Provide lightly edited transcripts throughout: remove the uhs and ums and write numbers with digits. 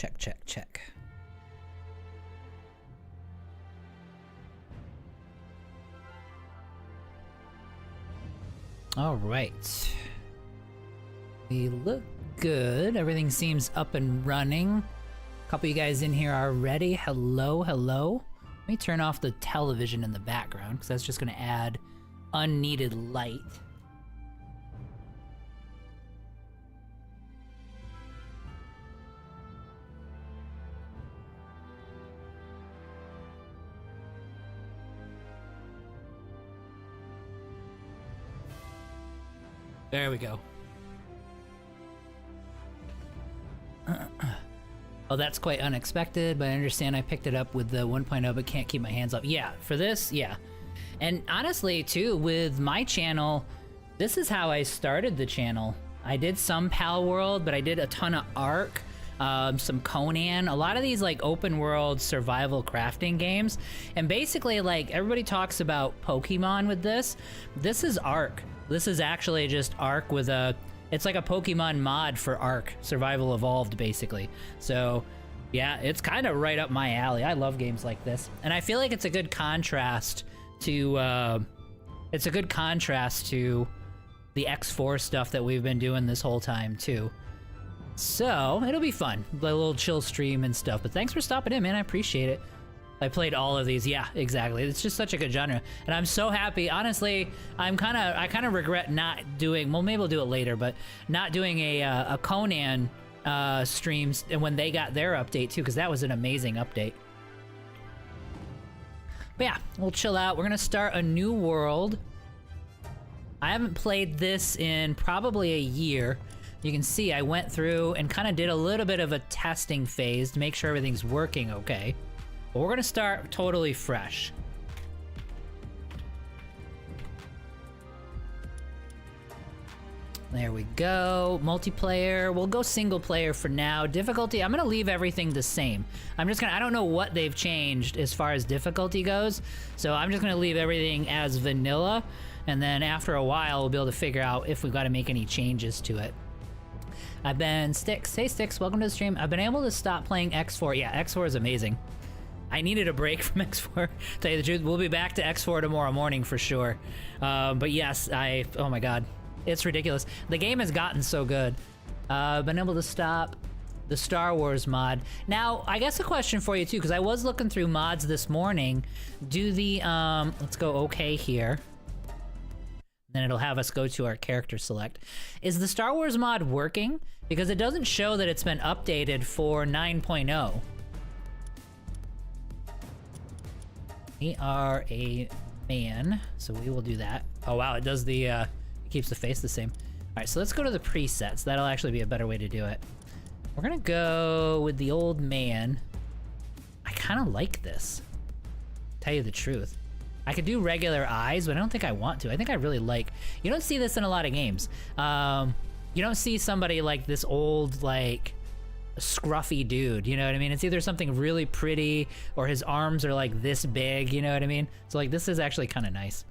Check, check, check. All right. We look good. Everything seems up and running. A couple of you guys in here already. Hello, hello. Let me turn off the television in the background because that's just going to add unneeded light. There we go. Oh, that's quite unexpected, but I understand I picked it up with the 1.0 but can't keep my hands off. Yeah, for this, yeah. And honestly, too, with my channel, this is how I started the channel. I did some Palworld, but I did a ton of Ark, some Conan, a lot of these like open world survival crafting games. And basically, like, everybody talks about Pokemon with this. This is Ark. This is actually just Ark with a... It's like a Pokemon mod for Ark, Survival Evolved, basically. So, yeah, it's kind of right up my alley. I love games like this. And I feel like it's a good contrast to... it's a good contrast to the X4 stuff that we've been doing this whole time, too. So, it'll be fun. A little chill stream and stuff. But thanks for stopping in, man. I appreciate it. I played all of these. Yeah, exactly. It's just such a good genre, and I'm so happy. Honestly, I kind of regret not doing. Well, maybe we'll do it later, but not doing a Conan streams and when they got their update too, because that was an amazing update. But yeah, we'll chill out. We're gonna start a new world. I haven't played this in probably a year. You can see I went through and kind of did a little bit of a testing phase to make sure everything's working okay. But we're gonna start totally fresh. There we go. Multiplayer. We'll go single player for now. Difficulty, I'm gonna leave everything the same. I don't know what they've changed as far as difficulty goes, so I'm just gonna leave everything as vanilla, and then after a while we'll be able to figure out if we've got to make any changes to it. I've been Sticks. Hey Sticks, welcome to the stream. I've been able to stop playing X4. Yeah, X4 is amazing. I needed a break from X4. Tell you the truth, we'll be back to X4 tomorrow morning for sure. But yes, oh my god, it's ridiculous. The game has gotten so good. Been able to stop the Star Wars mod. Now, I guess a question for you too, because I was looking through mods this morning. Do the, let's go okay here. Then it'll have us go to our character select. Is the Star Wars mod working? Because it doesn't show that it's been updated for 9.0. We are a man, so we will do that. Oh wow, it does the, it keeps the face the same. All right, so let's go to the presets. That'll actually be a better way to do it. We're gonna go with the old man. I kind of like this, tell you the truth. I could do regular eyes, but I don't think I want to. I think I really like, you don't see this in a lot of games. You don't see somebody like this old, like, scruffy dude, you know what I mean? It's either something really pretty or his arms are like this big, you know what I mean? So like this is actually kind of nice.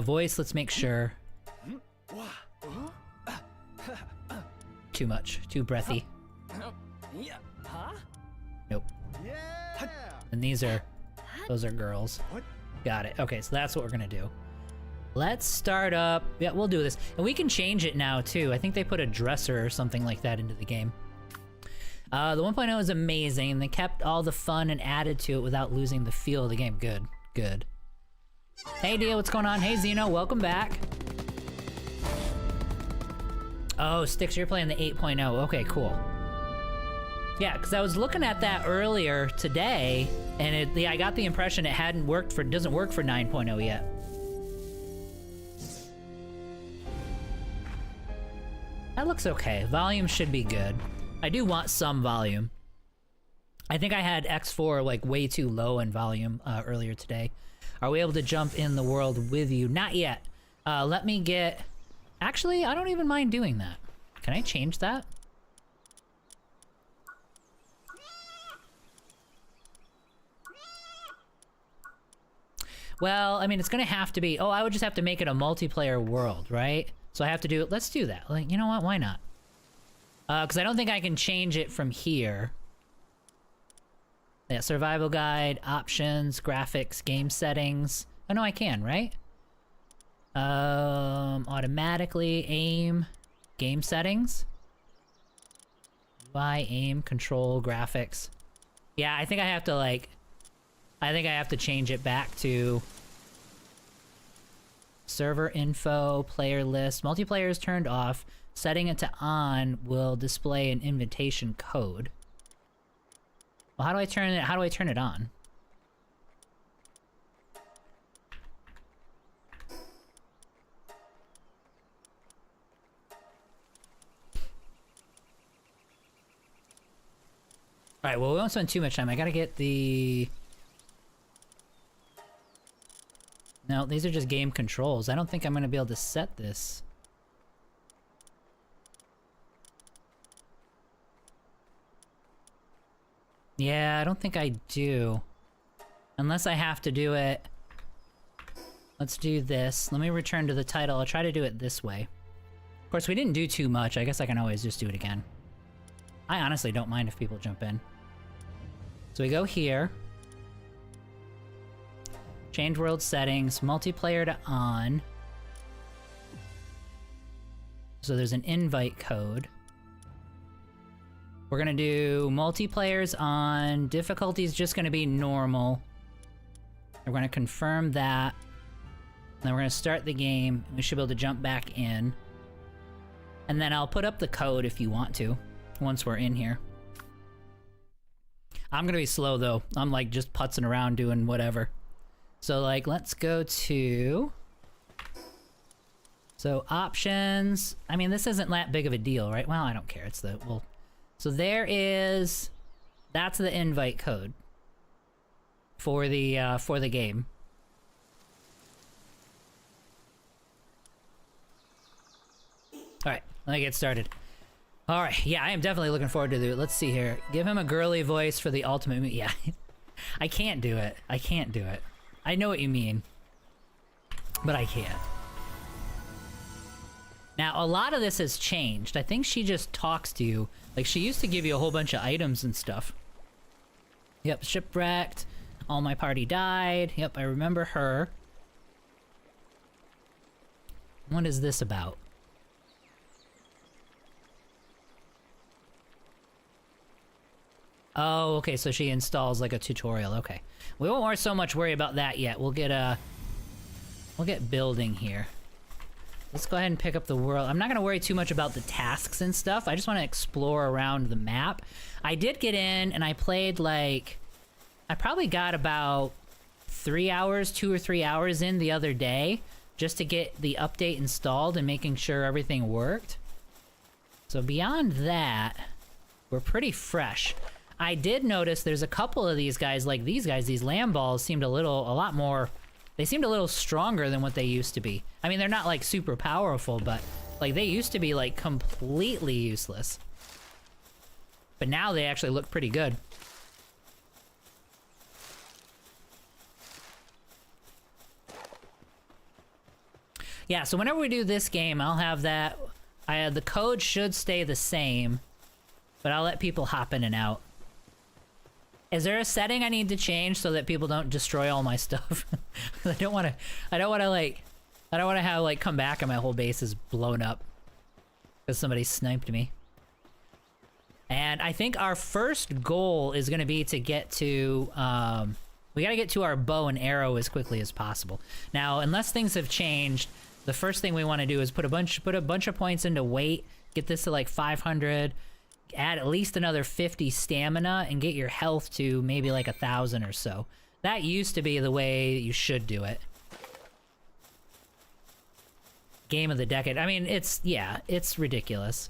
Voice, let's make sure. Too much, too breathy. Nope. And those are girls. Got it. Okay, so that's what we're gonna do. Let's start up. Yeah, we'll do this. And we can change it now too. I think they put a dresser or something like that into the game. The 1.0 is amazing. They kept all the fun and added to it without losing the feel of the game. Good, good. Hey Dio, what's going on? Hey Zeno, welcome back. Oh, Sticks, you're playing the 8.0. Okay, cool. Yeah, because I was looking at that earlier today, and I got the impression it doesn't work for 9.0 yet. That looks okay. Volume should be good. I do want some volume. I think I had X4 like way too low in volume earlier today. Are we able to jump in the world with you? Not yet. Let me get... Actually, I don't even mind doing that. Can I change that? Well, I mean, it's gonna have to be... Oh, I would just have to make it a multiplayer world, right? So I have to do it. Let's do that. Like, you know what? Why not? Because I don't think I can change it from here. Yeah, survival guide, options, graphics, game settings. Oh no, I can, right? Automatically, aim, game settings. UI, aim, control, graphics. Yeah, I think I have to like... I think I have to change it back to... Server info, player list, multiplayer is turned off. Setting it to on will display an invitation code. Well, how do I turn it? How do I turn it on? All right. Well, we won't spend too much time. I gotta get the. No, these are just game controls. I don't think I'm gonna be able to set this. Yeah, I don't think I do. Unless I have to do it... Let's do this. Let me return to the title. I'll try to do it this way. Of course, we didn't do too much. I guess I can always just do it again. I honestly don't mind if people jump in. So we go here. Change world settings. Multiplayer to on. So there's an invite code. We're gonna do multiplayers on, difficulty's just gonna be normal. We're gonna confirm that. And then we're gonna start the game. We should be able to jump back in. And then I'll put up the code if you want to, once we're in here. I'm gonna be slow though. I'm like just putzing around doing whatever. So like, let's go to... So options, I mean this isn't that big of a deal, right? Well, I don't care, it's the, well... So there is, that's the invite code for the game. All right, let me get started. All right, yeah, I am definitely looking forward to it. Let's see here. Give him a girly voice for the ultimate. Yeah, I can't do it. I can't do it. I know what you mean, but I can't. Now, a lot of this has changed. I think she just talks to you. Like, she used to give you a whole bunch of items and stuff. Yep, shipwrecked. All my party died. Yep, I remember her. What is this about? Oh, okay, so she installs like a tutorial. Okay. We won't so much worry about that yet. We'll get building here. Let's go ahead and pick up the world. I'm not going to worry too much about the tasks and stuff. I just want to explore around the map. I did get in and I played like... I probably got about 3 hours, 2 or 3 hours in the other day just to get the update installed and making sure everything worked. So beyond that, we're pretty fresh. I did notice there's a couple of these guys, like these guys, these lamb balls seemed a lot more... They seemed a little stronger than what they used to be. I mean, they're not like super powerful, but like they used to be like completely useless. But now they actually look pretty good. Yeah, so whenever we do this game, I'll have that. The code should stay the same, but I'll let people hop in and out. Is there a setting I need to change so that people don't destroy all my stuff? I don't want to have like come back and my whole base is blown up because somebody sniped me. And I think our first goal is going to be to get to, we got to get to our bow and arrow as quickly as possible. Now, unless things have changed, the first thing we want to do is put a bunch of points into weight, get this to like 500, add at least another 50 stamina, and get your health to maybe like 1,000 or so. That used to be the way you should do it. Game of the decade. I mean, it's ridiculous.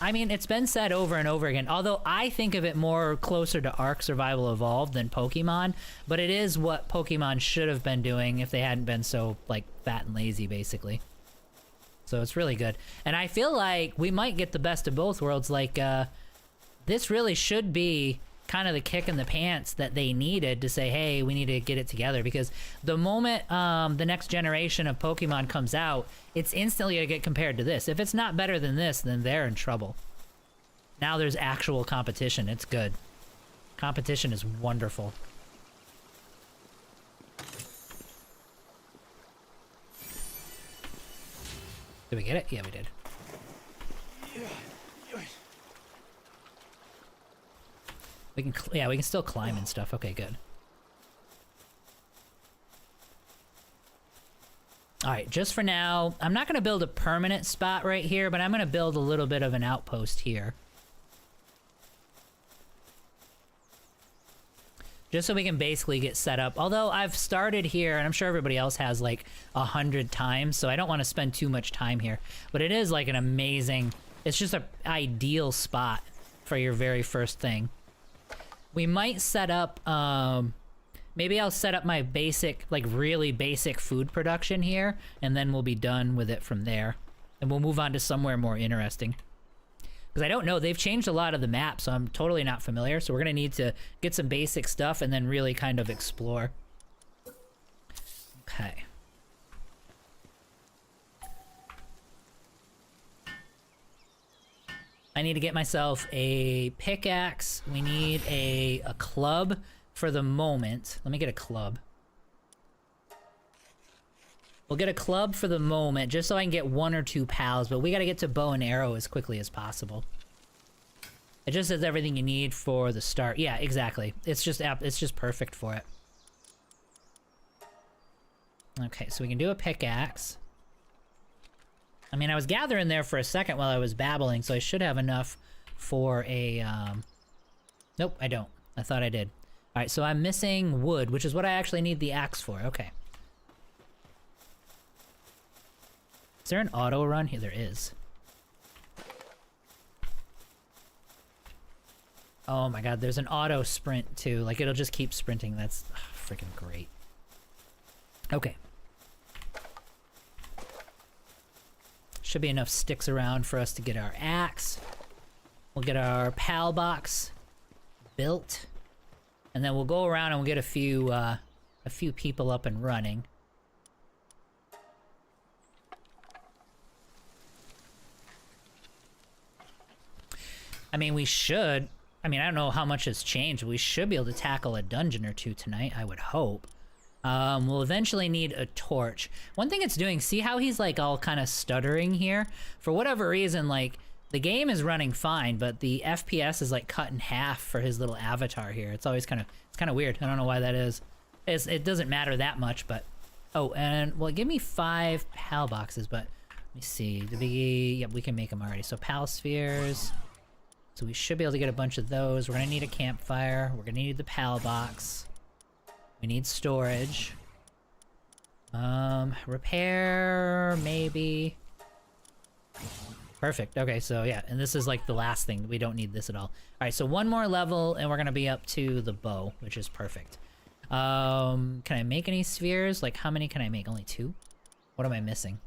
I mean, it's been said over and over again, although I think of it more closer to Ark Survival Evolved than Pokemon, but it is what Pokemon should have been doing if they hadn't been so, like, fat and lazy, basically. So it's really good. And I feel like we might get the best of both worlds. Like, this really should be kind of the kick in the pants that they needed to say, hey, we need to get it together, because the moment the next generation of Pokemon comes out, it's instantly gonna get compared to this. If it's not better than this, then they're in trouble. Now there's actual competition. It's good. Competition is wonderful. Did we get it? Yeah, we did. We can, yeah, we can still climb and stuff. Okay, good. All right, just for now, I'm not going to build a permanent spot right here, but I'm going to build a little bit of an outpost here. Just so we can basically get set up. Although I've started here, and I'm sure everybody else has like 100 times, so I don't want to spend too much time here. But it is like an amazing, it's just an ideal spot for your very first thing. We might set up, maybe I'll set up my basic, like really basic food production here, and then we'll be done with it from there. And we'll move on to somewhere more interesting. Because I don't know, they've changed a lot of the map, so I'm totally not familiar. So we're gonna need to get some basic stuff and then really kind of explore. Okay. I need to get myself a pickaxe. We need a club for the moment. Let me get a club. We'll get a club for the moment, just so I can get 1 or 2 pals, but we gotta get to bow and arrow as quickly as possible. It just says everything you need for the start. Yeah, exactly. It's just perfect for it. Okay, so we can do a pickaxe. I mean, I was gathering there for a second while I was babbling, so I should have enough for a, Nope, I don't. I thought I did. Alright, so I'm missing wood, which is what I actually need the axe for. Okay. Is there an auto run? Here, there is. Oh my god, there's an auto sprint too. Like, it'll just keep sprinting. That's freaking great. Okay. Should be enough sticks around for us to get our axe. We'll get our pal box built. And then we'll go around and we'll get a few people up and running. I mean, we should. I mean, I don't know how much has changed. We should be able to tackle a dungeon or two tonight, I would hope. We'll eventually need a torch. One thing it's doing, see how he's like all kind of stuttering here? For whatever reason, like, the game is running fine, but the FPS is like cut in half for his little avatar here. It's always kind of weird. I don't know why that is. It doesn't matter that much, but... Oh, and, well, give me 5 pal boxes, but... Let me see. Yep, we can make them already. So, pal spheres... So we should be able to get a bunch of those. We're gonna need a campfire. We're gonna need the pal box. We need storage. Repair, maybe. Perfect. Okay, so yeah, and this is like the last thing. We don't need this at all. All right, so 1 more level, and we're gonna be up to the bow, which is perfect. Can I make any spheres? Like, how many can I make? Only 2? What am I missing?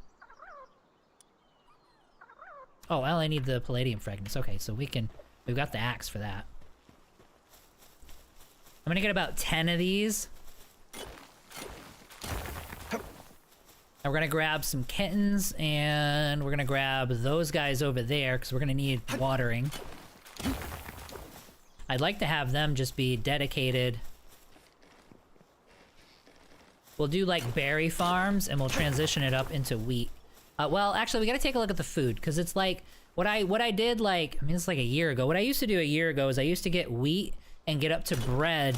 Oh, well, I need the palladium fragments. Okay, so we've got the axe for that. I'm gonna get about 10 of these. And we're gonna grab some kittens, and we're gonna grab those guys over there, because we're gonna need watering. I'd like to have them just be dedicated. We'll do, like, berry farms, and we'll transition it up into wheat. Well, actually, we gotta take a look at the food, because it's like, what I did, like, I mean, it's like a year ago. What I used to do a year ago is I used to get wheat and get up to bread,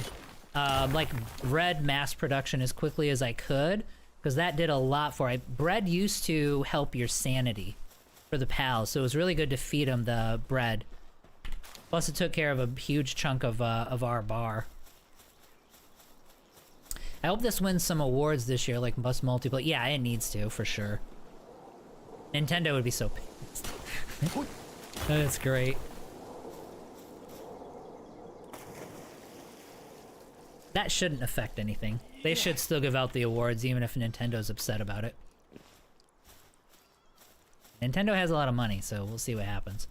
like, bread mass production as quickly as I could, because that did a lot for it. Bread used to help your sanity for the pals, so it was really good to feed them the bread. Plus, it took care of a huge chunk of our bar. I hope this wins some awards this year, like Bus Multiplayer. Yeah, it needs to, for sure. Nintendo would be so pissed. That's great. That shouldn't affect anything. They should still give out the awards even if Nintendo's upset about it. Nintendo has a lot of money, so we'll see what happens.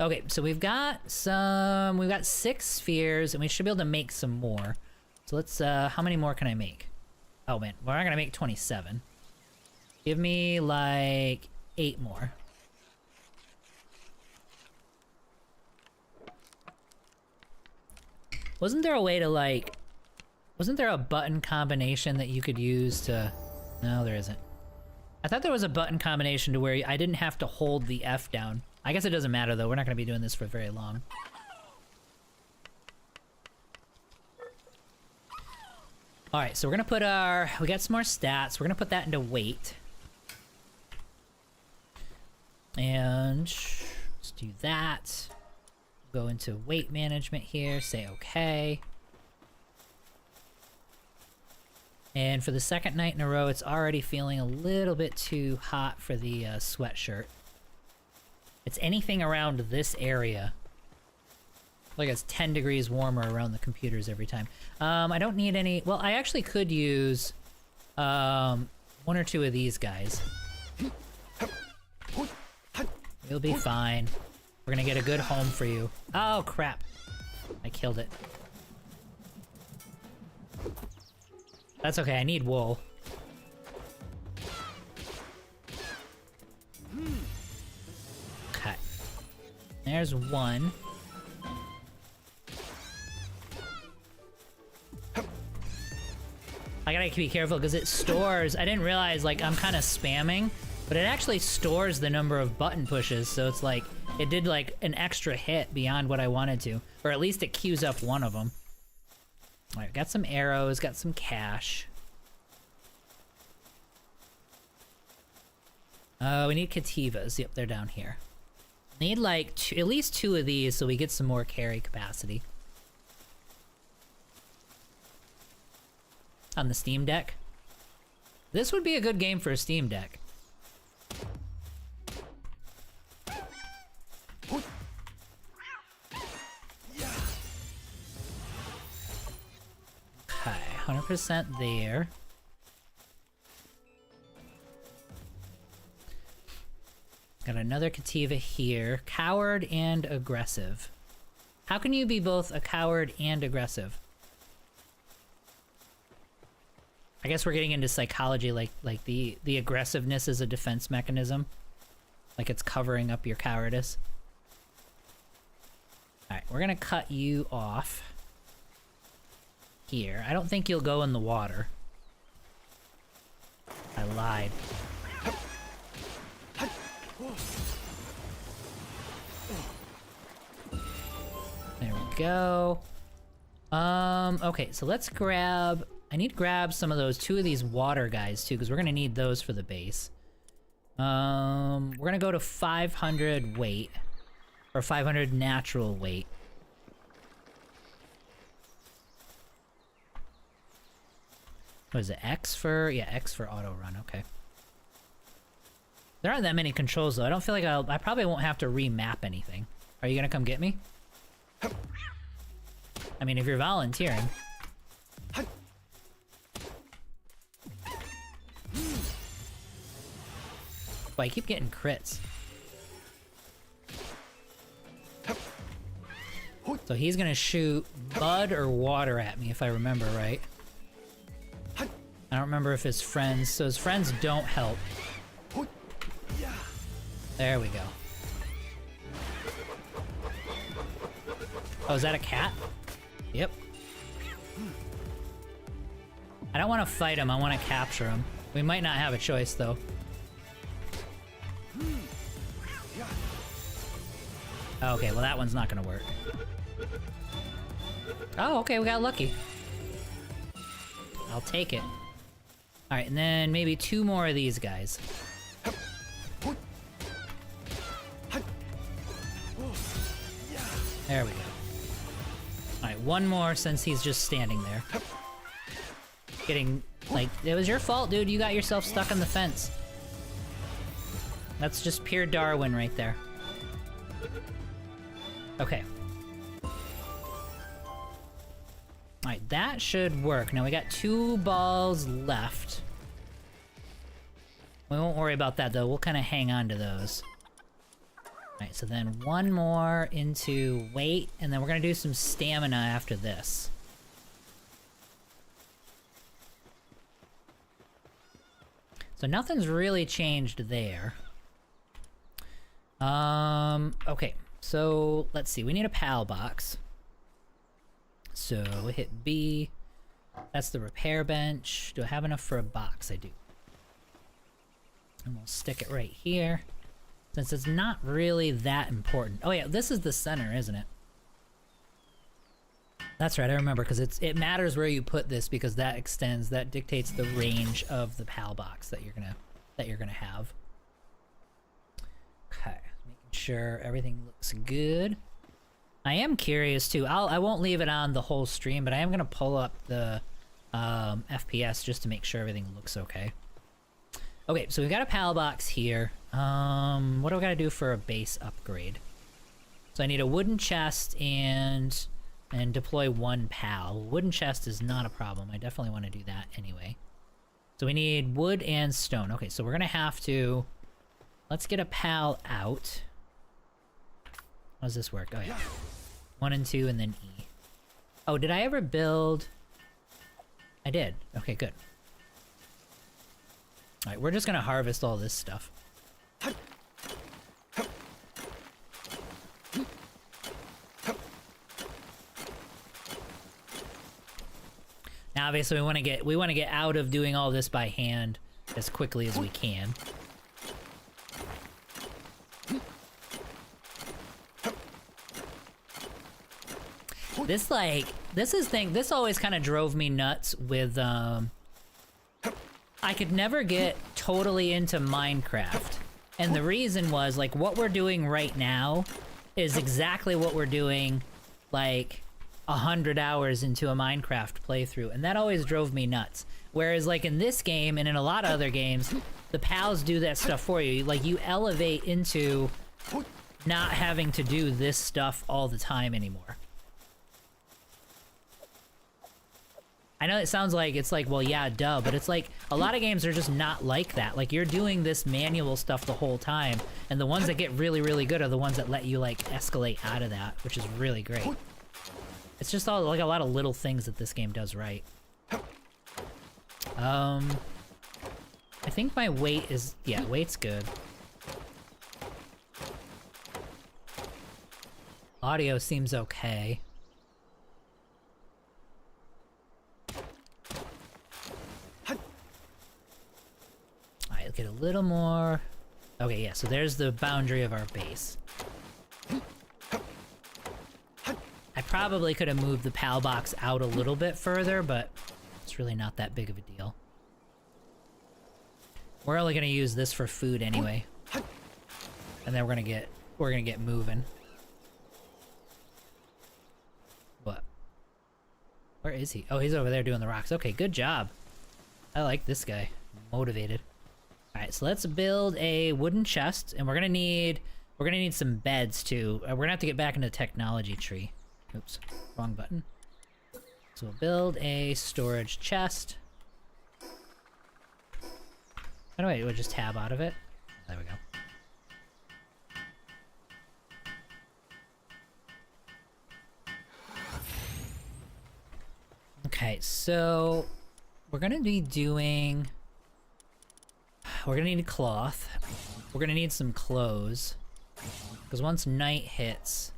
Okay, so we've got 6 spheres, and we should be able to make some more. So let's, how many more can I make? Oh man, we're not gonna make 27. Give me, like, 8 more. Wasn't there a way to, like... Wasn't there a button combination that you could use to... No, there isn't. I thought there was a button combination to where I didn't have to hold the F down. I guess it doesn't matter, though. We're not going to be doing this for very long. Alright, so we're going to put our... We got some more stats. We're going to put that into weight. And... Let's do that. Go into weight management here. Say okay. And for the second night in a row, it's already feeling a little bit too hot for the sweatshirt. It's anything around this area. Like it's 10 degrees warmer around the computers every time. I don't need any... Well, I actually could use 1 or 2 of these guys. You'll be fine. We're gonna get a good home for you. Oh, crap. I killed it. That's okay, I need wool. Okay. There's 1. I gotta be careful because it stores... I didn't realize, like, I'm kind of spamming, but it actually stores the number of button pushes, so it's like... It did, like, an extra hit beyond what I wanted to. Or at least it queues up one of them. Alright, got some arrows, got some cash. We need Cativas. Yep, they're down here. Need, like, at least 2 of these so we get some more carry capacity. On the Steam Deck. This would be a good game for a Steam Deck. Okay, 100% there. Got another Cativa here. Coward and aggressive. How can you be both a coward and aggressive? I guess we're getting into psychology, like the aggressiveness is a defense mechanism. Like it's covering up your cowardice. Alright, we're gonna cut you off. Here. I don't think you'll go in the water. I lied. There we go. Okay, so let's grab... I need to grab some of those, 2 of these water guys too, because we're gonna need those for the base. We're gonna go to 500 weight. Or 500 natural weight. What is it, X for... Yeah, X for auto run, okay. There aren't that many controls though, I don't feel like I probably won't have to remap anything. Are you gonna come get me? I mean, if you're volunteering. Boy, I keep getting crits. So he's gonna shoot mud or water at me if I remember right. I don't remember if his friends, so his friends don't help. There we go. Oh, is that a cat? Yep. I don't want to fight him, I want to capture him. We might not have a choice though. Okay, well that one's not gonna work. Oh, okay, we got lucky. I'll take it. Alright, and then maybe 2 more of these guys. There we go. Alright, 1 more since he's just standing there. Getting, like, it was your fault, dude. You got yourself stuck on the fence. That's just pure Darwin right there. Okay. Alright, that should work. Now we got 2 balls left. We won't worry about that though, we'll kind of hang on to those. Alright, so then one more into weight, and then we're gonna do some stamina after this. So nothing's really changed there. Okay, so let's see, we need a PAL box. So we hit B. That's the repair bench. Do I have enough for a box? I do. And we'll stick it right here, since it's not really that important. Oh yeah, this is the center, isn't it? That's right, I remember, because it matters where you put this, because that dictates the range of the PAL box that you're gonna have. Okay, making sure everything looks good. I am curious too. I won't leave it on the whole stream, but I am gonna pull up the FPS just to make sure everything looks okay. Okay, so we got a PAL box here. What do I gotta do for a base upgrade? So I need a wooden chest and deploy one PAL. Wooden chest is not a problem. I definitely want to do that anyway. So we need wood and stone. Okay, so we're gonna have to... Let's get a PAL out. How does this work? Oh yeah. 1 and 2 and then E. Oh, did I ever build... I did. Okay, good. Alright, we're just gonna harvest all this stuff. Now, obviously, we want to get out of doing all this by hand as quickly as we can. This always kind of drove me nuts with, I could never get totally into Minecraft. And the reason was, like, what we're doing right now is exactly what we're doing, like, 100 hours into a Minecraft playthrough. And that always drove me nuts. Whereas, like, in this game, and in a lot of other games, the pals do that stuff for you. Like, you elevate into not having to do this stuff all the time anymore. I know it sounds like it's like, well, yeah, duh, but it's like a lot of games are just not like that. Like, you're doing this manual stuff the whole time, and the ones that get really, really good are the ones that let you, like, escalate out of that, which is really great. It's just all, like, a lot of little things that this game does right. I think my weight is, yeah, weight's good. Audio seems okay. Alright, get a little more. Okay, yeah, so there's the boundary of our base. I probably could have moved the PAL box out a little bit further, but it's really not that big of a deal. We're only gonna use this for food anyway. And then we're gonna get moving. What? Where is he? Oh, he's over there doing the rocks. Okay, good job. I like this guy. Motivated. Alright, so let's build a wooden chest, and we're gonna need some beds too. We're gonna have to get back into the technology tree. Oops, wrong button. So we'll build a storage chest. How do I just tab out of it? There we go. Okay, so we're gonna be doing... We're gonna need a cloth. We're gonna need some clothes. Because once night hits,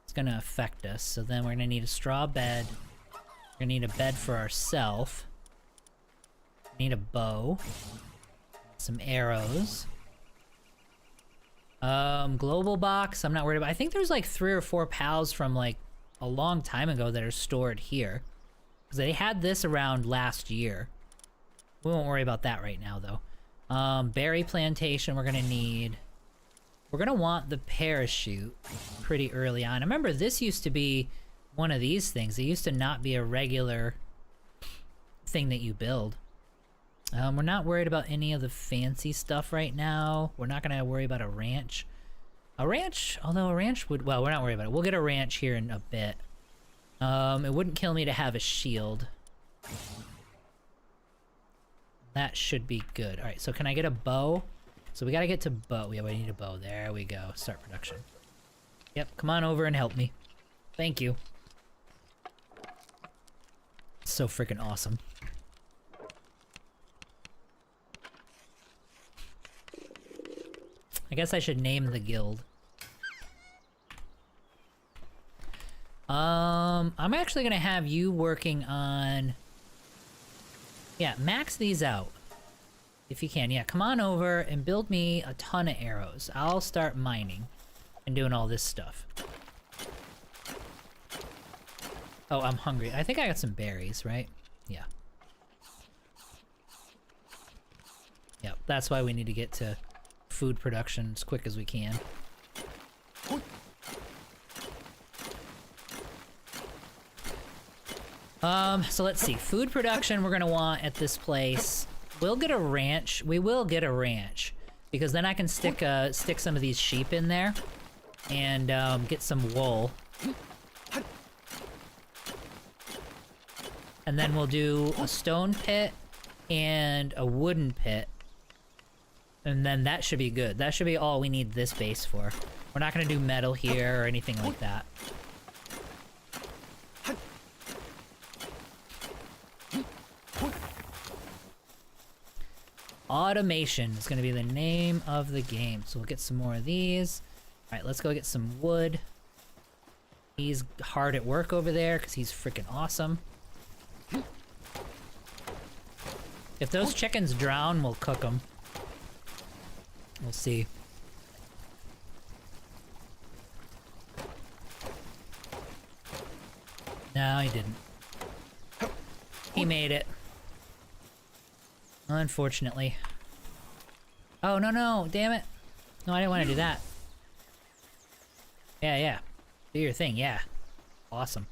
it's gonna affect us. So then we're gonna need a straw bed. We're gonna need a bed for ourselves. Need a bow. Some arrows. Global box, I'm not worried about. I think there's like 3 or 4 pals from like a long time ago that are stored here. Because they had this around last year. We won't worry about that right now though. Berry plantation we're gonna need. We're gonna want the parachute pretty early on. I remember this used to be one of these things. It used to not be a regular thing that you build. We're not worried about any of the fancy stuff right now. We're not gonna worry about a ranch. A ranch, although a ranch would, well, we're not worried about it. We'll get a ranch here in a bit. It wouldn't kill me to have a shield. That should be good. Alright, so can I get a bow? So we gotta get to bow. Yeah, we need a bow. There we go. Start production. Yep, come on over and help me. Thank you. So freaking awesome. I guess I should name the guild. I'm actually gonna have you working on... Yeah, max these out. If you can. Yeah, come on over and build me a ton of arrows. I'll start mining and doing all this stuff. Oh, I'm hungry. I think I got some berries, right? Yeah. Yep, that's why we need to get to food production as quick as we can. So let's see. Food production we're gonna want at this place. We'll get a ranch. We will get a ranch. Because then I can stick some of these sheep in there. And get some wool. And then we'll do a stone pit and a wooden pit. And then that should be good. That should be all we need this base for. We're not gonna do metal here or anything like that. Automation is gonna be the name of the game. So we'll get some more of these. Alright, let's go get some wood. He's hard at work over there because he's freaking awesome. If those chickens drown, we'll cook them. We'll see. No, he didn't. He made it. Unfortunately. Oh, no, no, damn it. No, I didn't want to do that. Yeah, yeah. Do your thing, yeah. Awesome.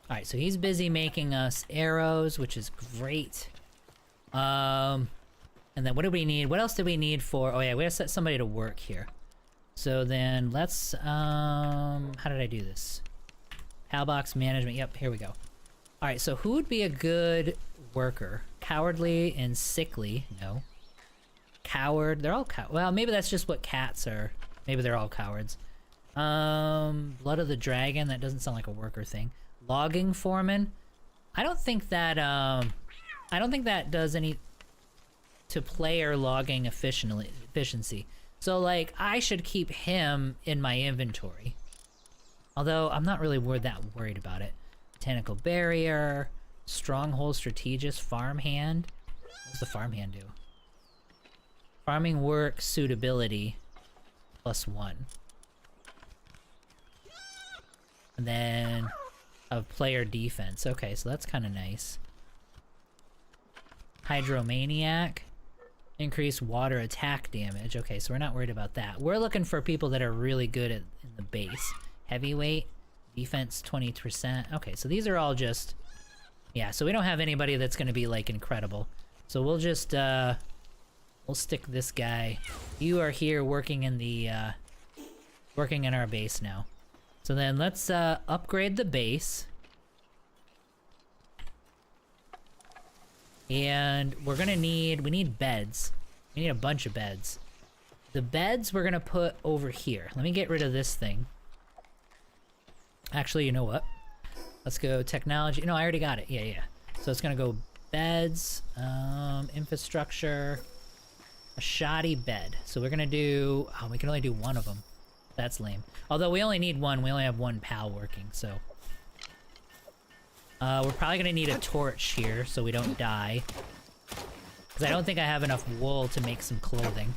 Alright, so he's busy making us arrows, which is great. And then what do we need? What else do we need for... Oh yeah, we gotta set somebody to work here. So then let's, how did I do this? Palbox management, yep, here we go. Alright, so who would be a good worker? Cowardly and sickly, no. Coward, they're all well, maybe that's just what cats are. Maybe they're all cowards. Blood of the dragon, that doesn't sound like a worker thing. Logging foreman, I don't think that does any to player logging efficiency. So like, I should keep him in my inventory. Although, I'm not really that worried about it. Botanical barrier, stronghold strategist, farmhand. What does the farmhand do? Farming work suitability, +1. And then of player defense. Okay, so that's kind of nice. Hydromaniac. Increase water attack damage. Okay, so we're not worried about that. We're looking for people that are really good in the base. Heavyweight. Defense 20%. Okay, so these are all just... Yeah, so we don't have anybody that's going to be, like, incredible. So we'll just, we'll stick this guy. You are here working in the, working in our base now. So then let's, upgrade the base. And we're gonna need... We need beds. We need a bunch of beds. The beds we're gonna put over here. Let me get rid of this thing. Actually, you know what? Let's go technology. No, I already got it. Yeah, yeah. So it's gonna go beds, infrastructure, a shoddy bed. So we're gonna do... Oh, we can only do one of them. That's lame. Although we only need one. We only have one pal working, so... we're probably gonna need a torch here so we don't die. Because I don't think I have enough wool to make some clothing.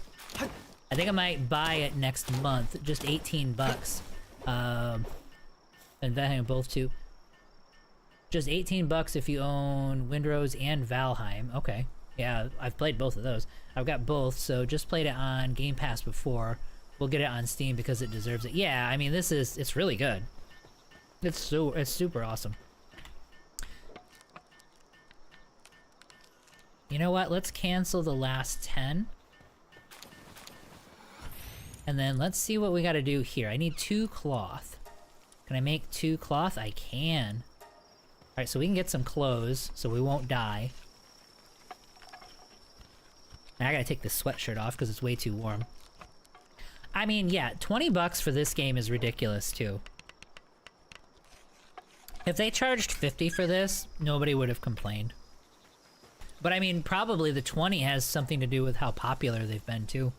I think I might buy it next month. Just 18 bucks. And then both too. Just 18 bucks if you own Windrose and Valheim. Okay. Yeah, I've played both of those. I've got both, so just played it on Game Pass before. We'll get it on Steam because it deserves it. Yeah, I mean, it's really good. It's super awesome. You know what? Let's cancel the last 10. And then let's see what we gotta do here. I need 2 cloth. Can I make 2 cloth? I can. Alright, so we can get some clothes, so we won't die. I gotta take this sweatshirt off because it's way too warm. I mean, yeah, 20 bucks for this game is ridiculous too. If they charged 50 for this, nobody would have complained. But I mean, probably the 20 has something to do with how popular they've been too.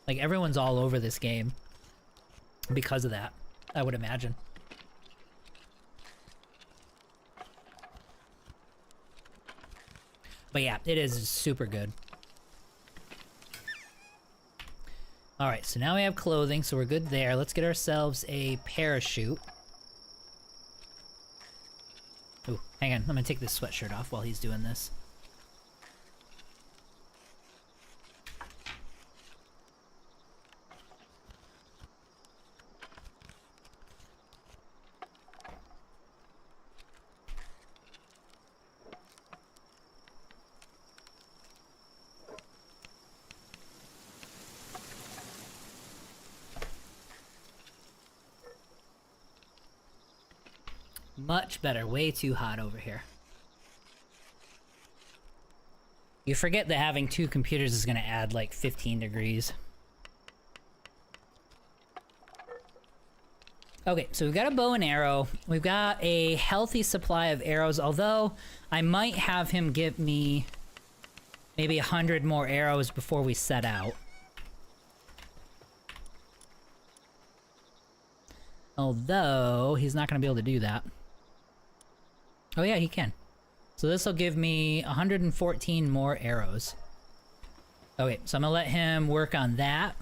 Like, everyone's all over this game because of that, I would imagine. But yeah, it is super good. Alright, so now we have clothing, so we're good there. Let's get ourselves a parachute. Ooh, hang on, I'm gonna take this sweatshirt off while he's doing this. Much better. Way too hot over here. You forget that having two computers is going to add like 15 degrees. Okay, so we've got a bow and arrow. We've got a healthy supply of arrows, although I might have him give me maybe 100 more arrows before we set out. Although, he's not going to be able to do that. Oh yeah, he can. So this will give me 114 more arrows. Okay, so I'm gonna let him work on that.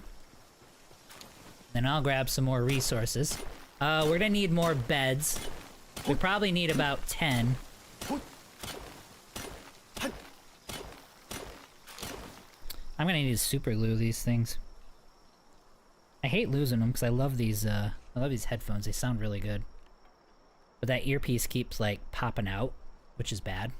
Then I'll grab some more resources. We're gonna need more beds. We probably need about 10. I'm gonna need to super glue these things. I hate losing them because I love these headphones. They sound really good. But that earpiece keeps, like, popping out, which is bad.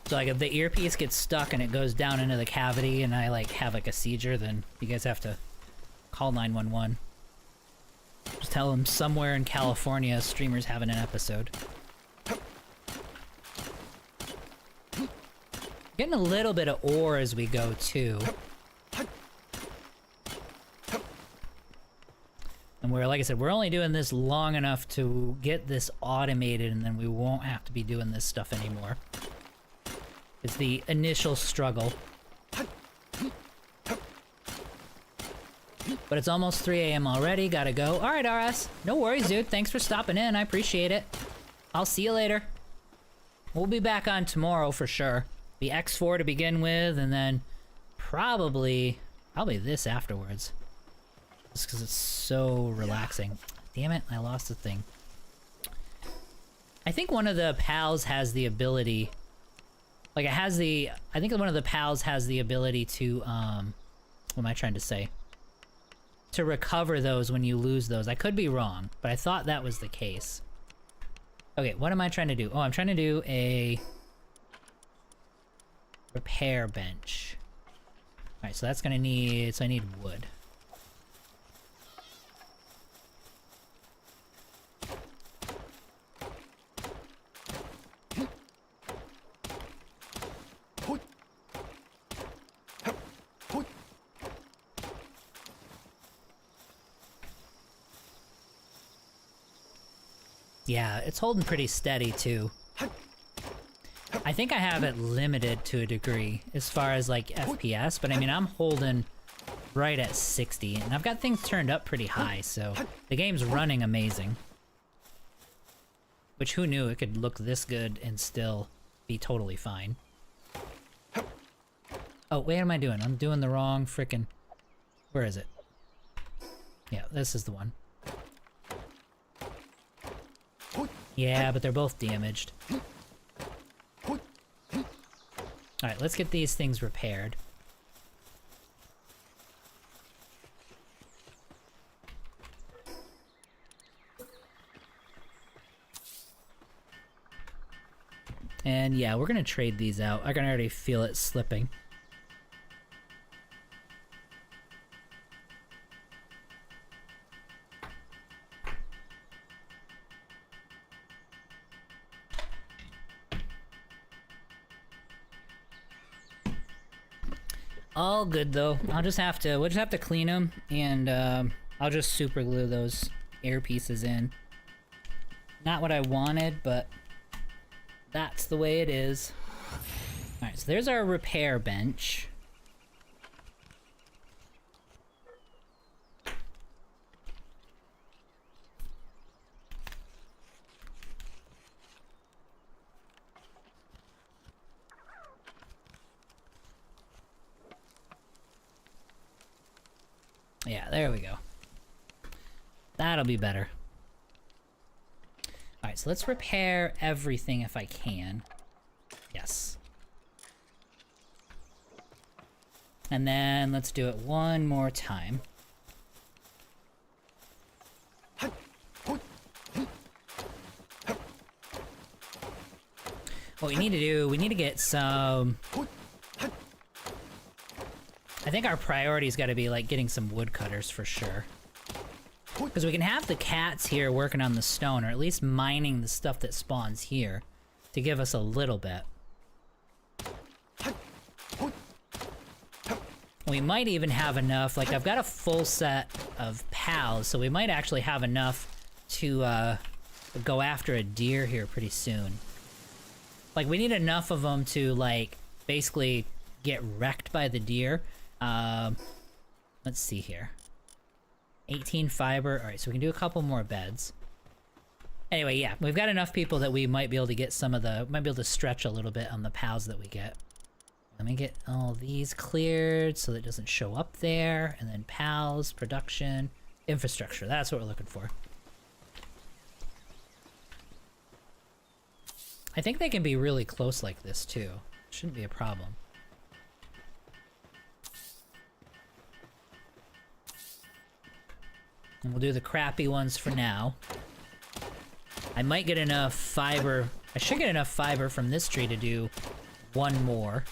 So, like, if the earpiece gets stuck and it goes down into the cavity and I, like, have, like, a seizure, then you guys have to call 911. Just tell them somewhere in California a streamer's having an episode. Getting a little bit of ore as we go, too. And we're, like I said, we're only doing this long enough to get this automated, and then we won't have to be doing this stuff anymore. It's the initial struggle. But it's almost 3 a.m. already, gotta go. Alright, RS. No worries, dude. Thanks for stopping in, I appreciate it. I'll see you later. We'll be back on tomorrow for sure. The X4 to begin with, and then probably this afterwards. Just because it's so relaxing. Damn it, I lost the thing. I think one of the pals has the ability... Like, I think one of the pals has the ability to, what am I trying to say? To recover those when you lose those. I could be wrong, but I thought that was the case. Okay, what am I trying to do? Oh, I'm trying to do a... repair bench. Alright, so that's gonna need... So I need wood. Yeah, it's holding pretty steady, too. I think I have it limited to a degree, as far as, like, FPS, but I mean, I'm holding right at 60, and I've got things turned up pretty high, so the game's running amazing. Which, who knew it could look this good and still be totally fine. Oh, wait, what am I doing? I'm doing the wrong frickin'... Where is it? Yeah, this is the one. Yeah, but they're both damaged. Alright, let's get these things repaired. And yeah, we're gonna trade these out. I can already feel it slipping. All good though. We'll just have to clean them, and I'll just super glue those air pieces in. Not what I wanted, but that's the way it is. All right, so there's our repair bench. Yeah, there we go. That'll be better. Alright, so let's repair everything if I can. Yes. And then let's do it one more time. What we need to do, we need to get some... I think our priority's got to be like getting some woodcutters for sure. Because we can have the cats here working on the stone, or at least mining the stuff that spawns here to give us a little bit. We might even have enough, like I've got a full set of pals, so we might actually have enough to go after a deer here pretty soon. Like we need enough of them to like basically get wrecked by the deer. Let's see here. 18 fiber. Alright, so we can do a couple more beds. Anyway, yeah, we've got enough people that we might be able to get some of the... might be able to stretch a little bit on the pals that we get. Let me get all these cleared so that it doesn't show up there. And then pals, production, infrastructure. That's what we're looking for. I think they can be really close like this, too. Shouldn't be a problem. And we'll do the crappy ones for now. I might get enough fiber. I should get enough fiber from this tree to do one more.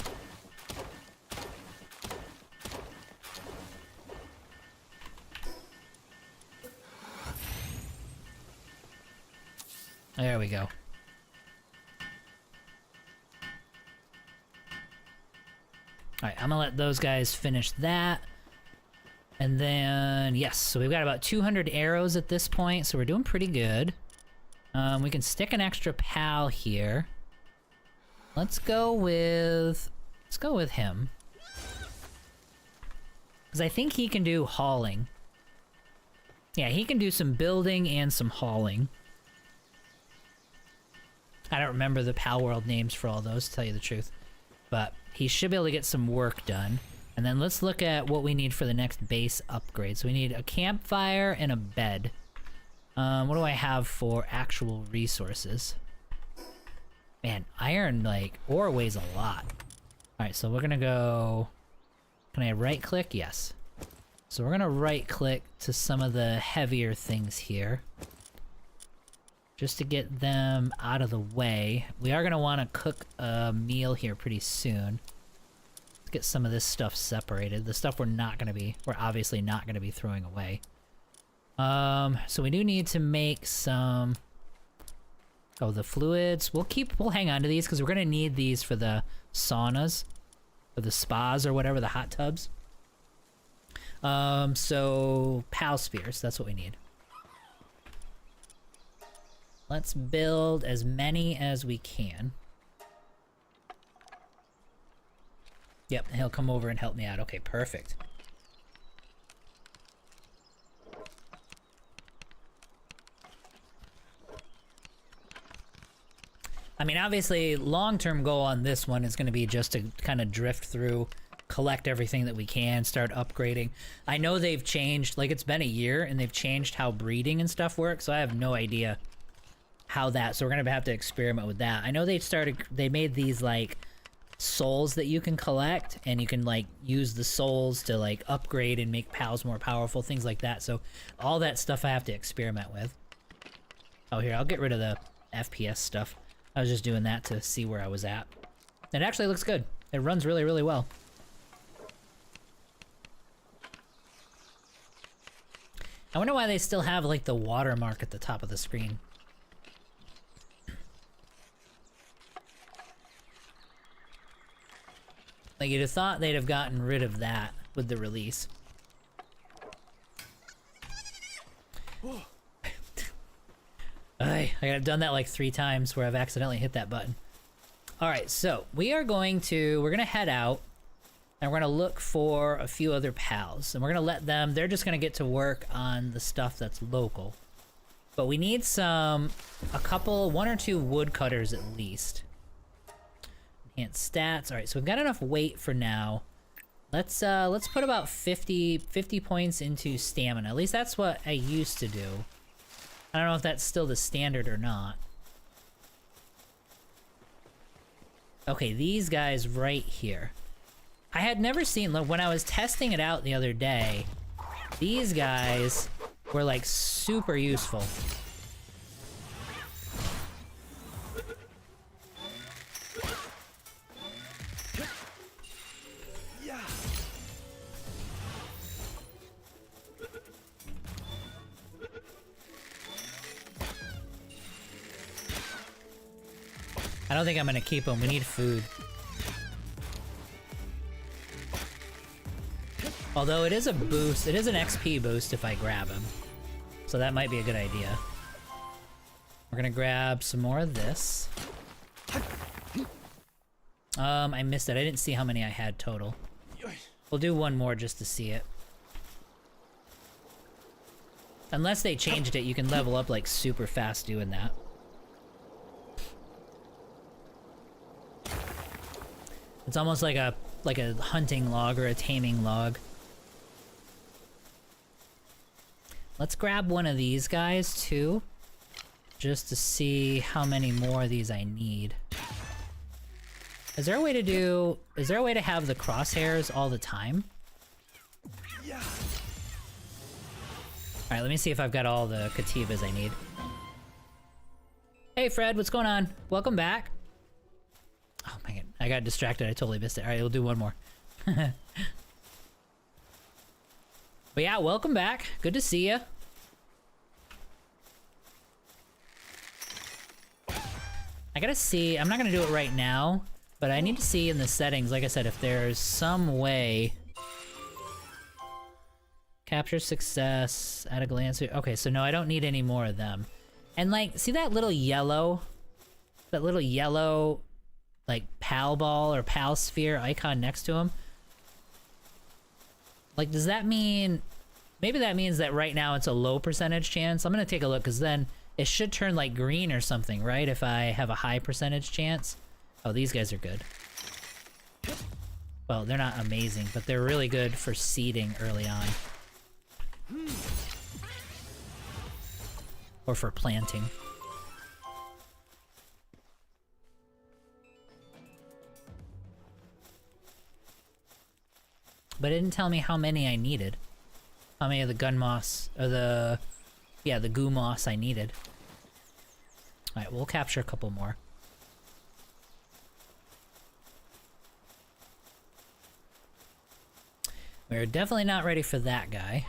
There we go. Alright, I'm gonna let those guys finish that. And then, yes, so we've got about 200 arrows at this point, so we're doing pretty good. We can stick an extra pal here. Let's go with him. Because I think he can do hauling. Yeah, he can do some building and some hauling. I don't remember the Palworld names for all those, to tell you the truth. But he should be able to get some work done. And then let's look at what we need for the next base upgrade. So we need a campfire and a bed. What do I have for actual resources? Man, iron, like, ore weighs a lot. Alright, so we're gonna go... Can I right-click? Yes. So we're gonna right-click to some of the heavier things here. Just to get them out of the way. We are gonna want to cook a meal here pretty soon. Get some of this stuff separated. The stuff we're obviously not going to be throwing away. So we do need to make some... Oh, the fluids. We'll hang on to these because we're going to need these for the saunas. Or the spas or whatever, the hot tubs. So pal spears, that's what we need. Let's build as many as we can. Yep, he'll come over and help me out. Okay, perfect. I mean, obviously, long-term goal on this one is going to be just to kind of drift through, collect everything that we can, start upgrading. I know they've changed, like it's been a year, and they've changed how breeding and stuff works, so I have no idea how that, so we're going to have to experiment with that. I know they made these, like... souls that you can collect, and you can like use the souls to like upgrade and make pals more powerful, things like that. So all that stuff I have to experiment with. Oh, here, I'll get rid of the FPS stuff. I was just doing that to see where I was at. It actually looks good. It runs really, really well. I wonder why they still have like the watermark at the top of the screen. Like, you'd have thought they'd have gotten rid of that with the release. I've done that like 3 times where I've accidentally hit that button. Alright, so we're gonna head out and we're gonna look for a few other pals. And we're gonna let them, they're just gonna get to work on the stuff that's local. But we need one or two woodcutters at least. Enhanced stats. Alright, so we've got enough weight for now. Let's put about 50 points into stamina. At least that's what I used to do. I don't know if that's still the standard or not. Okay, these guys right here. I had never seen, look, when I was testing it out the other day, these guys were like super useful. I don't think I'm gonna keep them. We need food. Although it is a boost, it is an XP boost if I grab him. So that might be a good idea. We're gonna grab some more of this. I missed it. I didn't see how many I had total. We'll do one more just to see it. Unless they changed it, you can level up like super fast doing that. It's almost like a hunting log or a taming log. Let's grab one of these guys too, just to see how many more of these I need. Is there a way to have the crosshairs all the time? Yeah. Alright, let me see if I've got all the Kativas I need. Hey Fred, what's going on? Welcome back. Oh my god, I got distracted, I totally missed it. Alright, we'll do one more. But yeah, welcome back. Good to see you. I gotta see, I'm not gonna do it right now, but I need to see in the settings, like I said, if there's some way... Capture success, at a glance. Okay, so no, I don't need any more of them. And like, see that little yellow, like pal ball or pal sphere icon next to him? Like, does that mean, maybe that means that right now it's a low percentage chance? I'm gonna take a look, because then it should turn like green or something, right? If I have a high percentage chance. Oh, these guys are good. Well, they're not amazing, but they're really good for seeding early on. Or for planting. But it didn't tell me how many I needed. How many of the gun moss, or the goo moss I needed. Alright, we'll capture a couple more. We're definitely not ready for that guy.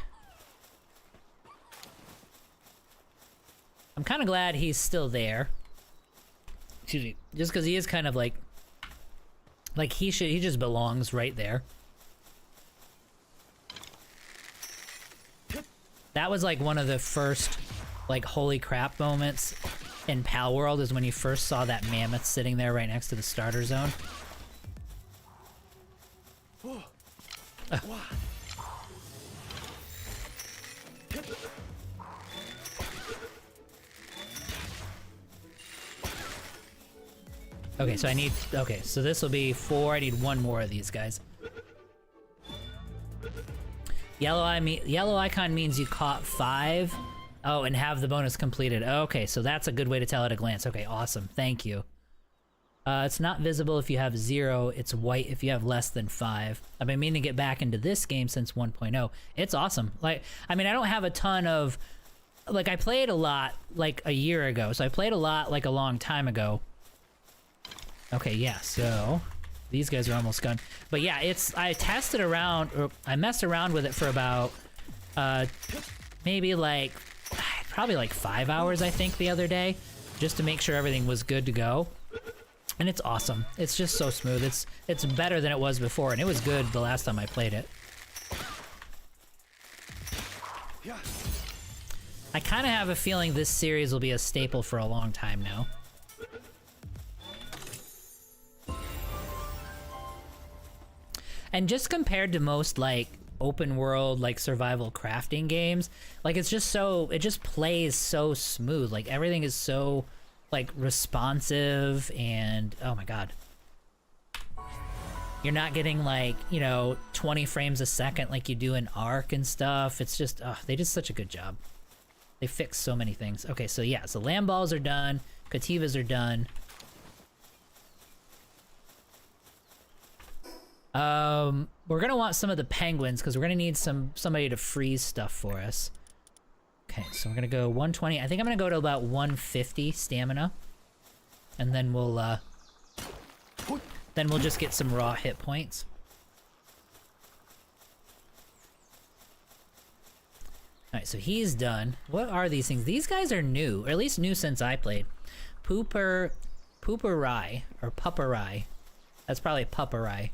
I'm kind of glad he's still there. Excuse me. Just because he is kind of like he just belongs right there. That was like one of the first like holy crap moments in Palworld, is when you first saw that mammoth sitting there right next to the starter zone. Okay, so I need, okay, so this will be 4, I need one more of these guys. Yellow icon means you caught 5. Oh, and have the bonus completed. Okay, so that's a good way to tell at a glance. Okay, awesome, thank you. It's not visible if you have 0, it's white if you have less than 5. I've been meaning to get back into this game since 1.0. It's awesome. Like, I mean, I don't have a ton of, like, I played a lot, like, a year ago, so I played a lot, like, a long time ago. Okay, yeah, so these guys are almost gone. But yeah, I tested around, or I messed around with it for about, maybe like, probably like 5 hours, I think, the other day, just to make sure everything was good to go. And it's awesome. It's just so smooth. It's better than it was before, and it was good the last time I played it. I kind of have a feeling this series will be a staple for a long time now. And just compared to most, like, open world, like, survival crafting games, like, it's just so, it just plays so smooth. Like, everything is so, like, responsive, and, oh my god. You're not getting, like, you know, 20 frames a second like you do in Ark and stuff. It's just, they did such a good job. They fixed so many things. Okay, so yeah, so lamb balls are done, cativas are done. We're gonna want some of the penguins because we're gonna need somebody to freeze stuff for us. Okay, so we're gonna go 120. I think I'm gonna go to about 150 stamina, and then we'll just get some raw hit points. All right, so he's done. What are these things? These guys are new, or at least new since I played. Pooperai, or Pupperai. That's probably Pupperai.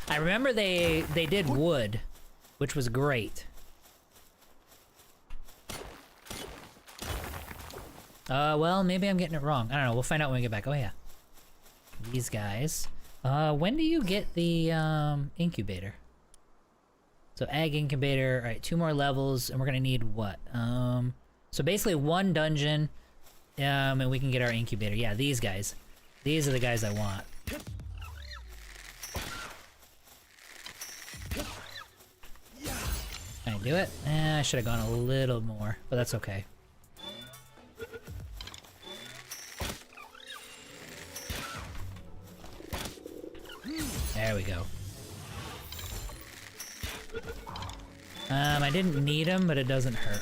I remember they did wood, which was great. Well, maybe I'm getting it wrong. I don't know. We'll find out when we get back. Oh, yeah. These guys. When do you get the, incubator? So, egg incubator. All right, 2 more levels, and we're gonna need what? So basically 1 dungeon, and we can get our incubator. Yeah, these guys. These are the guys I want. Can I do it? I should have gone a little more, but that's okay. There we go. I didn't need him, but it doesn't hurt.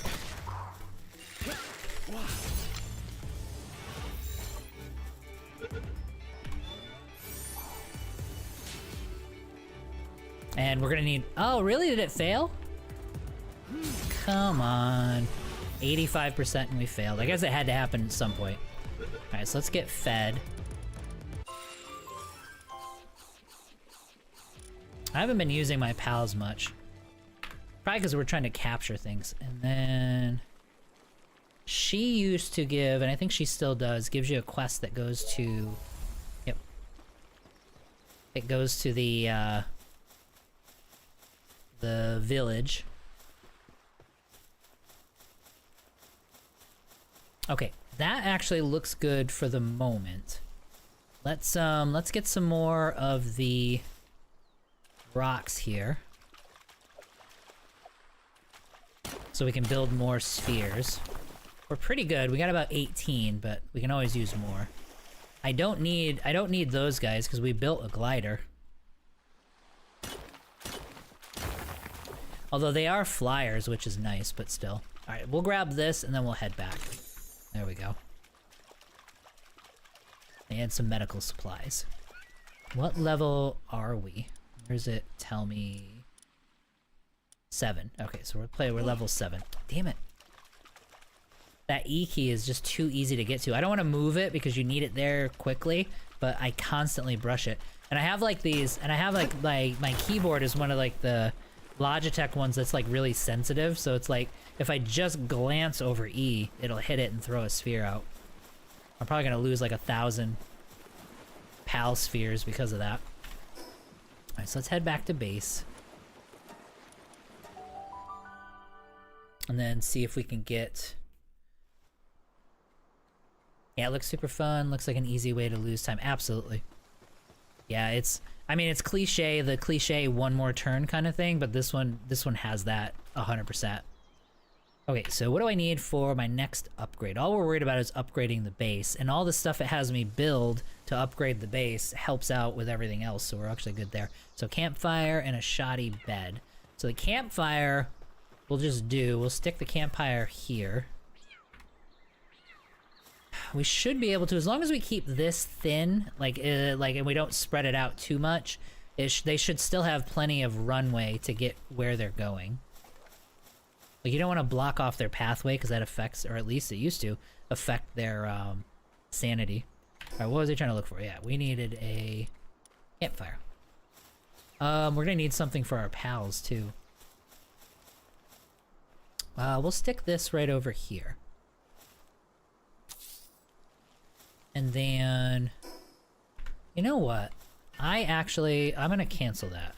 And we're gonna need... Oh, really? Did it fail? Come on. 85% and we failed. I guess it had to happen at some point. Alright, so let's get fed. I haven't been using my pals much. Probably because we're trying to capture things. And then... She used to give, and I think she still does, gives you a quest that goes to... Yep. It goes to the village. Okay, that actually looks good for the moment. Let's get some more of the rocks here. So we can build more spheres. We're pretty good. We got about 18, but we can always use more. I don't need those guys because we built a glider. Although they are flyers, which is nice, but still. Alright, we'll grab this and then we'll head back. There we go. And some medical supplies. What level are we? Where does it tell me? 7. Okay, so we're level 7. Damn it. That E key is just too easy to get to. I don't want to move it because you need it there quickly, but I constantly brush it. And I have like these, and I have like my keyboard is one of like the Logitech ones that's like really sensitive, so it's like if I just glance over E, it'll hit it and throw a sphere out. I'm probably gonna lose like 1,000 PAL spheres because of that. Alright, so let's head back to base. And then see if we can get... Yeah, it looks super fun. Looks like an easy way to lose time. Absolutely. Yeah, I mean, it's cliche, the cliche one more turn kind of thing, but this one has that 100%. Okay, so what do I need for my next upgrade? All we're worried about is upgrading the base, and all the stuff it has me build to upgrade the base helps out with everything else, so we're actually good there. So campfire and a shoddy bed. So the campfire we'll stick the campfire here. We should be able to, as long as we keep this thin, and we don't spread it out too much, they should still have plenty of runway to get where they're going. Like, you don't want to block off their pathway because that affects, or at least it used to, affect their sanity. All right, what was I trying to look for? Yeah, we needed a campfire. We're gonna need something for our pals too. We'll stick this right over here. And then, you know what? I'm gonna cancel that.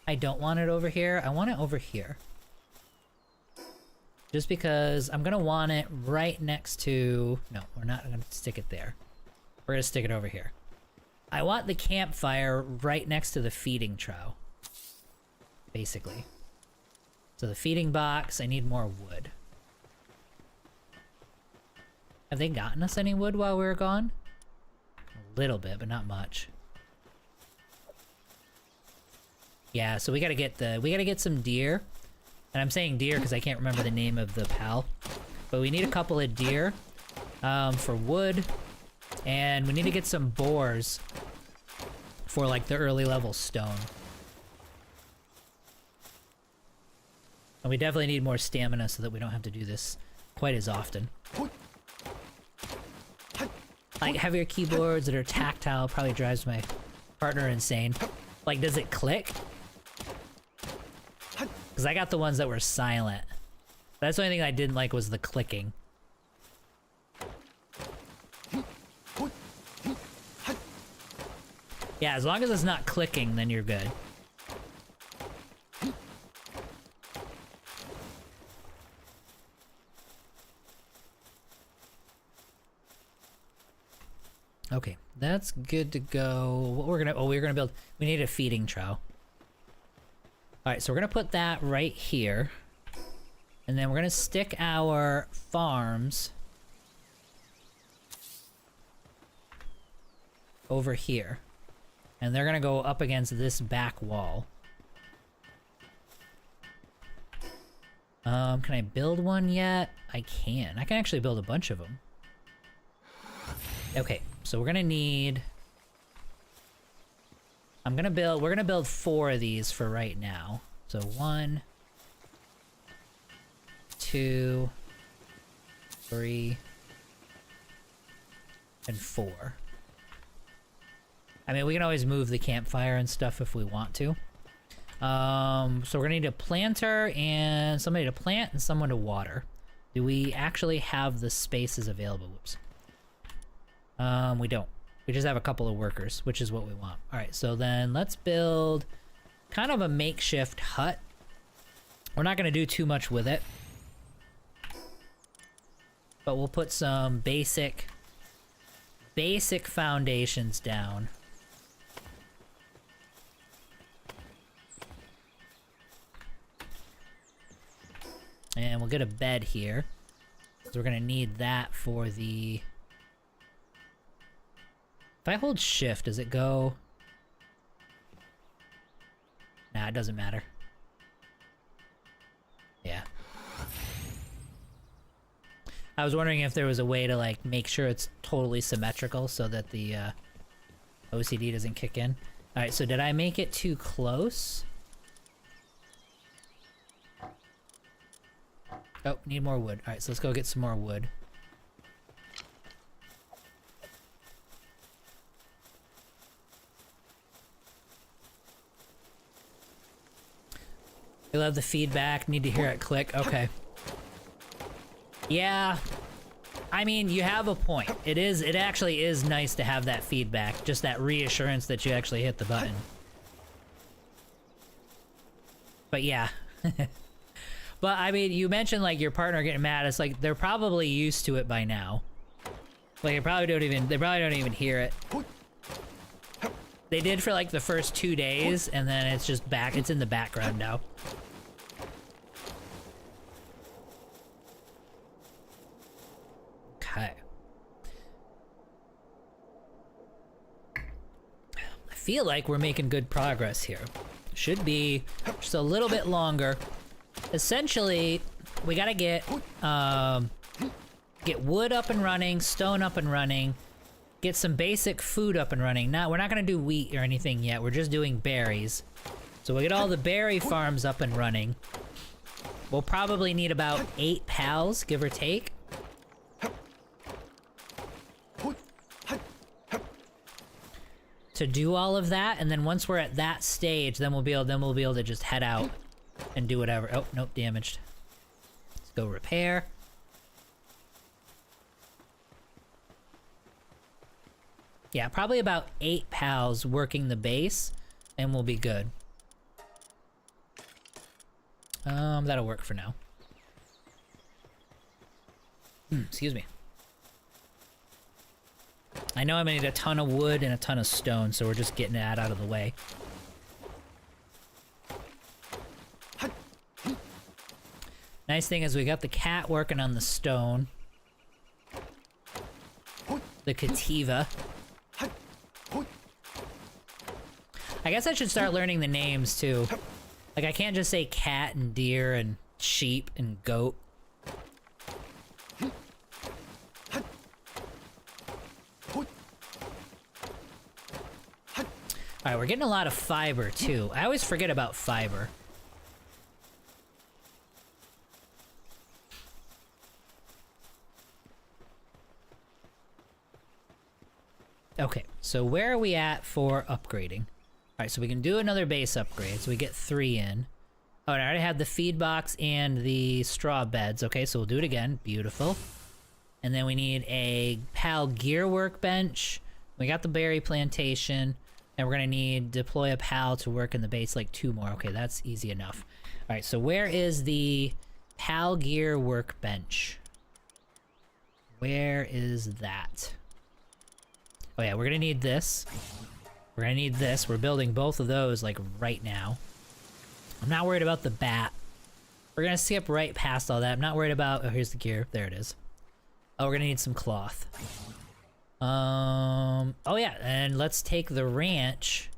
I don't want it over here. I want it over here. Just because I'm gonna want it right next to... No, we're not gonna stick it there. We're gonna stick it over here. I want the campfire right next to the feeding trough. Basically. So the feeding box, I need more wood. Have they gotten us any wood while we were gone? A little bit, but not much. Yeah, so we gotta get some deer. And I'm saying deer because I can't remember the name of the pal. But we need a couple of deer for wood. And we need to get some boars for like the early level stone. And we definitely need more stamina so that we don't have to do this quite as often. Like heavier keyboards that are tactile probably drives my partner insane. Like, does it click? Because I got the ones that were silent. That's the only thing I didn't like was the clicking. Yeah, as long as it's not clicking, then you're good. Okay, that's good to go. What we're gonna build, we need a feeding trough. Alright, so we're gonna put that right here. And then we're gonna stick our farms over here. And they're gonna go up against this back wall. Can I build one yet? I can. I can actually build a bunch of them. Okay, so we're gonna need... we're gonna build 4 of these for right now. So 1, 2, 3, and 4. I mean, we can always move the campfire and stuff if we want to. So we're gonna need a planter and somebody to plant and someone to water. Do we actually have the spaces available? Whoops. We don't. We just have a couple of workers, which is what we want. Alright, so then let's build kind of a makeshift hut. We're not gonna do too much with it. But we'll put some basic foundations down. And we'll get a bed here. So we're gonna need that for the... If I hold shift, does it go? Nah, it doesn't matter. Yeah. I was wondering if there was a way to like make sure it's totally symmetrical so that the OCD doesn't kick in. Alright, so did I make it too close? Oh, need more wood. Alright, so let's go get some more wood. I love the feedback. Need to hear it click. Okay. Yeah. I mean, you have a point. It actually is nice to have that feedback. Just that reassurance that you actually hit the button. But yeah. But I mean, you mentioned like your partner getting mad. It's like they're probably used to it by now. Like they probably don't even hear it. They did for like the first 2 days, and then it's just it's in the background now. Okay. I feel like we're making good progress here. Should be just a little bit longer. Essentially, we gotta get wood up and running, stone up and running, get some basic food up and running. Now, we're not gonna do wheat or anything yet. We're just doing berries. So we'll get all the berry farms up and running. We'll probably need about 8 pals, give or take. to do all of that, and then once we're at that stage, then we'll be able to just head out and do whatever. Oh, nope, damaged. Let's go repair. Yeah, probably about 8 pals working the base, and we'll be good. That'll work for now. Excuse me. I know I'm gonna need a ton of wood and a ton of stone, so we're just getting that out of the way. Nice thing is we got the cat working on the stone. The Cativa. I guess I should start learning the names too. Like, I can't just say cat and deer and sheep and goat. Alright, we're getting a lot of fiber too. I always forget about fiber. Okay, so where are we at for upgrading? Alright, so we can do another base upgrade, so we get 3 in. Oh, and I already have the feed box and the straw beds. Okay, so we'll do it again. Beautiful. And then we need a PAL gear workbench. We got the berry plantation. And we're gonna need deploy a PAL to work in the base, like 2 more. Okay, that's easy enough. Alright, so where is the PAL gear workbench? Where is that? Oh yeah, we're gonna need this. We're gonna need this. We're building both of those, like, right now. I'm not worried about the bat. We're gonna skip right past all that. I'm not worried about... Oh, here's the gear. There it is. Oh, we're gonna need some cloth. Oh yeah, and let's take the ranch.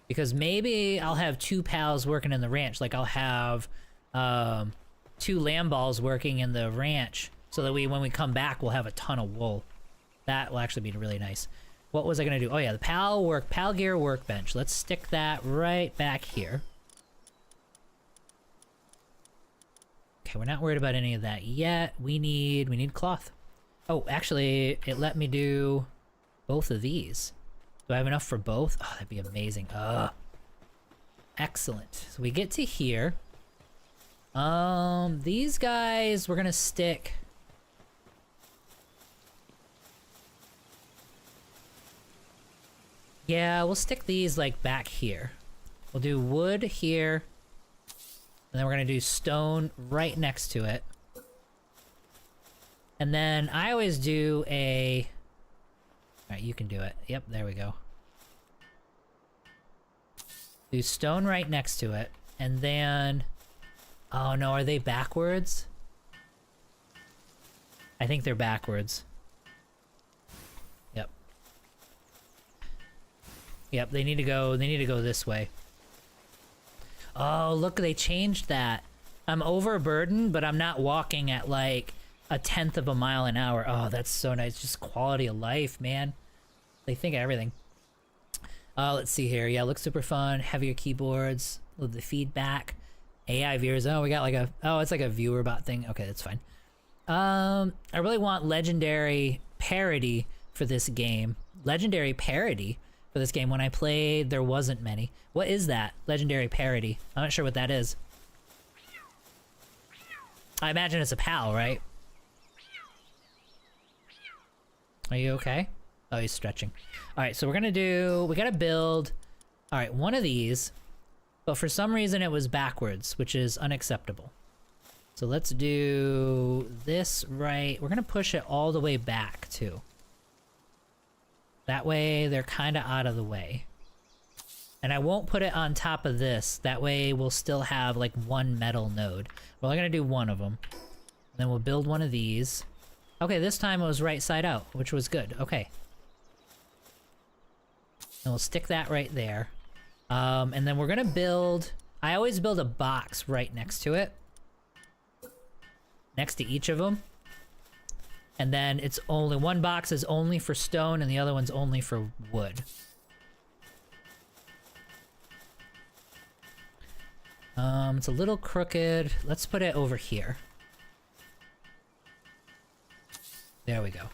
Because maybe I'll have 2 pals working in the ranch. Like, I'll have, 2 lamb balls working in the ranch. So that when we come back, we'll have a ton of wool. That will actually be really nice. What was I gonna do? Oh yeah, the PAL gear workbench. Let's stick that right back here. Okay, we're not worried about any of that yet. We need cloth. Oh, actually, it let me do both of these. Do I have enough for both? Oh, that'd be amazing. Excellent. So we get to here. These guys, we're gonna stick... Yeah, we'll stick these, like, back here. We'll do wood here. And then we're gonna do stone right next to it. And then I always do a... Alright, you can do it. Yep, there we go. Do stone right next to it. And then... Oh no, are they backwards? I think they're backwards. Yep. Yep, they need to go this way. Oh, look, they changed that. I'm overburdened, but I'm not walking at, like, 1/10 of a mile an hour. Oh, that's so nice. Just quality of life, man. They think of everything. Let's see here. Yeah, looks super fun. Heavier keyboards with the feedback. AI viewers. Oh, we got like a... Oh, it's like a viewer bot thing. Okay, that's fine. I really want legendary parody for this game. Legendary parody for this game. When I played, there wasn't many. What is that? Legendary parody. I'm not sure what that is. I imagine it's a PAL, right? Are you okay? Oh, he's stretching. Alright, so we're gonna do... We gotta build... Alright, one of these. But for some reason it was backwards, which is unacceptable. So let's do this right... We're gonna push it all the way back, too. That way, they're kinda out of the way. And I won't put it on top of this. That way, we'll still have, like, one metal node. We're only gonna do one of them. And then we'll build one of these. Okay, this time it was right side out, which was good. Okay. And we'll stick that right there. And then we're gonna build... I always build a box right next to it. Next to each of them. And then it's only... One box is only for stone, and the other one's only for wood. It's a little crooked. Let's put it over here. There we go.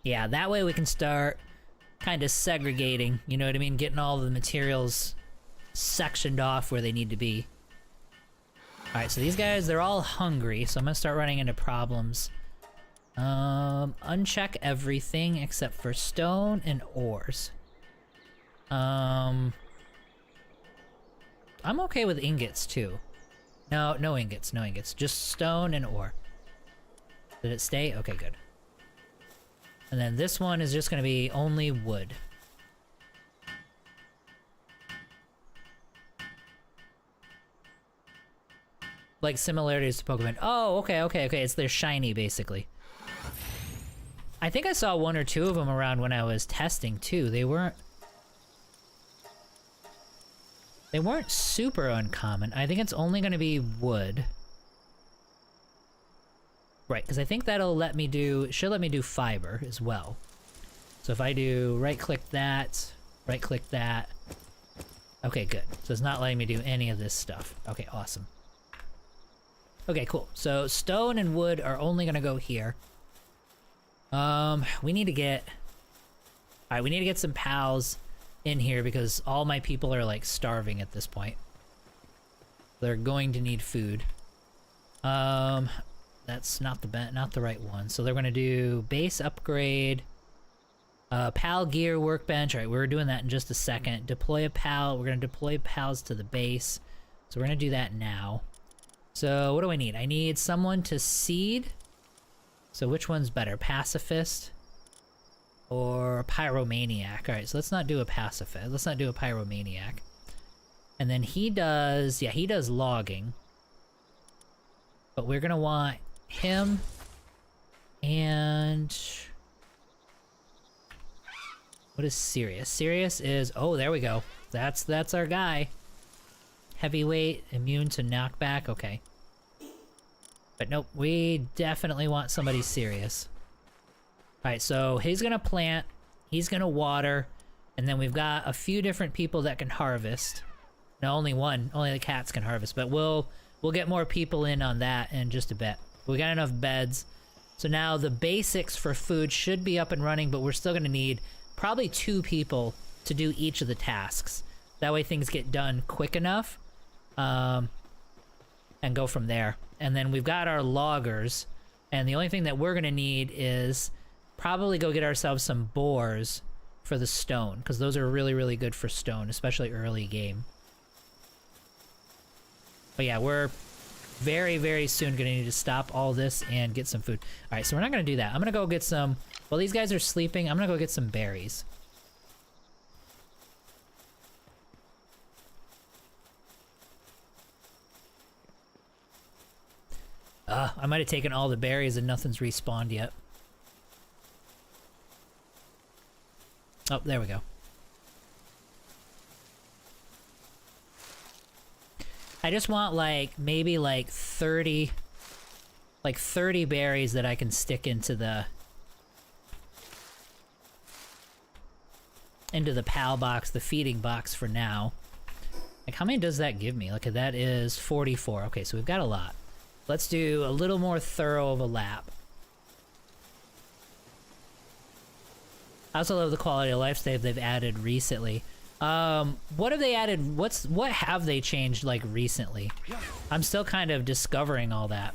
Yeah, that way we can start kind of segregating, you know what I mean? Getting all the materials sectioned off where they need to be. Alright, so these guys, they're all hungry, so I'm gonna start running into problems. Uncheck everything except for stone and ores. I'm okay with ingots too. No, no ingots, no ingots. Just stone and ore. Did it stay? Okay, good. And then this one is just gonna be only wood. Like similarities to Pokemon. Oh, okay, okay, okay. They're shiny, basically. I think I saw one or two of them around when I was testing, too. They weren't super uncommon. I think it's only gonna be wood. Right, because I think that'll let me do, should let me do fiber as well. So if I do right-click that, right-click that. Okay, good. So it's not letting me do any of this stuff. Okay, awesome. Okay, cool. So stone and wood are only gonna go here. We need to get... Alright, we need to get some pals in here because all my people are like starving at this point. They're going to need food. That's not the right one. So they're gonna do base upgrade, pal gear workbench. All right, we're doing that in just a second. Deploy a pal. We're gonna deploy pals to the base. So we're gonna do that now. So what do I need? I need someone to seed. So which one's better, pacifist or pyromaniac? All right, so let's not do a pacifist. Let's not do a pyromaniac. And then he does, yeah, he does logging. But we're gonna want him and what is Sirius? Sirius is, oh, there we go. That's our guy. Heavyweight, immune to knockback, okay. But nope, we definitely want somebody serious. Alright, so he's gonna plant, he's gonna water, and then we've got a few different people that can harvest. No, only one. Only the cats can harvest, but we'll get more people in on that in just a bit. We got enough beds. So now the basics for food should be up and running, but we're still gonna need probably 2 people to do each of the tasks. That way things get done quick enough, and go from there. And then we've got our loggers, and the only thing that we're gonna need is probably go get ourselves some boars for the stone, because those are really, really good for stone, especially early game. But yeah, we're very, very soon gonna need to stop all this and get some food. Alright, so we're not gonna do that. I'm gonna go get some, while these guys are sleeping, I'm gonna go get some berries. I might have taken all the berries and nothing's respawned yet. Oh, there we go. I just want like maybe like 30 berries that I can stick into the PAL box, the feeding box for now. Like how many does that give me? Look, that is 44. Okay, so we've got a lot. Let's do a little more thorough of a lap. I also love the quality of life they've added recently. What have they added? What have they changed like recently? I'm still kind of discovering all that.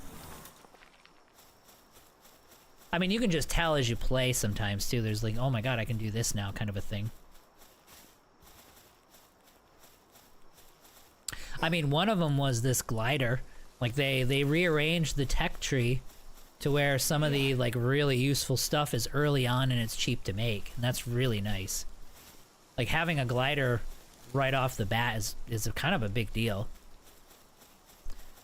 I mean, you can just tell as you play sometimes too. There's like, oh my god, I can do this now kind of a thing. I mean, one of them was this glider. Like they rearranged the tech tree to where some of the like really useful stuff is early on and it's cheap to make, and that's really nice. Like having a glider right off the bat is a kind of a big deal.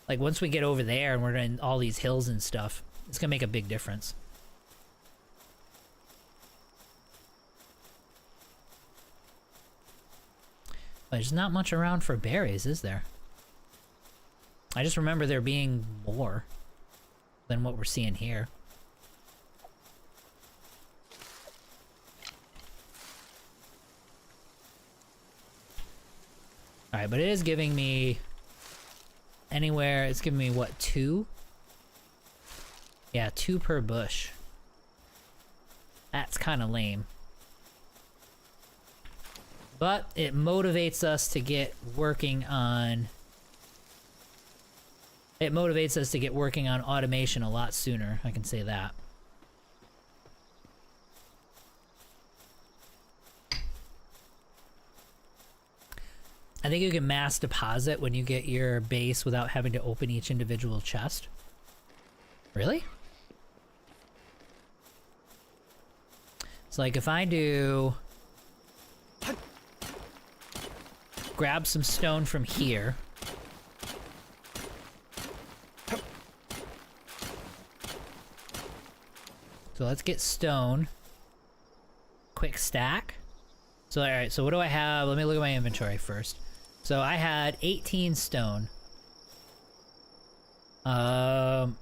Like once we get over there and we're in all these hills and stuff, it's gonna make a big difference. But there's not much around for berries, is there? I just remember there being more than what we're seeing here. Alright, but it is giving me anywhere, it's giving me what, 2? Yeah, 2 per bush. That's kind of lame. But it motivates us to get working on... It motivates us to get working on automation a lot sooner, I can say that. I think you can mass deposit when you get your base without having to open each individual chest. Really? So like if I do... grab some stone from here. So let's get stone. Quick stack. So alright, so what do I have? Let me look at my inventory first. So I had 18 stone. Well,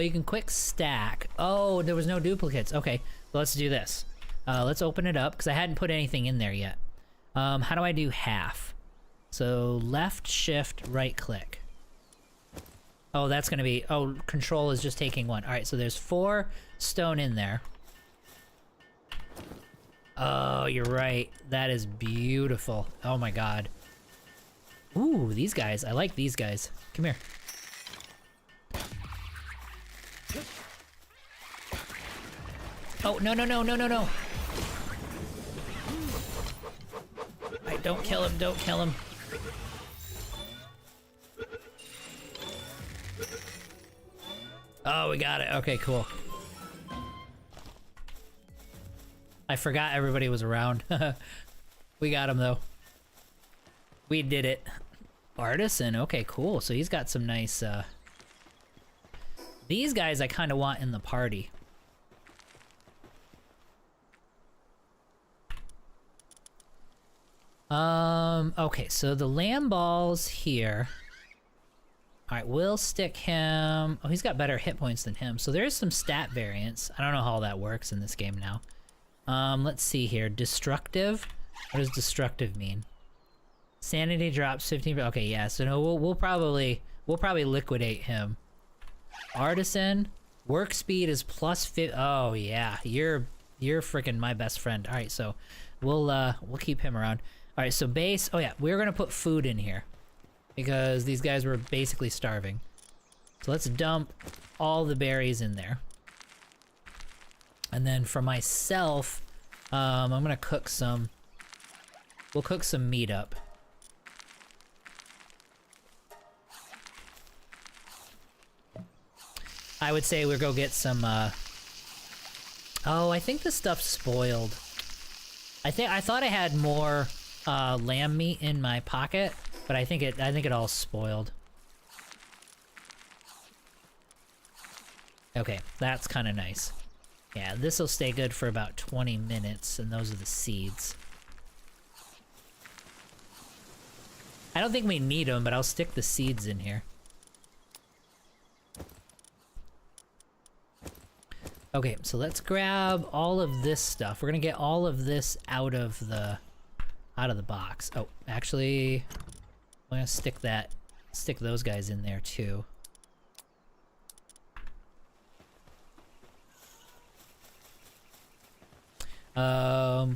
you can quick stack. Oh, there was no duplicates. Okay, let's do this. Let's open it up, because I hadn't put anything in there yet. How do I do half? So left, shift, right click. Oh, that's gonna be... Oh, control is just taking one. Alright, so there's 4 stone in there. Oh, you're right. That is beautiful. Oh my god. Ooh, these guys. I like these guys. Come here. Oh, no, no, no, no, no, no. Alright, don't kill him, don't kill him. Oh, we got it. Okay, cool. I forgot everybody was around. We got him, though. We did it. Artisan. Okay, cool. So he's got some nice, These guys I kind of want in the party. Okay, so the lamb ball's here. Alright, we'll stick him... Oh, he's got better hit points than him. So there's some stat variance. I don't know how that works in this game now. Let's see here. Destructive? What does destructive mean? Sanity drops 15... Okay, yeah, so no, we'll probably liquidate him. Artisan. Work speed is plus 50... Oh, yeah. You're freaking my best friend. Alright, so we'll keep him around. Alright, so base... Oh, yeah, we're gonna put food in here. Because these guys were basically starving. So let's dump all the berries in there. And then for myself, I'm gonna cook some... We'll cook some meat up. I would say we'll go get some, Oh, I think this stuff's spoiled. I thought I had more, lamb meat in my pocket, but I think it all spoiled. Okay, that's kind of nice. Yeah, this will stay good for about 20 minutes, and those are the seeds. I don't think we need them, but I'll stick the seeds in here. Okay, so let's grab all of this stuff. We're gonna get all of this out of the box. Oh, actually, I'm gonna stick those guys in there too.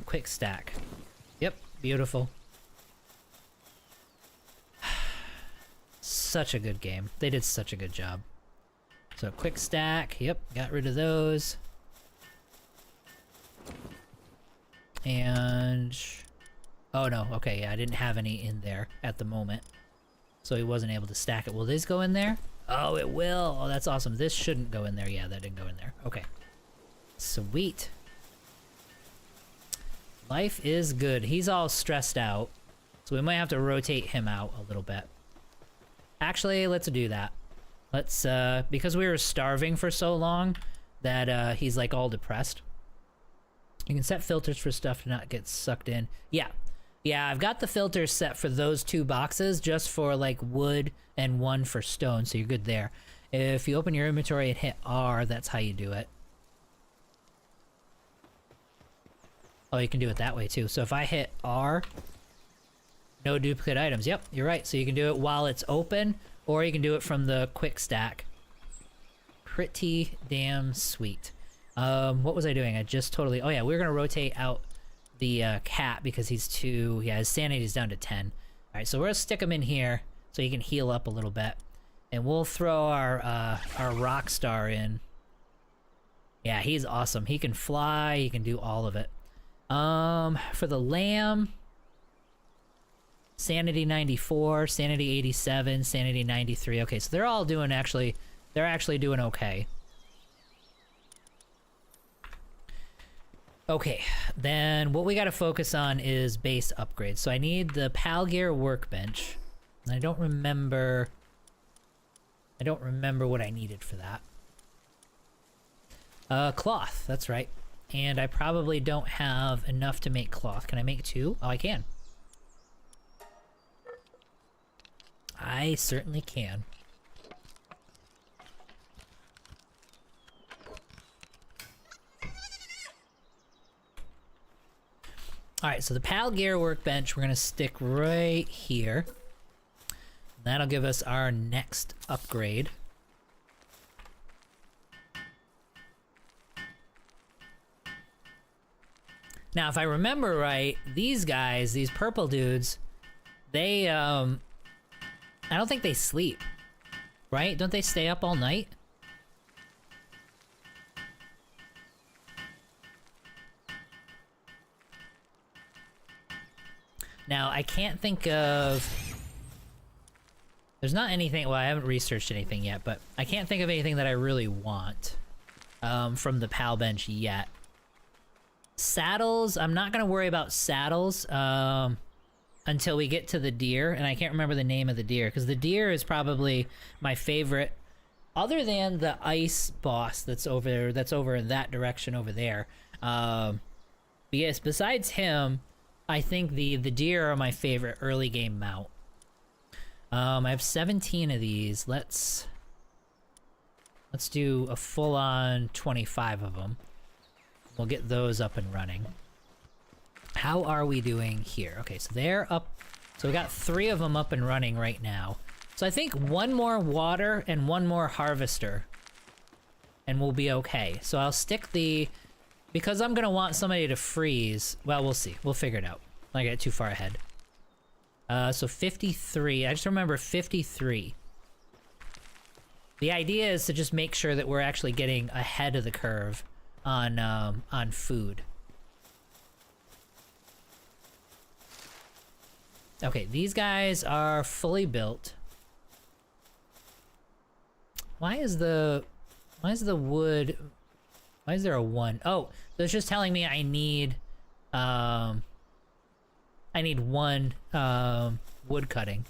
Quick stack. Yep, beautiful. Such a good game. They did such a good job. So quick stack, yep, got rid of those. And... Oh no, okay, yeah, I didn't have any in there at the moment. So he wasn't able to stack it. Will this go in there? Oh, it will! Oh, that's awesome. This shouldn't go in there. Yeah, that didn't go in there. Okay. Sweet. Life is good. He's all stressed out. So we might have to rotate him out a little bit. Actually, let's do that. Let's, because we were starving for so long that, he's like all depressed. You can set filters for stuff to not get sucked in. Yeah. Yeah, I've got the filters set for those 2 boxes just for like wood and 1 for stone, so you're good there. If you open your inventory and hit R, that's how you do it. Oh, you can do it that way too. So if I hit R, no duplicate items. Yep, you're right. So you can do it while it's open, or you can do it from the quick stack. pretty damn sweet. What was I doing? I just totally... Oh yeah, we were gonna rotate out the cat because he's too... Yeah, his sanity's down to 10. Alright, so we're gonna stick him in here so he can heal up a little bit. And we'll throw our rock star in. Yeah, he's awesome. He can fly, he can do all of it. For the lamb... Sanity 94, Sanity 87, Sanity 93. Okay, so they're all doing they're actually doing okay. Okay, then what we gotta focus on is base upgrades. So I need the Palgear workbench. I don't remember what I needed for that. Cloth, that's right. And I probably don't have enough to make cloth. Can I make 2? Oh, I can. I certainly can. Alright, so the Palgear workbench we're gonna stick right here. That'll give us our next upgrade. Now, if I remember right, these guys, these purple dudes, they, I don't think they sleep, right? Don't they stay up all night? Now, I can't think of... There's not anything... Well, I haven't researched anything yet, but I can't think of anything that I really want from the PAL bench yet. Saddles, I'm not going to worry about saddles until we get to the deer, and I can't remember the name of the deer, because the deer is probably my favorite, other than the ice boss that's over in that direction over there. But yes, besides him, I think the deer are my favorite early game mount. I have 17 of these. Let's do a full-on 25 of them. We'll get those up and running. How are we doing here? Okay, so they're up. So we got 3 of them up and running right now. So I think 1 more water and 1 more harvester, and we'll be okay. So I'll stick the... Because I'm gonna want somebody to freeze. Well, we'll see. We'll figure it out. I get too far ahead. So 53. I just remember 53. The idea is to just make sure that we're actually getting ahead of the curve on food. Okay, these guys are fully built. Why is the wood... Why is there a 1? Oh, so it's just telling me I need 1 wood cutting,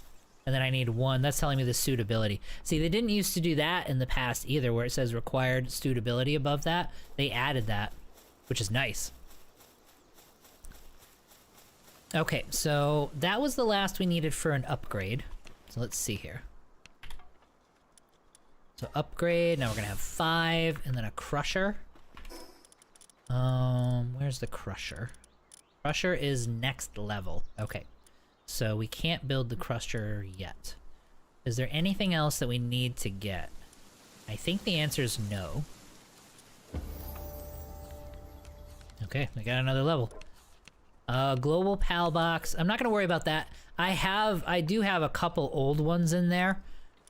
and then I need 1. That's telling me the suitability. See, they didn't used to do that in the past either, where it says required suitability above that. They added that, which is nice. Okay, so that was the last we needed for an upgrade. So let's see here. So upgrade, now we're gonna have 5, and then a crusher. Where's the crusher? Crusher is next level. Okay, so we can't build the crusher yet. Is there anything else that we need to get? I think the answer is no. Okay, we got another level. Global PAL box. I'm not gonna worry about that. I do have a couple old ones in there.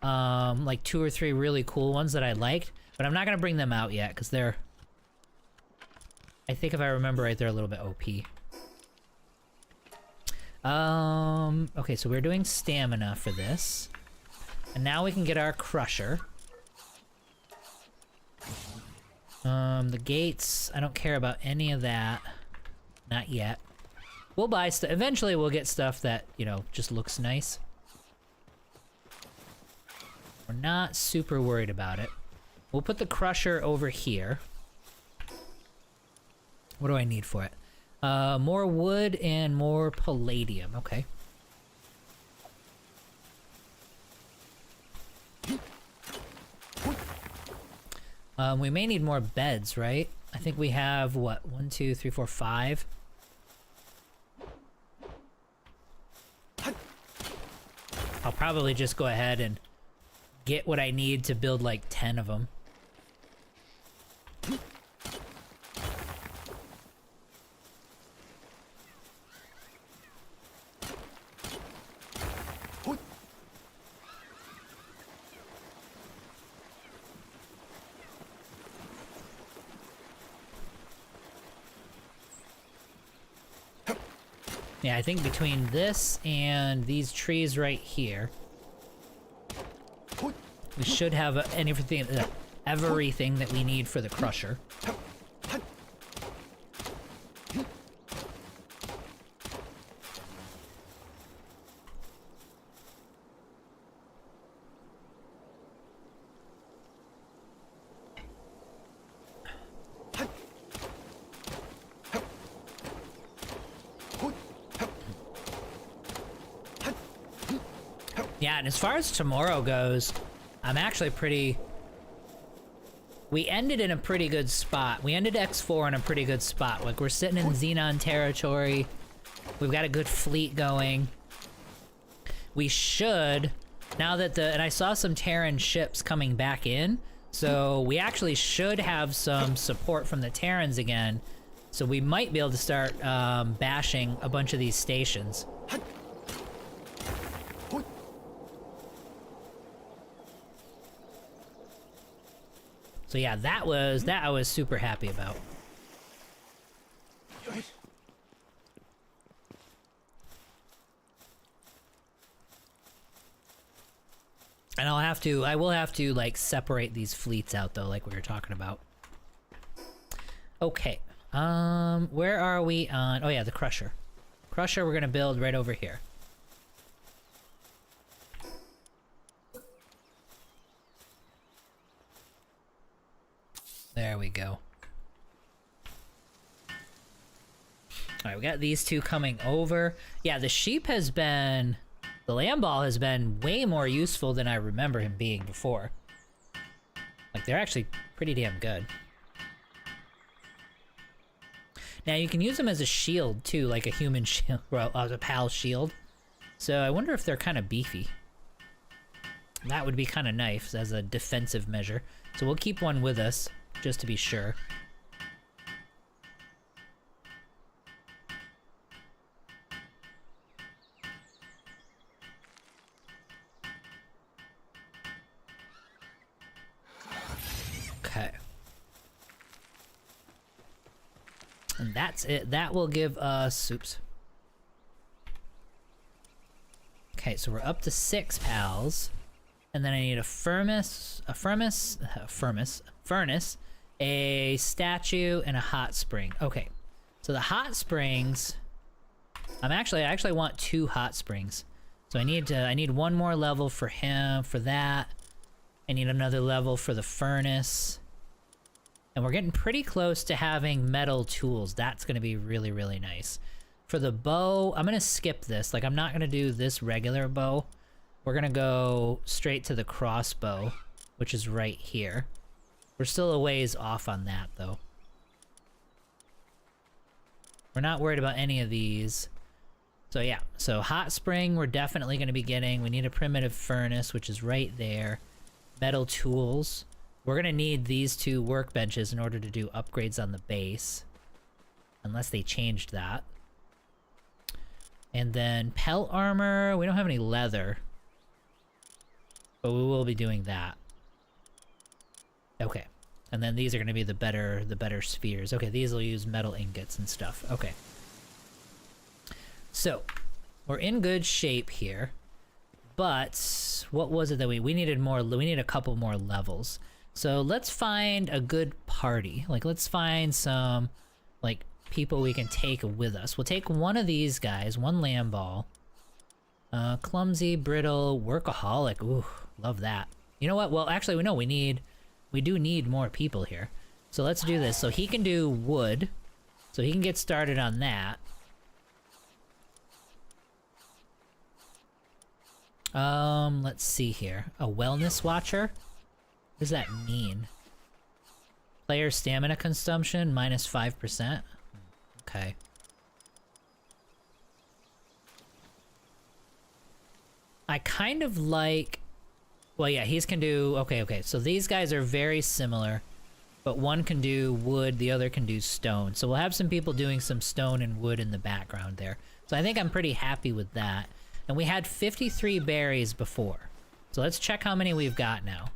Like 2 or 3 really cool ones that I liked, but I'm not gonna bring them out yet because they're... I think if I remember right, they're a little bit OP. Okay, so we're doing stamina for this. And now we can get our crusher. The gates, I don't care about any of that. Not yet. We'll buy stuff. Eventually we'll get stuff that, you know, just looks nice. We're not super worried about it. We'll put the crusher over here. What do I need for it? More wood and more palladium. Okay. We may need more beds, right? I think we have, what, 1, 2, 3, 4, 5? I'll probably just go ahead and get what I need to build like 10 of them. Yeah, I think between this and these trees right here, we should have everything that we need for the crusher. Yeah, and as far as tomorrow goes, I'm actually pretty... We ended in a pretty good spot. We ended X4 in a pretty good spot. Like, we're sitting in Xenon territory. We've got a good fleet going. We should, now that and I saw some Terran ships coming back in, so we actually should have some support from the Terrans again. So we might be able to start bashing a bunch of these stations. So yeah, that I was super happy about. And I will have to like separate these fleets out though, like we were talking about. Okay, where are we on? Oh yeah, the crusher. Crusher we're gonna build right over here. There we go. Alright, we got these two coming over. Yeah, the sheep has been... The lamb ball has been way more useful than I remember him being before. Like, they're actually pretty damn good. Now, you can use them as a shield, too, like a human shield, well, as a PAL shield. So I wonder if they're kind of beefy. That would be kind of nice as a defensive measure. So we'll keep one with us, just to be sure. Okay. And that's it. That will give us... Oops. Okay, so we're up to 6 pals. And then I need a furnace, a statue, and a hot spring. Okay, so the hot springs, I actually want 2 hot springs. So I need one more level for him, for that. I need another level for the furnace. And we're getting pretty close to having metal tools. That's gonna be really, really nice. For the bow, I'm gonna skip this. Like, I'm not gonna do this regular bow. We're gonna go straight to the crossbow, which is right here. We're still a ways off on that, though. We're not worried about any of these. So yeah, so hot spring we're definitely gonna be getting. We need a primitive furnace, which is right there. Metal tools. We're gonna need these 2 workbenches in order to do upgrades on the base. Unless they changed that. And then pelt armor, we don't have any leather. But we will be doing that. Okay. And then these are going to be the better spheres. Okay, these will use metal ingots and stuff. Okay. So, we're in good shape here. But what was it that we needed more? We need a couple more levels. So, let's find a good party. Like, let's find some like people we can take with us. We'll take one of these guys, one lamb ball. Clumsy, brittle, workaholic. Ooh. Love that. You know what? Well, actually, we do need more people here. So let's do this. So he can do wood. So he can get started on that. Let's see here. A wellness watcher? What does that mean? Player stamina consumption, minus 5%. Okay. I kind of like... Well, yeah, he's can do... Okay. So these guys are very similar. But one can do wood, the other can do stone. So we'll have some people doing some stone and wood in the background there. So I think I'm pretty happy with that. And we had 53 berries before. So let's check how many we've got now.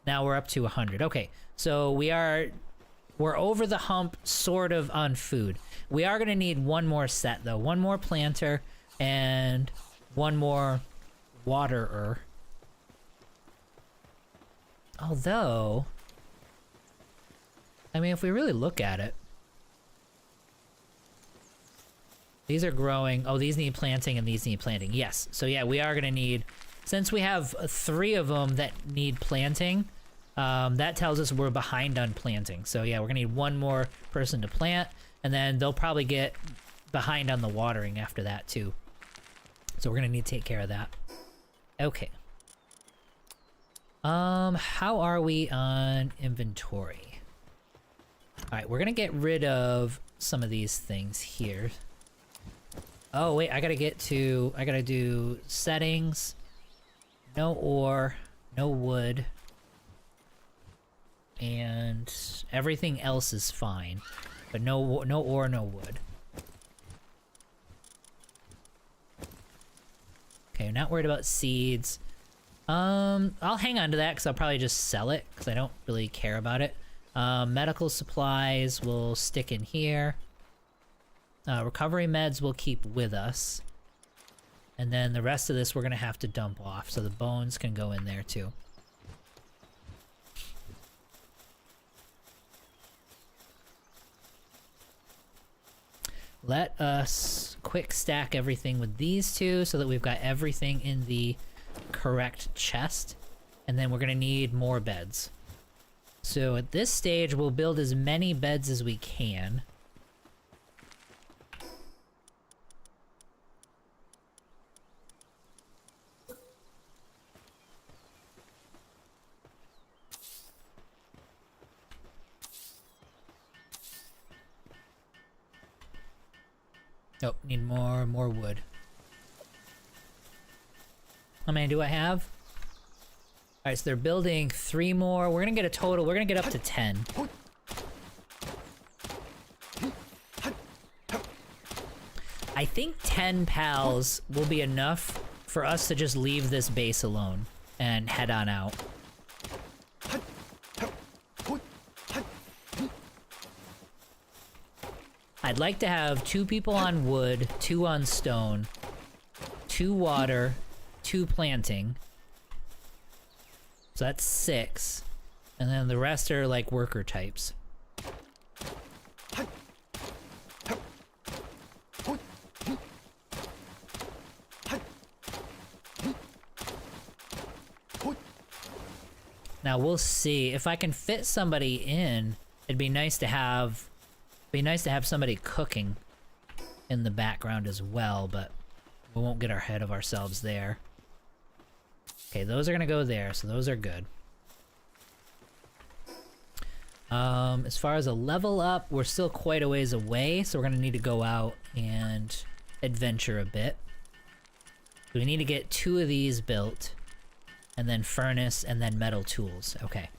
Now we're up to 100. Okay, so we are We're over the hump, sort of, on food. We are going to need one more set, though. One more planter and one more waterer. Although, I mean, if we really look at it, these are growing. Oh, these need planting and these need planting. Yes. So yeah, we are going to need, since we have 3 of them that need planting, that tells us we're behind on planting. So yeah, we're gonna need one more person to plant, and then they'll probably get behind on the watering after that too. So we're gonna need to take care of that. Okay. How are we on inventory? Alright, we're gonna get rid of some of these things here. Oh wait, I gotta do settings. No ore, no wood. And everything else is fine, but no ore, no wood. Okay, not worried about seeds. I'll hang on to that because I'll probably just sell it because I don't really care about it. Medical supplies will stick in here. Recovery meds will keep with us. And then the rest of this we're gonna have to dump off, so the bones can go in there too. Let us quick stack everything with these 2 so that we've got everything in the correct chest. And then we're gonna need more beds. So at this stage, we'll build as many beds as we can. Oh, need more wood. How many do I have? Alright, so they're building 3 more. We're gonna get a total, we're gonna get up to 10. I think 10 pals will be enough for us to just leave this base alone and head on out. I'd like to have 2 people on wood, 2 on stone, 2 water, 2 planting. So that's 6. And then the rest are like worker types. Now we'll see if I can fit somebody in. It'd be nice to have somebody cooking in the background as well, but we won't get ahead of ourselves there. Okay, those are gonna go there, so those are good. As far as a level up, we're still quite a ways away, so we're gonna need to go out and adventure a bit. We need to get 2 of these built, and then furnace, and then metal tools. Okay.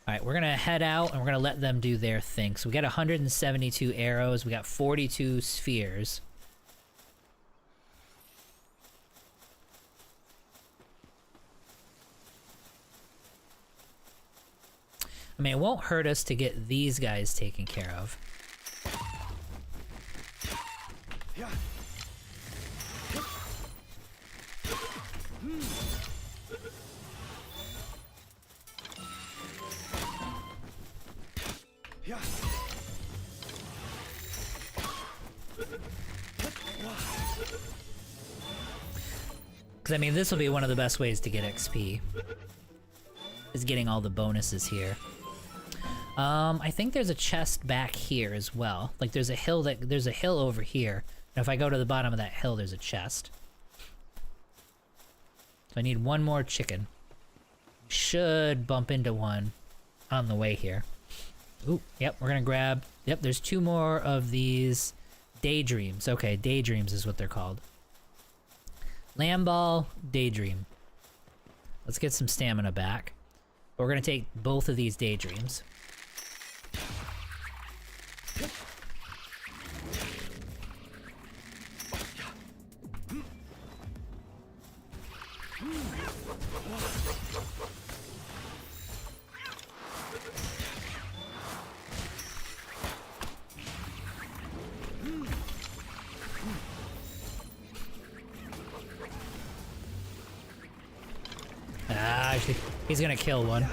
Alright, we're gonna head out, and we're gonna let them do their thing. So we got 172 arrows, we got 42 spheres. I mean, it won't hurt us to get these guys taken care of. Because, I mean, this will be one of the best ways to get XP. Is getting all the bonuses here. I think there's a chest back here as well. Like, there's a hill over here. And if I go to the bottom of that hill, there's a chest. So I need 1 more chicken. Should bump into one on the way here. Ooh, yep, we're gonna grab... Yep, there's 2 more of these daydreams. Okay, daydreams is what they're called. Lamb ball, daydream. Let's get some stamina back. We're gonna take both of these daydreams. Ah, he's gonna kill one.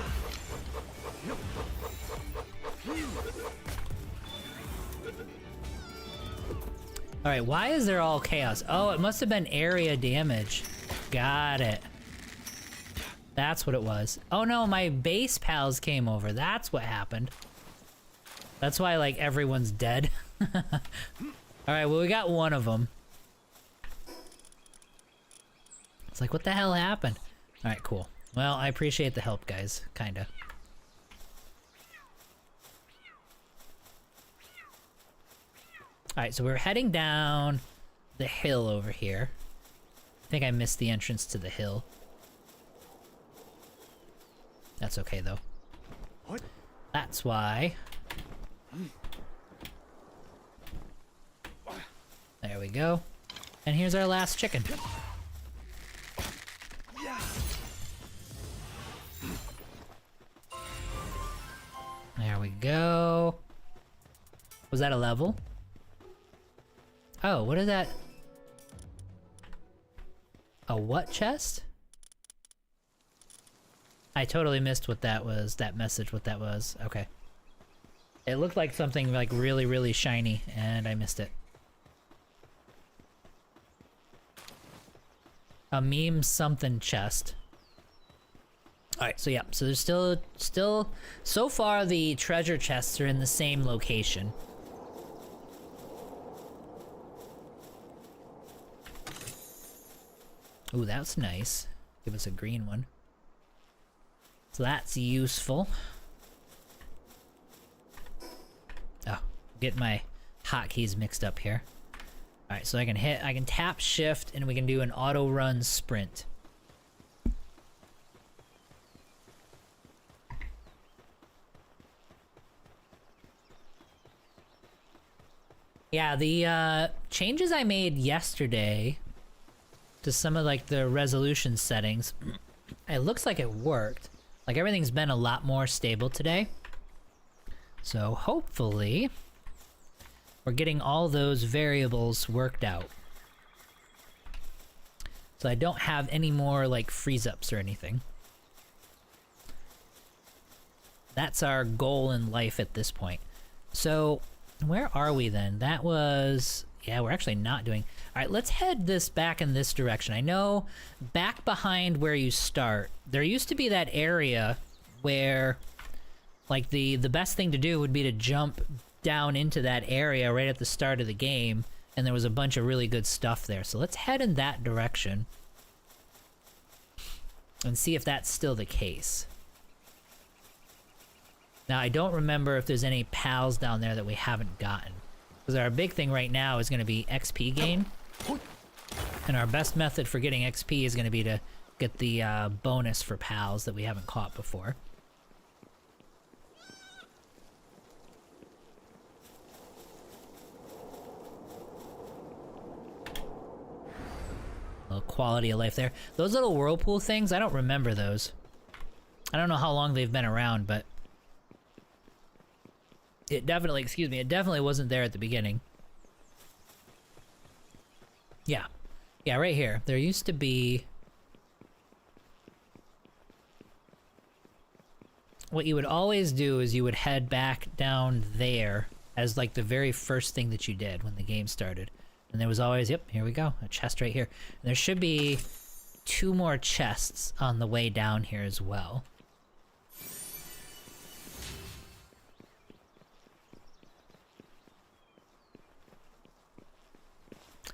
Alright, why is there all chaos? Oh, it must have been area damage. Got it. That's what it was. Oh no, my base pals came over. That's what happened. That's why, like, everyone's dead. Alright, well, we got one of them. It's like, what the hell happened? Alright, cool. Well, I appreciate the help, guys. Kinda. Alright, so we're heading down the hill over here. I think I missed the entrance to the hill. That's okay, though. What? That's why. There we go. And here's our last chicken. There we go. Was that a level? Oh, what is that? A what chest? I totally missed what that was, that message, what that was. Okay. It looked like something like really, really shiny, and I missed it. A meme something chest. Alright, so yeah, so there's still, so far the treasure chests are in the same location. Ooh, that's nice. Give us a green one. So that's useful. Oh, get my hotkeys mixed up here. Alright, so I can tap shift and we can do an auto run sprint. Yeah, the changes I made yesterday to some of like the resolution settings, it looks like it worked. Like everything's been a lot more stable today. So hopefully we're getting all those variables worked out. So I don't have any more like freeze ups or anything. That's our goal in life at this point. So where are we then? That was, yeah, we're actually not doing. All right, let's head this back in this direction. I know back behind where you start, there used to be that area where like the best thing to do would be to jump down into that area right at the start of the game, and there was a bunch of really good stuff there. So let's head in that direction and see if that's still the case. Now, I don't remember if there's any pals down there that we haven't gotten. Because our big thing right now is going to be XP gain. And our best method for getting XP is going to be to get the bonus for pals that we haven't caught before. A little quality of life there. Those little whirlpool things, I don't remember those. I don't know how long they've been around, but it definitely, excuse me, it definitely wasn't there at the beginning. Yeah. Yeah, right here. There used to be... What you would always do is you would head back down there as like the very first thing that you did when the game started. And there was always, yep, here we go, a chest right here. And there should be 2 more chests on the way down here as well.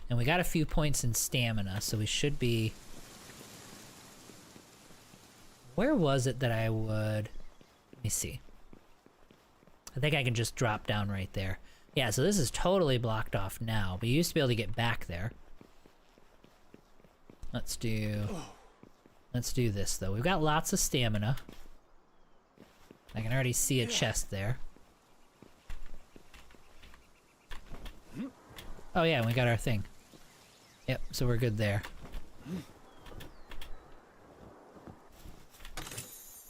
And we got a few points in stamina, so we should be... Where was it that I would... Let me see. I think I can just drop down right there. Yeah, so this is totally blocked off now, but you used to be able to get back there. Let's do this, though. We've got lots of stamina. I can already see a chest there. Oh yeah, we got our thing. Yep, so we're good there.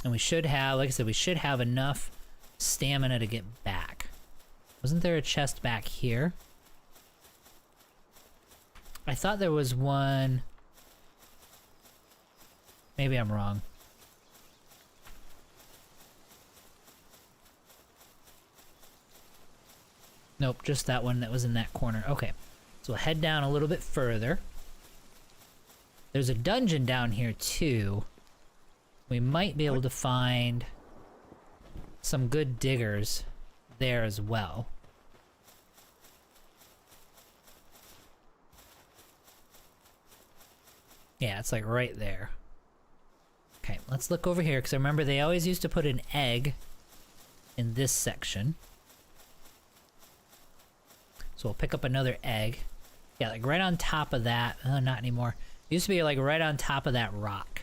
And we should have, like I said, we should have enough stamina to get back. Wasn't there a chest back here? I thought there was one. Maybe I'm wrong. Nope, just that one that was in that corner. Okay, so we'll head down a little bit further. There's a dungeon down here too. We might be able to find some good diggers there as well. Yeah, it's like right there. Okay, let's look over here, because I remember they always used to put an egg in this section. So we'll pick up another egg. Yeah, like right on top of that. Not anymore. It used to be like right on top of that rock.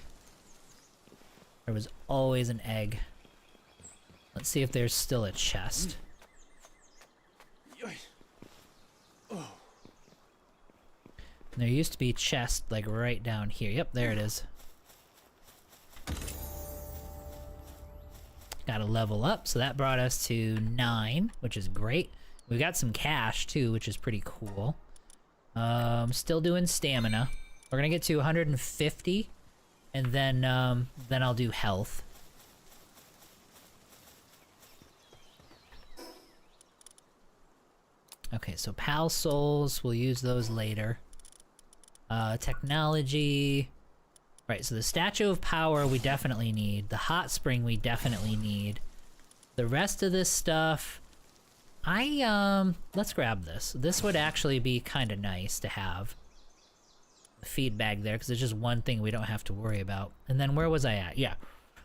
There was always an egg. Let's see if there's still a chest. There used to be a chest like right down here. Yep, there it is. Gotta level up, so that brought us to 9, which is great. We got some cash too, which is pretty cool. Still doing stamina. We're gonna get to 150, and then I'll do health. Okay, so Pal Souls, we'll use those later. Technology. Right, so the Statue of Power we definitely need. The Hot Spring we definitely need. The rest of this stuff, let's grab this. This would actually be kind of nice to have. The feed bag there, because it's just one thing we don't have to worry about. And then where was I at? Yeah.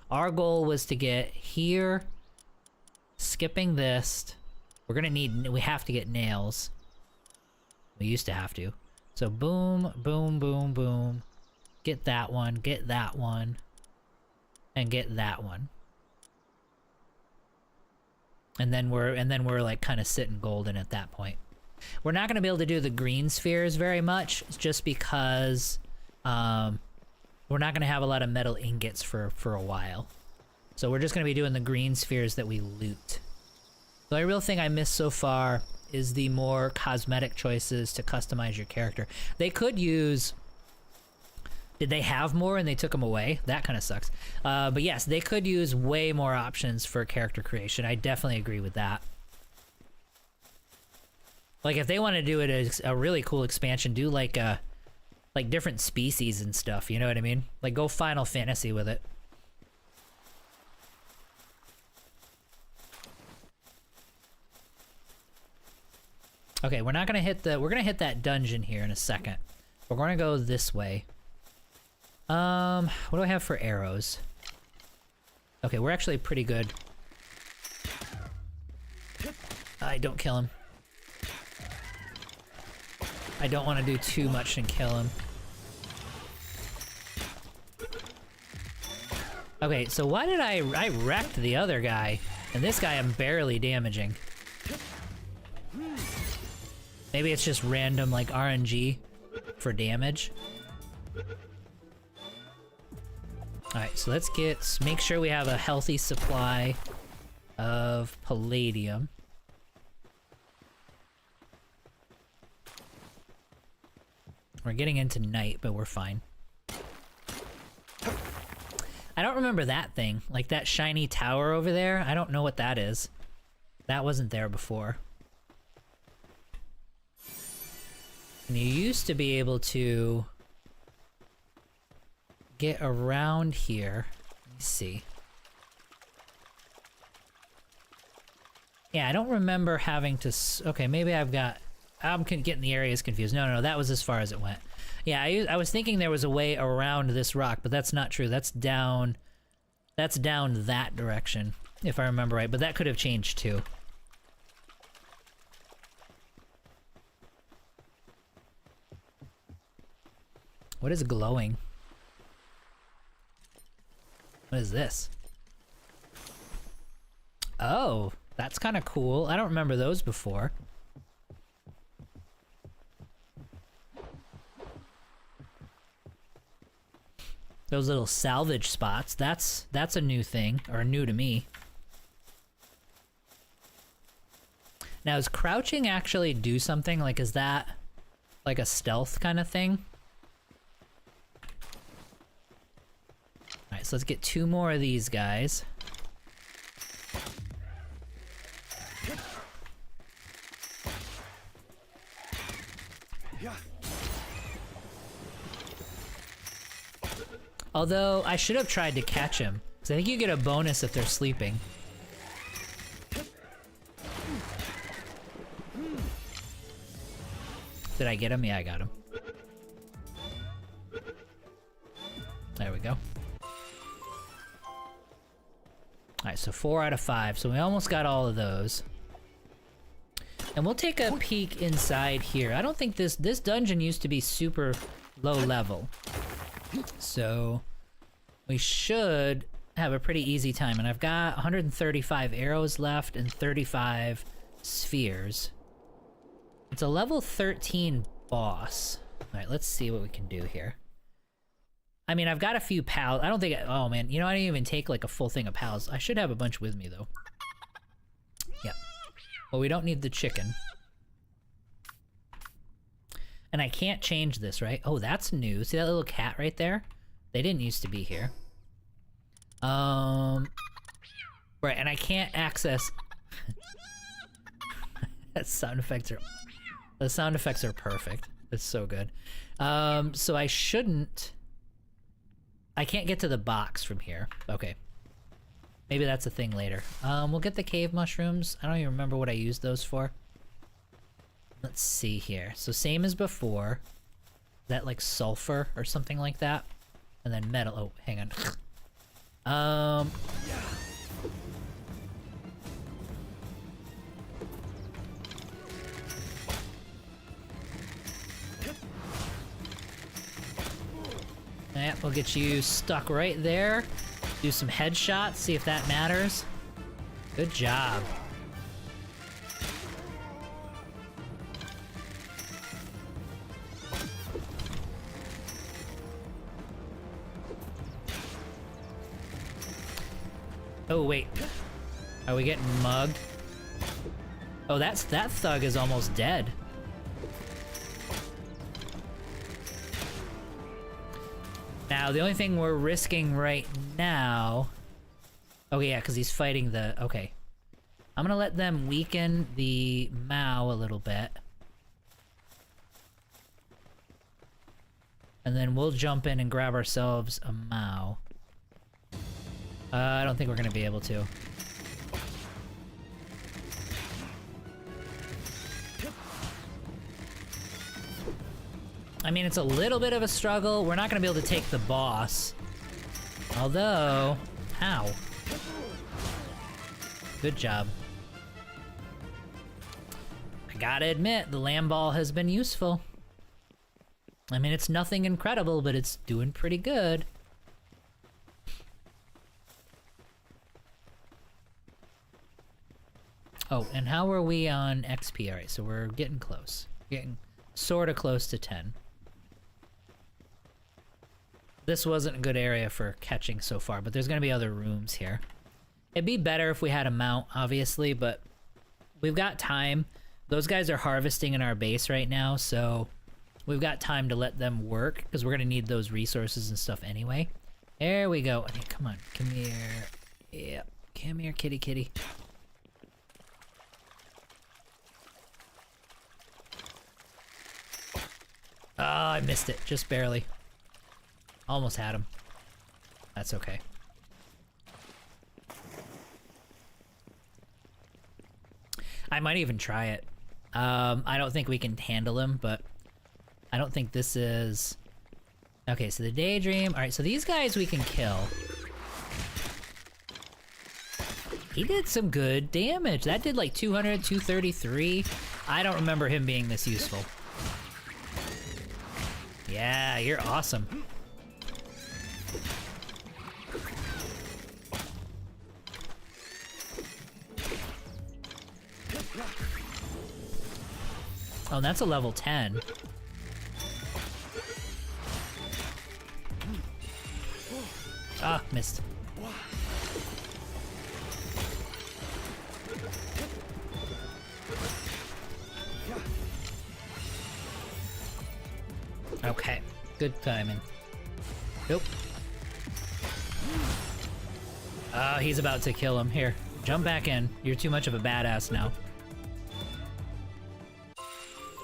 Our goal was to get here, skipping this. We have to get nails. We used to have to. So boom, boom, boom, boom. Get that one, and get that one. And then we're like kind of sitting golden at that point. We're not going to be able to do the green spheres very much, just because we're not going to have a lot of metal ingots for a while. So we're just going to be doing the green spheres that we loot. The only real thing I missed so far is the more cosmetic choices to customize your character. They could use... Did they have more and they took them away? That kind of sucks. But yes, they could use way more options for character creation. I definitely agree with that. Like if they want to do it as a really cool expansion, do like different species and stuff, you know what I mean? Like go Final Fantasy with it. Okay, we're gonna hit that dungeon here in a second. We're gonna go this way. What do I have for arrows? Okay, we're actually pretty good. Don't kill him. I don't want to do too much and kill him. Okay, so why did I wrecked the other guy, and this guy I'm barely damaging. Maybe it's just random like RNG for damage. Alright, so let's make sure we have a healthy supply of palladium. We're getting into night, but we're fine. I don't remember that thing. Like that shiny tower over there. I don't know what that is. That wasn't there before. And you used to be able to get around here. Let me see. Yeah, I don't remember having to... Okay, maybe I'm getting the areas confused. No, that was as far as it went. Yeah, I was thinking there was a way around this rock, but that's not true. That's down that direction, if I remember right. But that could have changed too. What is glowing? What is this? Oh, that's kind of cool. I don't remember those before. Those little salvage spots. That's a new thing, or new to me. Now, does crouching actually do something? Like, is that like a stealth kind of thing? Alright, so let's get 2 more of these guys. Although, I should have tried to catch him, because I think you get a bonus if they're sleeping. Did I get him? Yeah, I got him. There we go. Alright, so 4 out of 5. So we almost got all of those. And we'll take a peek inside here. I don't think this dungeon used to be super low level. So we should have a pretty easy time. And I've got 135 arrows left and 35 spheres. It's a level 13 boss. Alright, let's see what we can do here. I mean, I've got a few pals. I don't think... oh, man. You know, I didn't even take, like, a full thing of pals. I should have a bunch with me, though. Yep. Well, we don't need the chicken. And I can't change this, right? Oh, that's new. See that little cat right there? They didn't used to be here. Right, and I can't access... that sound effects are... The sound effects are perfect. It's so good. So I shouldn't... I can't get to the box from here. Okay. Maybe that's a thing later. We'll get the cave mushrooms. I don't even remember what I used those for. Let's see here. So same as before. Is that like sulfur or something like that? And then metal. Oh, hang on. Yeah, we'll get you stuck right there. Do some headshots, see if that matters. Good job. Oh, wait. Are we getting mugged? Oh, that thug is almost dead. Now, the only thing we're risking right now... Oh, yeah, because he's fighting the... Okay. I'm gonna let them weaken the Mao a little bit. And then we'll jump in and grab ourselves a Mao. I don't think we're gonna be able to. I mean, it's a little bit of a struggle. We're not gonna be able to take the boss. Although... Ow. Good job. I gotta admit, the lamb ball has been useful. I mean, it's nothing incredible, but it's doing pretty good. Oh, and how are we on XP? Alright, so we're getting close. Getting sorta close to 10. This wasn't a good area for catching so far, but there's gonna be other rooms here. It'd be better if we had a mount, obviously, but we've got time. Those guys are harvesting in our base right now, so we've got time to let them work, because we're gonna need those resources and stuff anyway. There we go. I mean, come on, come here. Yep, come here, kitty kitty. Oh, I missed it, just barely. Almost had him. That's okay. I might even try it. I don't think we can handle him, but I don't think this is... Okay, so the Daydream. Alright, so these guys we can kill. He did some good damage. That did like 200, 233. I don't remember him being this useful. Yeah, you're awesome. Oh, that's a level 10. Ah, missed. Okay, good timing. Nope. He's about to kill him. Here, jump back in. You're too much of a badass now.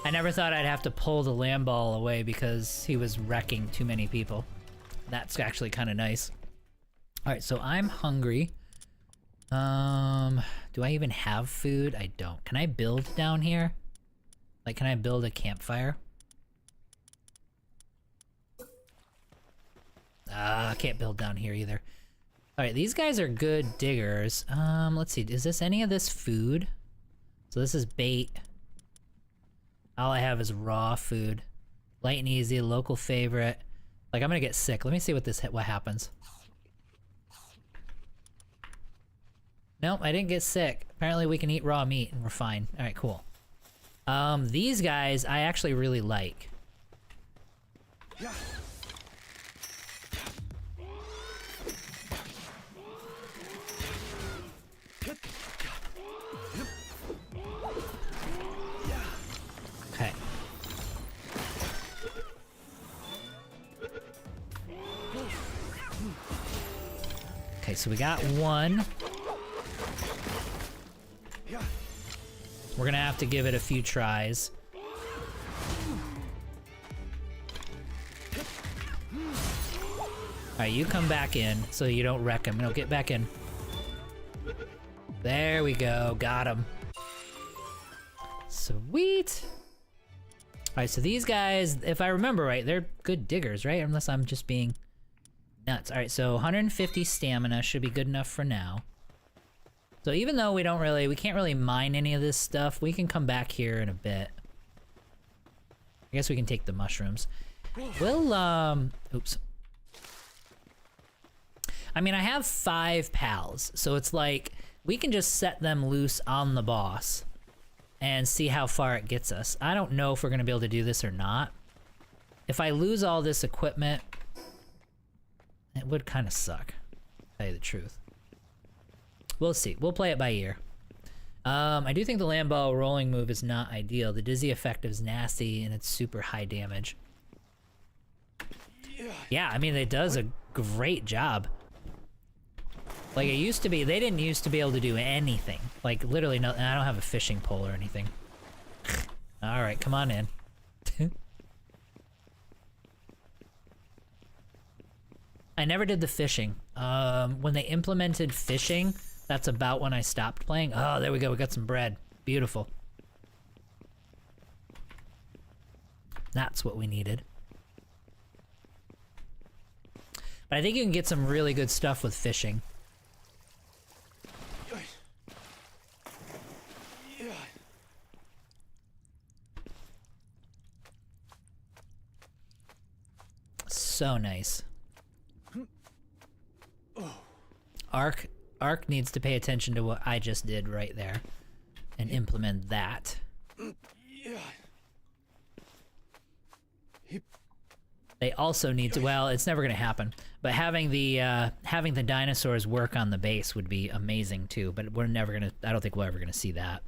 I never thought I'd have to pull the land ball away because he was wrecking too many people. That's actually kind of nice. Alright, so I'm hungry. Do I even have food? I don't. Can I build down here? Like, can I build a campfire? I can't build down here either. Alright, these guys are good diggers. Let's see. Is this any of this food? So this is bait. All I have is raw food. Light and easy, local favorite. Like, I'm gonna get sick. Let me see what happens. Nope, I didn't get sick. Apparently we can eat raw meat and we're fine. Alright, cool. These guys I actually really like. Okay. Okay, so we got one. We're gonna have to give it a few tries. Alright, you come back in so you don't wreck him. No, get back in. There we go, got him. Sweet! Alright, so these guys, if I remember right, they're good diggers, right? Unless I'm just being nuts. Alright, so 150 stamina should be good enough for now. So even though we can't really mine any of this stuff, we can come back here in a bit. I guess we can take the mushrooms. We'll, oops. I mean, I have 5 pals, so it's like, we can just set them loose on the boss and see how far it gets us. I don't know if we're gonna be able to do this or not. If I lose all this equipment, it would kind of suck, to tell you the truth. We'll see. We'll play it by ear. I do think the land ball rolling move is not ideal. The dizzy effect is nasty and it's super high damage. Yeah, I mean, it does a great job. Like, it used to be, they didn't used to be able to do anything. Like, literally nothing. I don't have a fishing pole or anything. Alright, come on in. I never did the fishing. When they implemented fishing, that's about when I stopped playing. Oh, there we go. We got some bread. Beautiful. That's what we needed. But I think you can get some really good stuff with fishing. So nice. Ark needs to pay attention to what I just did right there and implement that. They also need to, well, it's never gonna happen, but having the dinosaurs work on the base would be amazing too, but we're never gonna, I don't think we're ever gonna see that.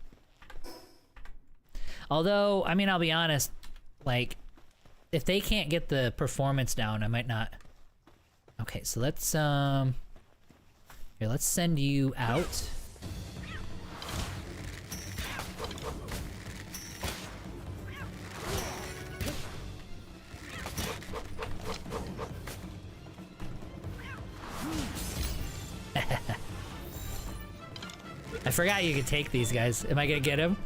Although, I mean, I'll be honest, like, if they can't get the performance down, I might not. Okay, so let's, here, let's send you out. I forgot you could take these guys. Am I gonna get him?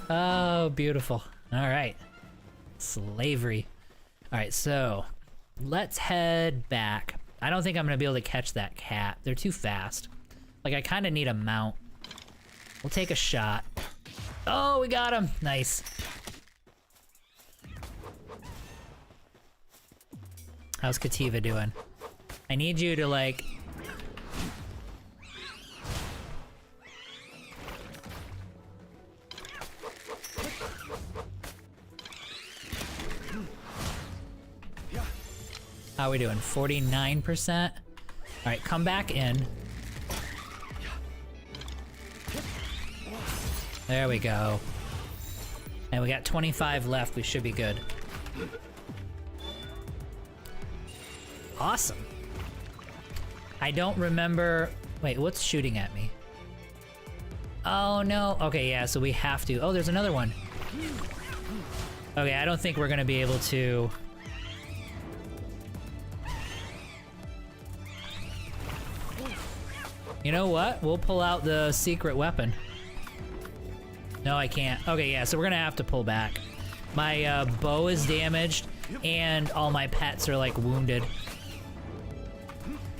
Oh, beautiful. All right. Slavery. All right, so let's head back. I don't think I'm gonna be able to catch that cat. They're too fast. Like, I kind of need a mount. We'll take a shot. Oh, we got him. Nice. How's Kativa doing? I need you to, like... How are we doing? 49%? Alright, come back in. There we go. And we got 25 left, we should be good. Awesome. I don't remember... Wait, what's shooting at me? Oh no, okay, yeah, so we have to... Oh, there's another one. Okay, I don't think we're gonna be able to... You know what? We'll pull out the secret weapon. No, I can't. Okay, yeah, so we're gonna have to pull back. My bow is damaged, and all my pets are, like, wounded.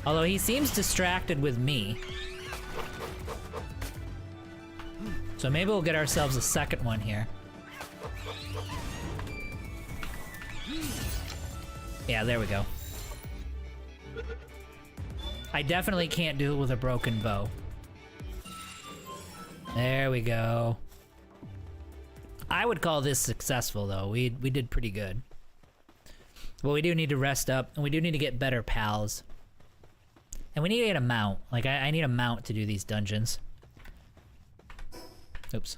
Although he seems distracted with me. So maybe we'll get ourselves a second one here. Yeah, there we go. I definitely can't do it with a broken bow. There we go. I would call this successful, though. We did pretty good. Well, we do need to rest up, and we do need to get better pals. And we need to get a mount. Like, I need a mount to do these dungeons. Oops.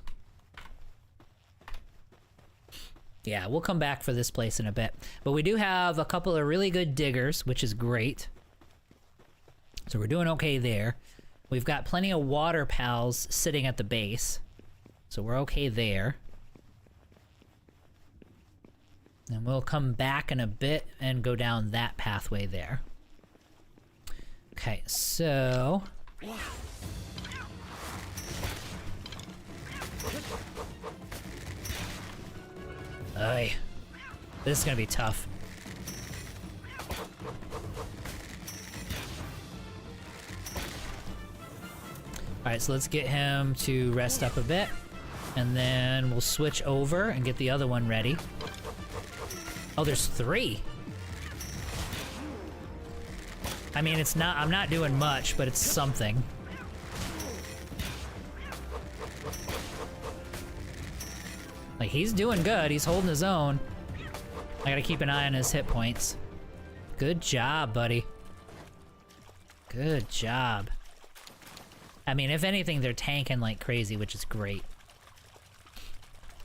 Yeah, we'll come back for this place in a bit. But we do have a couple of really good diggers, which is great. So we're doing okay there. We've got plenty of water pals sitting at the base. So we're okay there. And we'll come back in a bit and go down that pathway there. Okay, so... Ay. This is gonna be tough. Alright, so let's get him to rest up a bit. And then we'll switch over and get the other one ready. Oh, there's 3! I mean, it's not- I'm not doing much, but it's something. Like, he's doing good, he's holding his own. I gotta keep an eye on his hit points. Good job, buddy. Good job. I mean, if anything, they're tanking like crazy, which is great.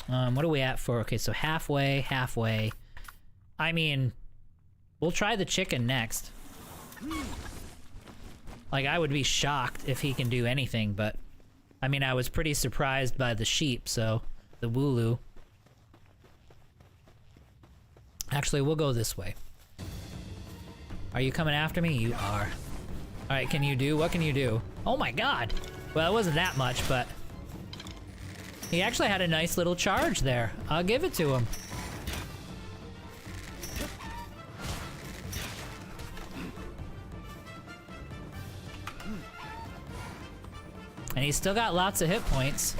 What are we at for? Okay, so halfway, halfway. I mean, we'll try the chicken next. Like, I would be shocked if he can do anything, but... I mean, I was pretty surprised by the sheep, so... The Wooloo. Actually, we'll go this way. Are you coming after me? You are. Alright, can you do? What can you do? Oh my god! Well, it wasn't that much, but... He actually had a nice little charge there. I'll give it to him. And he's still got lots of hit points.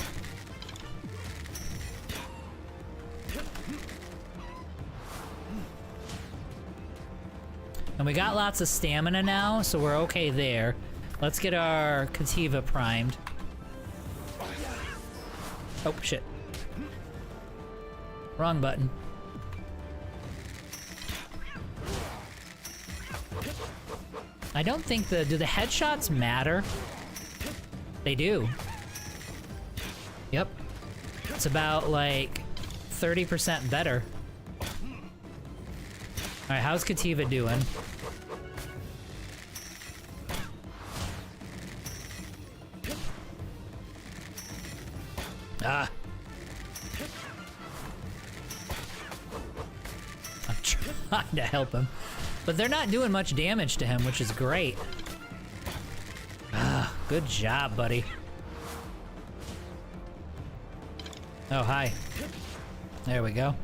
And we got lots of stamina now, so we're okay there. Let's get our Kativa primed. Oh, shit. Wrong button. I don't think do the headshots matter? They do. Yep. It's about, like, 30% better. Alright, how's Kativa doing? Ah. I'm trying to help him. But they're not doing much damage to him, which is great. Ah, good job, buddy. Oh, hi. There we go.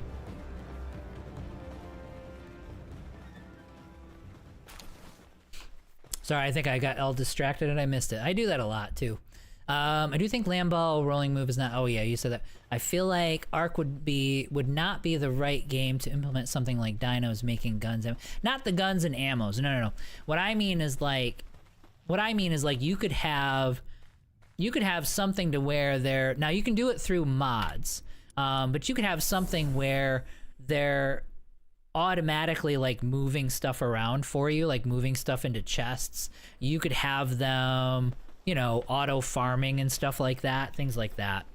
Sorry, I think I got all distracted and I missed it. I do that a lot, too. I do think land ball rolling move is not... Oh, yeah, you said that. I feel like Ark would not be the right game to implement something like dinos making guns. Not the guns and ammos. No. What I mean is like you could have something to where they're... Now, you can do it through mods, but you could have something where they're automatically like moving stuff around for you, like moving stuff into chests. You could have them, you know, auto farming and stuff like that, things like that.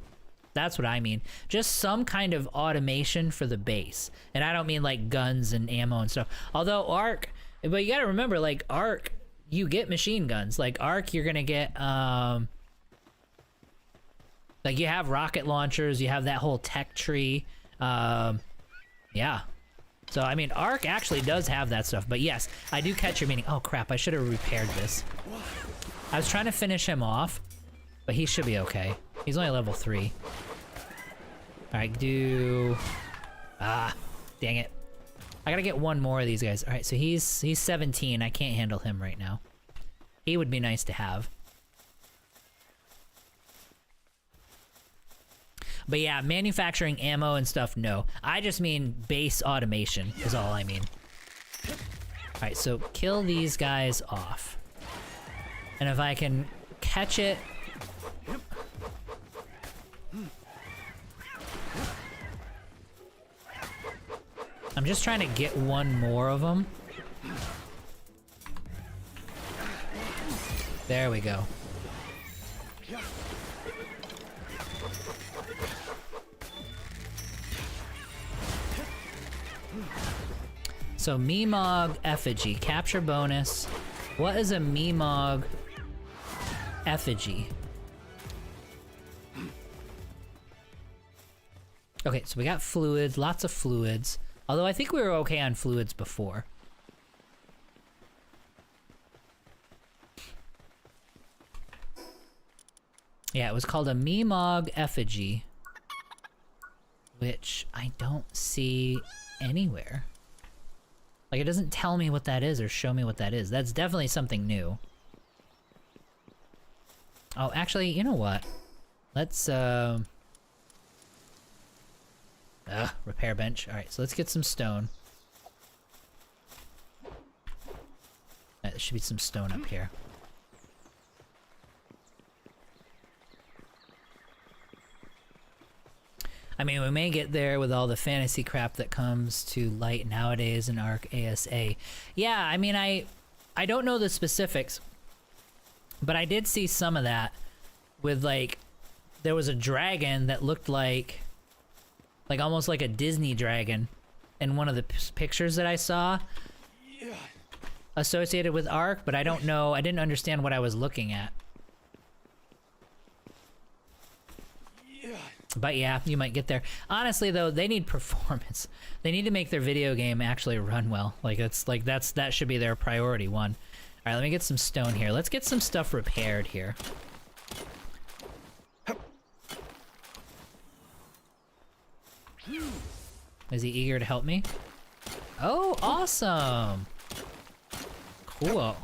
That's what I mean. Just some kind of automation for the base. And I don't mean like guns and ammo and stuff. Although Ark, but you gotta remember, like Ark, you get machine guns. Like Ark, you're gonna get, like you have rocket launchers, you have that whole tech tree. Yeah. So, I mean, Ark actually does have that stuff. But yes, I do catch your meaning. Oh crap, I should have repaired this. I was trying to finish him off, but he should be okay. He's only level 3. Alright, ah, dang it. I gotta get one more of these guys. Alright, so he's 17. I can't handle him right now. He would be nice to have. But yeah, manufacturing ammo and stuff, no. I just mean base automation is all I mean. Alright, so kill these guys off. And if I can catch it... I'm just trying to get one more of them. There we go. So Meemog effigy, capture bonus. What is a Meemog effigy? Okay, so we got fluids, lots of fluids. Although I think we were okay on fluids before. Yeah, it was called a Meemog effigy, which I don't see anywhere. Like, it doesn't tell me what that is or show me what that is. That's definitely something new. Oh, actually, you know what? Let's, repair bench. Alright, so let's get some stone. There should be some stone up here. I mean, we may get there with all the fantasy crap that comes to light nowadays in Ark ASA. Yeah, I mean, I don't know the specifics, but I did see some of that with, like, there was a dragon that looked like almost like a Disney dragon in one of the pictures that I saw associated with Ark, but I don't know, I didn't understand what I was looking at. But yeah, you might get there. Honestly though, they need performance. They need to make their video game actually run well. That should be their priority one. Alright, let me get some stone here. Let's get some stuff repaired here. Is he eager to help me? Oh, awesome! Cool.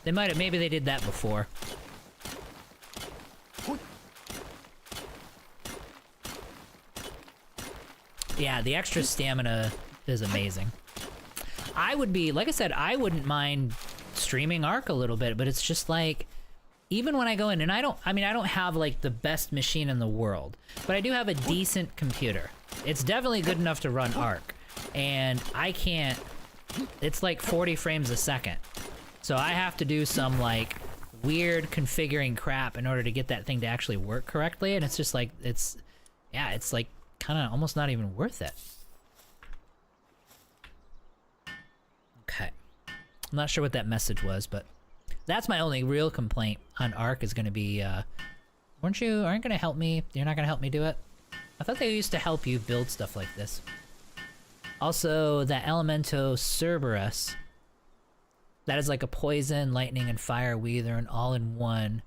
Maybe they did that before. Yeah, the extra stamina is amazing. I would be, like I said, I wouldn't mind streaming Ark a little bit, but it's just like, even when I go in, and I don't have like the best machine in the world, but I do have a decent computer. It's definitely good enough to run Ark, and I can't, it's like 40 frames a second. So I have to do some like weird configuring crap in order to get that thing to actually work correctly, and it's just like, it's like kind of almost not even worth it. Okay. I'm not sure what that message was, but that's my only real complaint on Ark is going to be, aren't going to help me? You're not going to help me do it? I thought they used to help you build stuff like this. Also, that Elemento Cerberus, that is like a poison, lightning, and fire weather and all-in-one.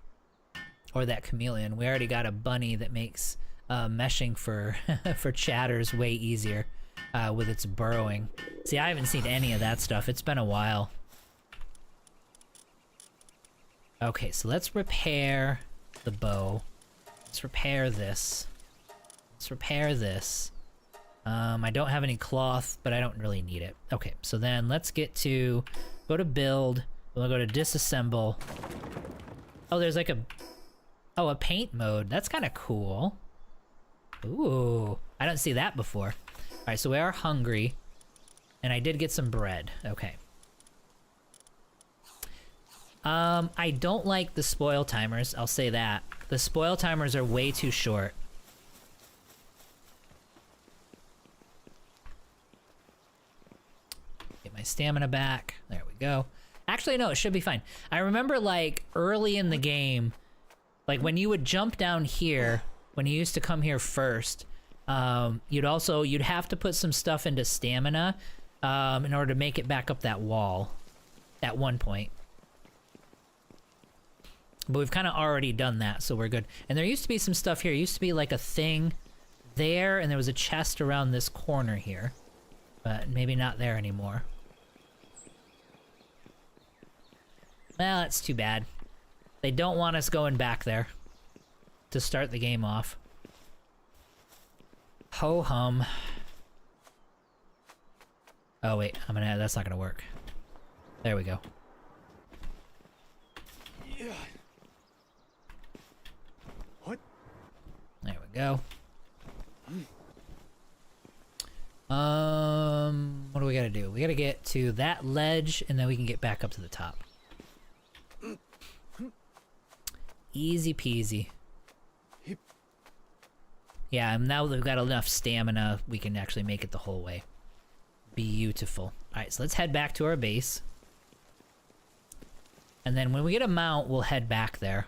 Or that chameleon. We already got a bunny that makes meshing for for chatters way easier with its burrowing. See, I haven't seen any of that stuff. It's been a while. Okay, so let's repair the bow. Let's repair this. Let's repair this. I don't have any cloth, but I don't really need it. Okay, so then let's go to build. We'll go to disassemble. Oh, there's like a paint mode. That's kind of cool. Ooh, I don't see that before. All right, so we are hungry. And I did get some bread. Okay. I don't like the spoil timers, I'll say that. The spoil timers are way too short. Get my stamina back. There we go. Actually, no, it should be fine. I remember, like, early in the game, like, when you would jump down here, when you used to come here first, you'd have to put some stuff into stamina in order to make it back up that wall at one point. But we've kind of already done that, so we're good. And there used to be some stuff here. It used to be like a thing there, and there was a chest around this corner here. But maybe not there anymore. Well, that's too bad. They don't want us going back there to start the game off. Ho-hum. Oh, wait. That's not gonna work. There we go. Yeah. What? There we go. What do we gotta do? We gotta get to that ledge, and then we can get back up to the top. Easy peasy. Yeah, and now that we've got enough stamina, we can actually make it the whole way. Beautiful. Alright, so let's head back to our base. And then when we get a mount, we'll head back there.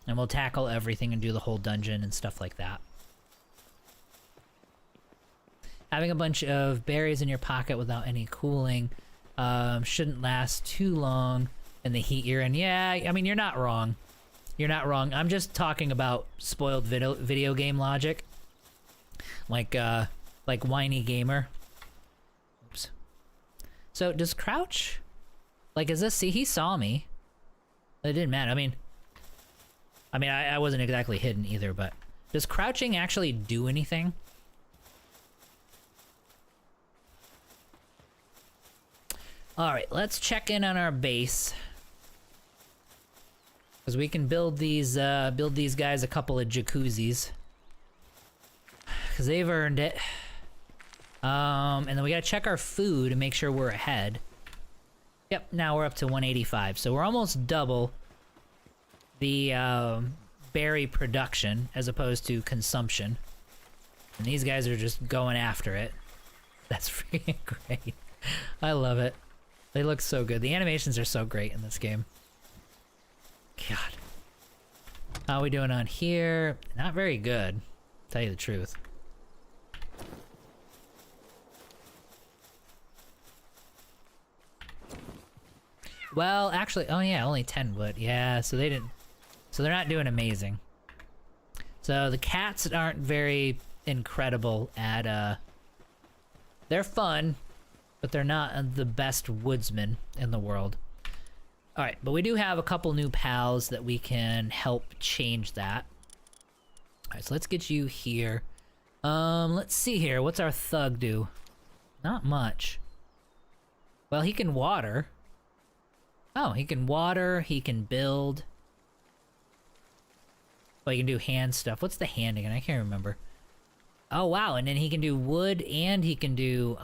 And we'll tackle everything and do the whole dungeon and stuff like that. Having a bunch of berries in your pocket without any cooling shouldn't last too long in the heat you're in. Yeah, I mean, you're not wrong. You're not wrong. I'm just talking about spoiled video game logic. Like whiny gamer. Oops. So, does crouch... Like, is this... See, he saw me. It didn't matter. I mean, I wasn't exactly hidden either, but... Does crouching actually do anything? Alright, let's check in on our base. Because we can build these guys a couple of jacuzzis. Because they've earned it. And then we gotta check our food and make sure we're ahead. Yep, now we're up to 185. So we're almost double the berry production as opposed to consumption. And these guys are just going after it. That's freaking great. I love it. They look so good. The animations are so great in this game. God. How are we doing on here? Not very good, to tell you the truth. Well, actually, oh yeah, only 10 wood. Yeah, so they didn't... So they're not doing amazing. So the cats aren't very incredible at, They're fun, but they're not the best woodsmen in the world. Alright, but we do have a couple new pals that we can help change that. Alright, so let's get you here. Let's see here. What's our thug do? Not much. Well, he can water. Oh, he can water, he can build. Well, he can do hand stuff. What's the hand again? I can't remember. Oh, wow, and then he can do wood and he can do,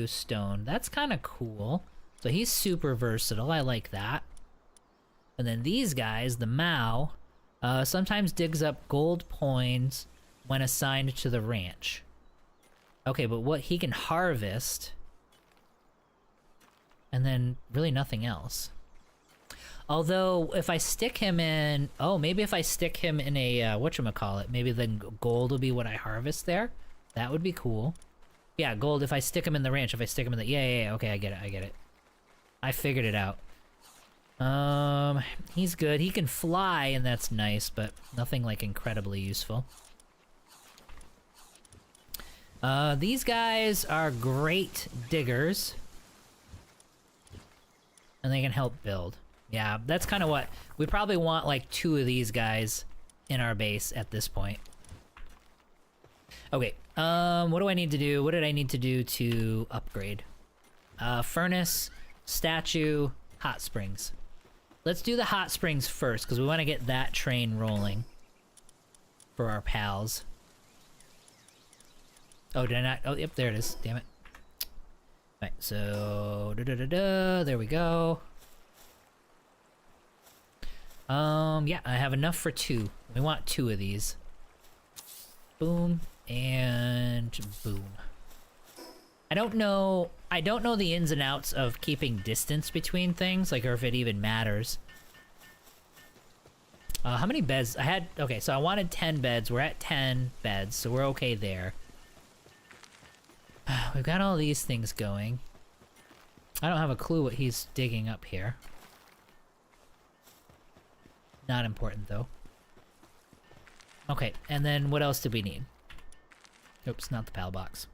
stone. That's kind of cool. So he's super versatile. I like that. And then these guys, the Mao, sometimes digs up gold coins when assigned to the ranch. Okay, but what he can harvest, and then really nothing else. Although if I stick him in, oh, maybe if I stick him in a whatchamacallit, maybe then gold will be what I harvest there. That would be cool. Yeah, gold, if I stick him in the ranch, if I stick him in the... Yeah, okay, I get it. I figured it out. He's good. He can fly, and that's nice, but nothing, like, incredibly useful. These guys are great diggers. And they can help build. Yeah, that's kind of what... We probably want, like, 2 of these guys in our base at this point. Okay, what do I need to do? What did I need to do to upgrade? Furnace, statue, hot springs. Let's do the hot springs first, because we want to get that train rolling for our pals. Oh, did I not? Oh, yep, there it is. Damn it. Alright, so... there we go. Yeah, I have enough for 2. We want 2 of these. Boom, and boom. I don't know the ins and outs of keeping distance between things, like, or if it even matters. How many beds? I had... Okay, so I wanted 10 beds. We're at 10 beds, so we're okay there. We've got all these things going. I don't have a clue what he's digging up here. Not important, though. Okay, and then what else do we need? Oops, not the PAL box.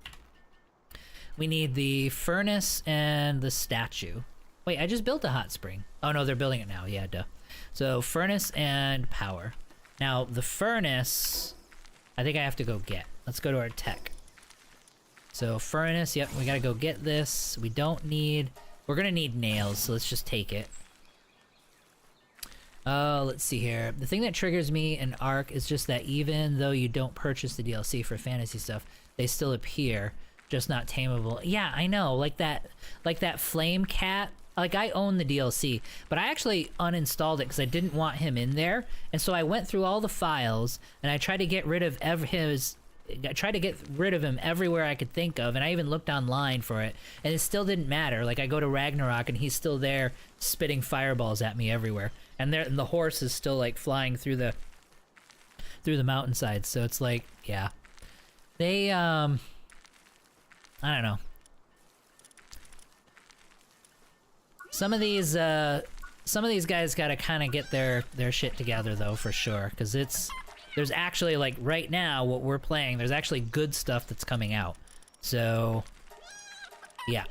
We need the furnace and the statue. Wait, I just built a hot spring. Oh no, they're building it now. Yeah, duh. So, furnace and power. Now, the furnace, I think I have to go get. Let's go to our tech. So, furnace, yep, we gotta go get this. We don't need... We're gonna need nails, so let's just take it. Let's see here. The thing that triggers me in Ark is just that even though you don't purchase the DLC for fantasy stuff, they still appear, just not tameable. Yeah, I know, like that flame cat. Like, I own the DLC, but I actually uninstalled it because I didn't want him in there, and so I went through all the files, and I tried to get rid of him everywhere I could think of, and I even looked online for it, and it still didn't matter. Like, I go to Ragnarok, and he's still there spitting fireballs at me everywhere, and the horse is still, like, flying through the mountainside, so it's like, yeah. They, I don't know. Some of these guys gotta kind of get their shit together, though, for sure, because there's actually, like, right now, what we're playing, there's actually good stuff that's coming out. So, yeah.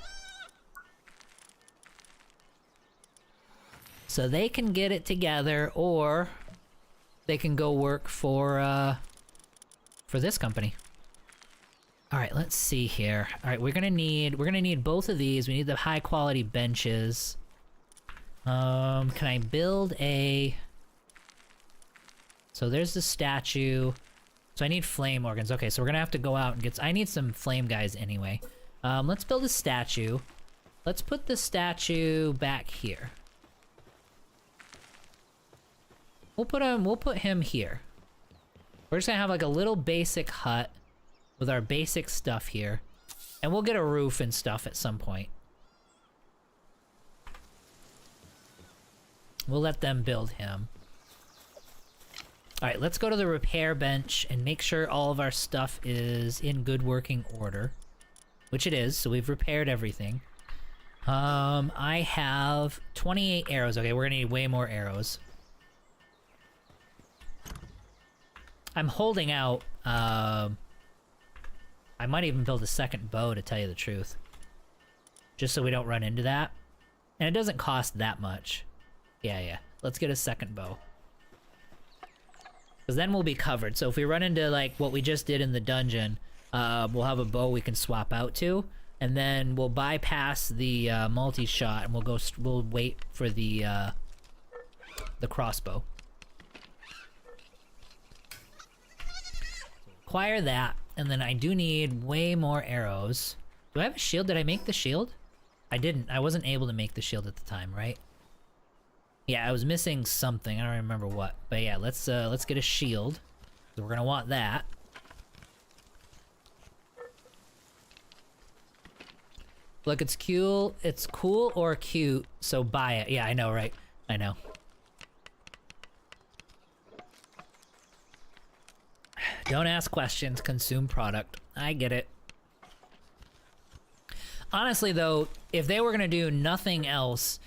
So they can get it together, or they can go work for this company. Alright, let's see here. Alright, we're gonna need both of these. We need the high quality benches. Can I build a... So there's the statue. So I need flame organs. Okay, so we're gonna have to go out and get... I need some flame guys anyway. Let's build a statue. Let's put the statue back here. We'll put him here. We're just gonna have like a little basic hut with our basic stuff here. And we'll get a roof and stuff at some point. We'll let them build him. Alright, let's go to the repair bench and make sure all of our stuff is in good working order. Which it is, so we've repaired everything. I have 28 arrows. Okay, we're gonna need way more arrows. I'm holding out, I might even build a second bow, to tell you the truth. Just so we don't run into that. And it doesn't cost that much. Yeah. Let's get a second bow. Because then we'll be covered. So if we run into, like, what we just did in the dungeon, we'll have a bow we can swap out to. And then we'll bypass the multi-shot, and we'll wait for the crossbow. Acquire that. And then I do need way more arrows. Do I have a shield? Did I make the shield? I didn't. I wasn't able to make the shield at the time, right? Yeah, I was missing something. I don't remember what. But yeah, let's get a shield. So we're gonna want that. Look, it's cool. It's cool or cute, so buy it. Yeah, I know, right? I know. Don't ask questions, consume product. I get it. Honestly, though, if they were gonna do nothing else,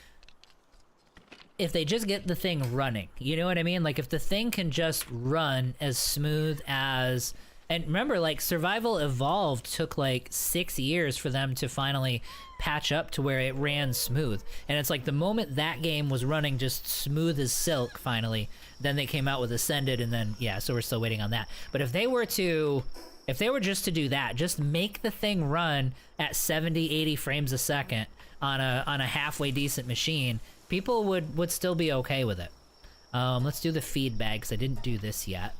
if they just get the thing running, you know what I mean? Like, if the thing can just run as smooth as... And remember, like, Survival Evolved took, like, 6 years for them to finally patch up to where it ran smooth. And it's like the moment that game was running just smooth as silk, finally, then they came out with Ascended, and then, yeah, so we're still waiting on that. But if they were just to do that, just make the thing run at 70, 80 frames a second on a halfway decent machine, people would still be okay with it. Let's do the feed bag, because I didn't do this yet.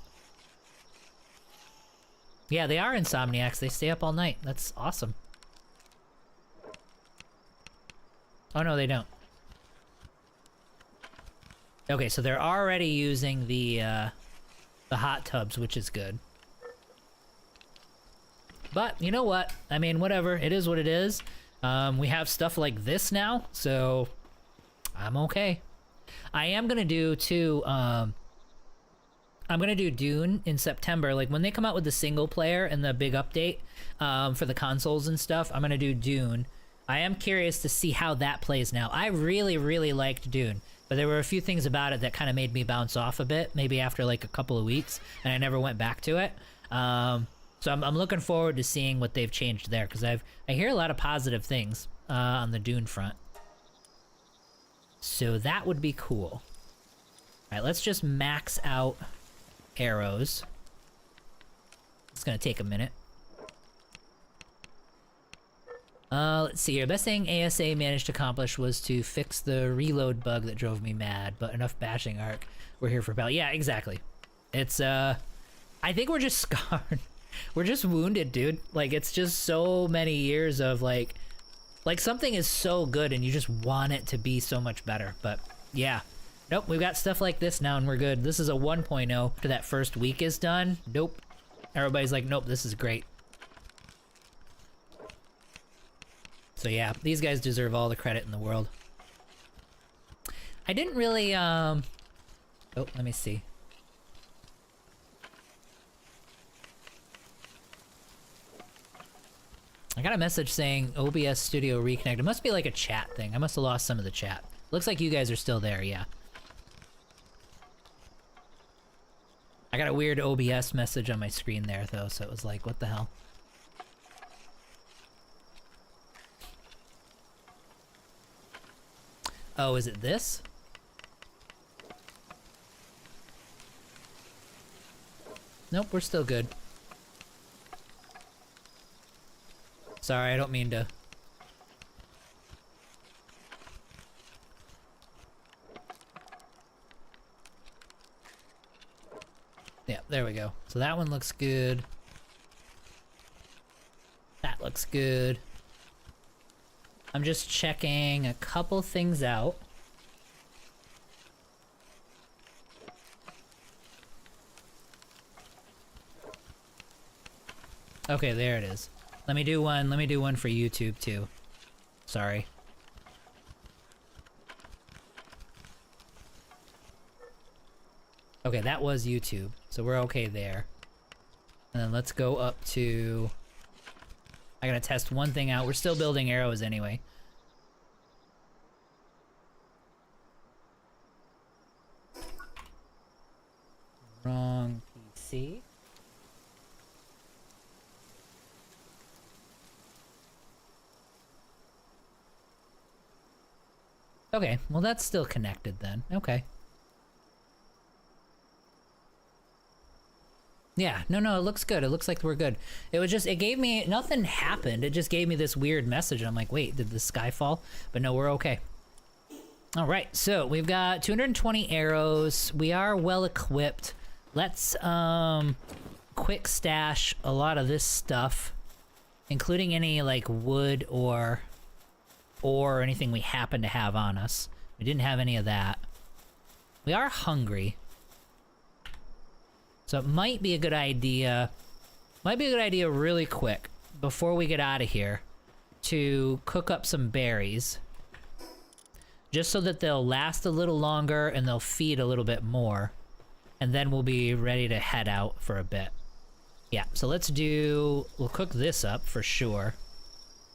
Yeah, they are insomniacs. They stay up all night. That's awesome. Oh, no, they don't. Okay, so they're already using the hot tubs, which is good. But, you know what? I mean, whatever. It is what it is. We have stuff like this now, so I'm okay. I am gonna do, too, I'm gonna do Dune in September. Like, when they come out with the single player and the big update for the consoles and stuff, I'm gonna do Dune. I am curious to see how that plays now. I really, really liked Dune, but there were a few things about it that kind of made me bounce off a bit, maybe after like a couple of weeks, and I never went back to it. So I'm looking forward to seeing what they've changed there, because I hear a lot of positive things on the Dune front. So that would be cool. All right, let's just max out arrows. It's gonna take a minute. Let's see here. Best thing ASA managed to accomplish was to fix the reload bug that drove me mad, but enough bashing arc. We're here for battle. Yeah, exactly. It's, I think we're just scarred. We're just wounded, dude. Like, it's just so many years of, like something is so good and you just want it to be so much better. But, yeah. Nope, we've got stuff like this now and we're good. This is a 1.0. After that first week is done, nope. Everybody's like, nope, this is great. So yeah, these guys deserve all the credit in the world. I didn't really, oh, let me see. I got a message saying OBS Studio Reconnect. It must be like a chat thing. I must have lost some of the chat. Looks like you guys are still there, yeah. I got a weird OBS message on my screen there, though, so it was like, what the hell? Oh, is it this? Nope, we're still good. Sorry, I don't mean to... Yeah, there we go. So that one looks good. That looks good. I'm just checking a couple things out. Okay, there it is. Let me do one for YouTube too. Sorry. Okay, that was YouTube, so we're okay there. And then let's go up to... I gotta test one thing out. We're still building arrows anyway. Wrong PC. Okay, well that's still connected then. Okay. Yeah, no, it looks good. It looks like we're good. It was just, it gave me, nothing happened. It just gave me this weird message. And I'm like, wait, did the sky fall? But no, we're okay. All right, so we've got 220 arrows. We are well equipped. Let's quick stash a lot of this stuff, including any like wood or anything we happen to have on us. We didn't have any of that. We are hungry. So it might be a good idea really quick before we get out of here to cook up some berries. Just so that they'll last a little longer and they'll feed a little bit more. And then we'll be ready to head out for a bit. Yeah, so we'll cook this up for sure.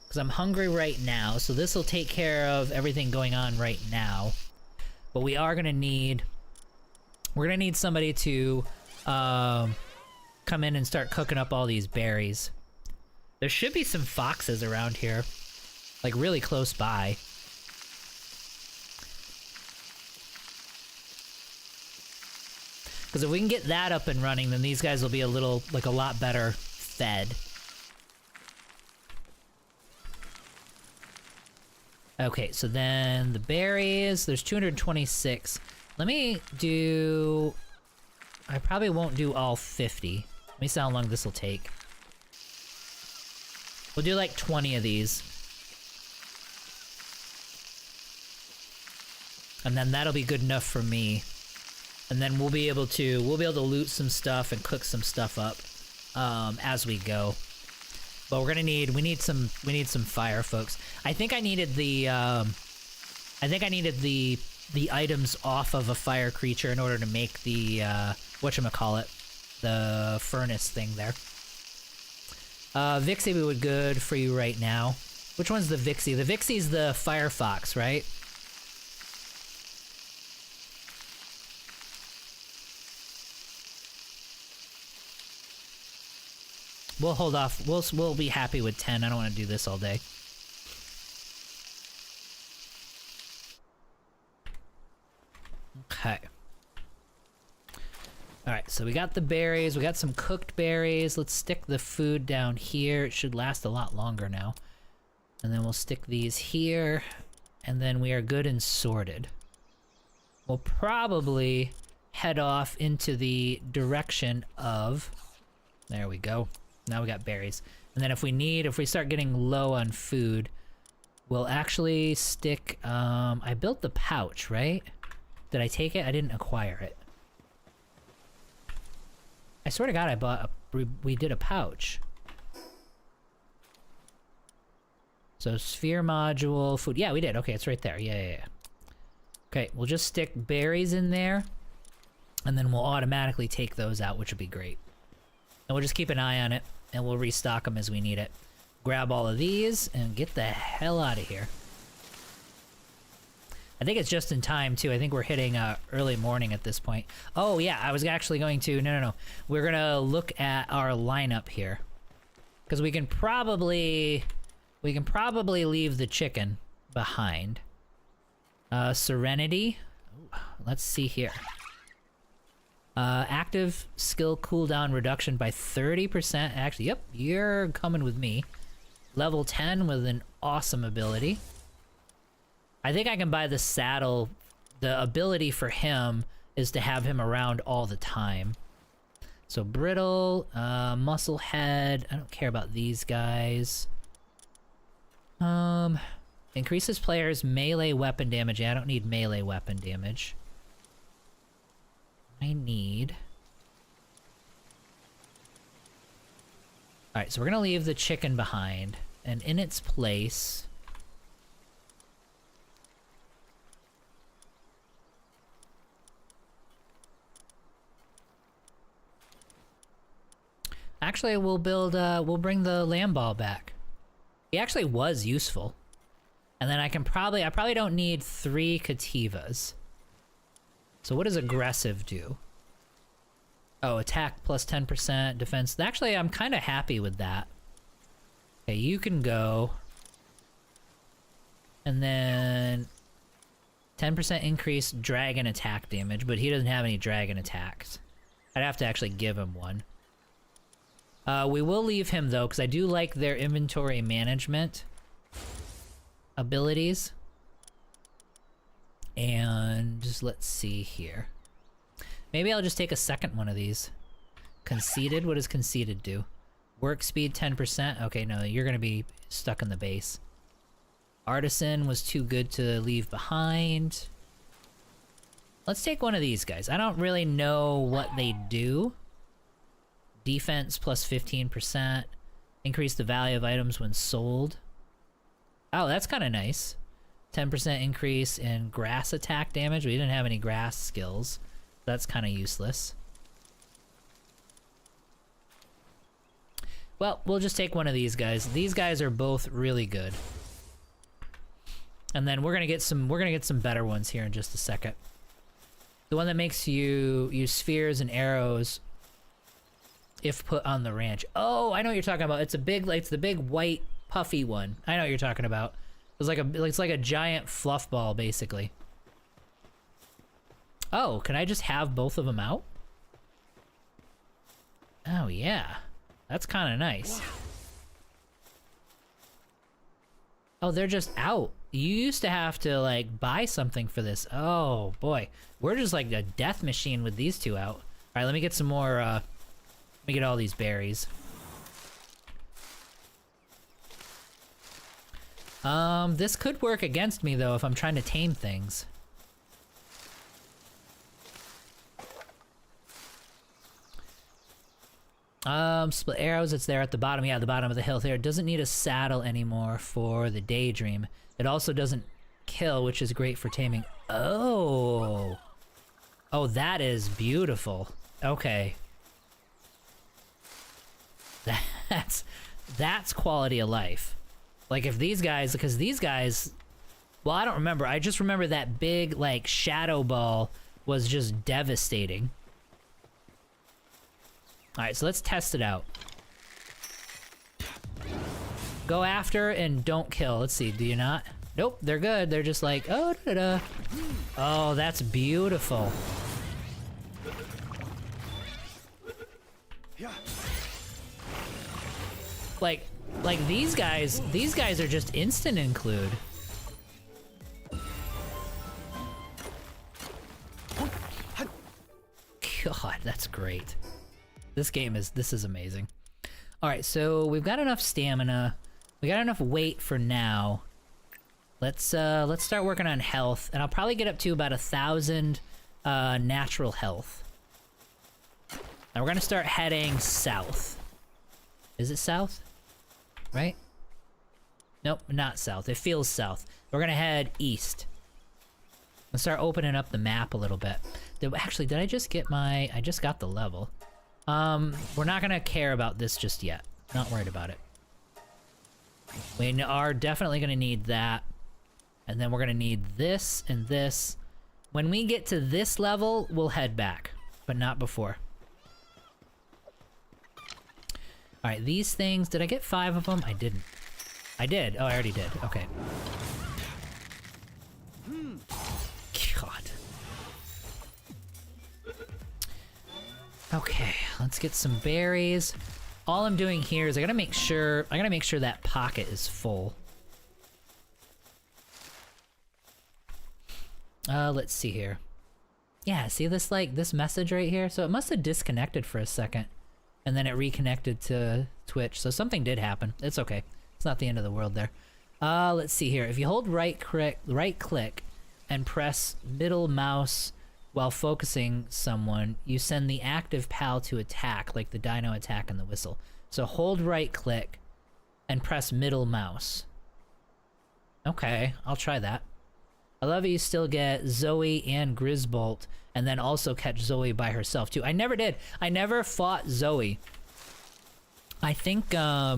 Because I'm hungry right now, so this will take care of everything going on right now. But we are gonna need... We're gonna need somebody to... come in and start cooking up all these berries. There should be some foxes around here, like really close by. Because if we can get that up and running, then these guys will be a lot better fed. Okay, so then the berries, there's 226. Let me do... I probably won't do all 50. Let me see how long this will take. We'll do like 20 of these. And then that'll be good enough for me. And then we'll be able to loot some stuff and cook some stuff up as we go. But we need some fire, folks. I think I needed the items off of a fire creature in order to make the whatchamacallit, the furnace thing there. Vixie would be good for you right now. Which one's the Vixie? The Vixie's the Firefox, right? We'll hold off. We'll be happy with 10. I don't want to do this all day. Okay. Alright, so we got the berries. We got some cooked berries. Let's stick the food down here. It should last a lot longer now. And then we'll stick these here. And then we are good and sorted. We'll probably head off into the direction of... There we go. Now we got berries. And then if we start getting low on food, we'll actually stick, I built the pouch, right? Did I take it? I didn't acquire it. I swear to God, we did a pouch. So sphere module, food. Yeah, we did. Okay, it's right there. Yeah. Okay, we'll just stick berries in there, and then we'll automatically take those out, which would be great. And we'll just keep an eye on it, and we'll restock them as we need it. Grab all of these, and get the hell out of here. I think it's just in time, too. I think we're hitting early morning at this point. Oh, yeah, I was actually going to... No. We're gonna look at our lineup here. Because we can probably leave the chicken behind. Serenity. Let's see here. Active skill cooldown reduction by 30%. Actually, yep, you're coming with me. Level 10 with an awesome ability. I think I can buy the saddle. The ability for him is to have him around all the time. So brittle, muscle head. I don't care about these guys. Increases players' melee weapon damage. Yeah, I don't need melee weapon damage. I need... Alright, so we're gonna leave the chicken behind. And in its place... Actually, we'll bring the lamb ball back. He actually was useful. And then I probably don't need 3 Cativas. So what does aggressive do? Oh, attack plus 10%, defense. Actually, I'm kind of happy with that. Okay, you can go. And then 10% increase dragon attack damage, but he doesn't have any dragon attacks. I'd have to actually give him one. We will leave him though, because I do like their inventory management abilities. And just let's see here. Maybe I'll just take a second one of these. Conceited? What does conceited do? Work speed 10%? Okay, no, you're gonna be stuck in the base. Artisan was too good to leave behind. Let's take one of these guys. I don't really know what they do. Defense plus 15%. Increase the value of items when sold. Oh, that's kind of nice. 10% increase in grass attack damage. We didn't have any grass skills. That's kind of useless. Well, we'll just take one of these guys. These guys are both really good. And then we're gonna get some better ones here in just a second. The one that makes you use spheres and arrows if put on the ranch. Oh, I know what you're talking about. It's the big white puffy one. I know what you're talking about. It's like a giant fluff ball, basically. Oh, can I just have both of them out? Oh yeah, that's kind of nice. Oh, they're just out. You used to have to like buy something for this. Oh boy, we're just like a death machine with these two out. All right, let me get some more. Let me get all these berries. This could work against me though if I'm trying to tame things. Split arrows, it's there at the bottom. Yeah, the bottom of the hill there. It doesn't need a saddle anymore for the daydream. It also doesn't kill, which is great for taming. Oh. Oh, that is beautiful. Okay. That's quality of life. Like if these guys, because these guys, well, I don't remember. I just remember that big, like, shadow ball was just devastating. Alright, so let's test it out. Go after and don't kill. Let's see, do you not? Nope, they're good. They're just like, oh, da-da. Oh, that's beautiful. Like these guys are just instant include. God, that's great. This is amazing. All right, so we've got enough stamina. We got enough weight for now. Let's start working on health, and I'll probably get up to about 1,000 natural health. Now we're gonna start heading south. Is it south? Right? Nope, not south. It feels south. We're gonna head east. Let's start opening up the map a little bit. Actually, did I just get my... I just got the level. We're not gonna care about this just yet. Not worried about it. We are definitely gonna need that. And then we're gonna need this and this. When we get to this level, we'll head back. But not before. Alright, these things... Did I get 5 of them? I didn't. I did. Oh, I already did. Okay. God. Okay, let's get some berries. All I'm doing here is I gotta make sure that pocket is full. Let's see here. Yeah, see this, like, this message right here? So it must have disconnected for a second. And then it reconnected to Twitch. So something did happen. It's okay. It's not the end of the world there. Let's see here. If you hold right click and press middle mouse while focusing someone, you send the active PAL to attack, like the dino attack and the whistle. So hold right click and press middle mouse. Okay, I'll try that. I love it you still get Zoe and Grisbolt, and then also catch Zoe by herself too. I never did. I never fought Zoe. I think, I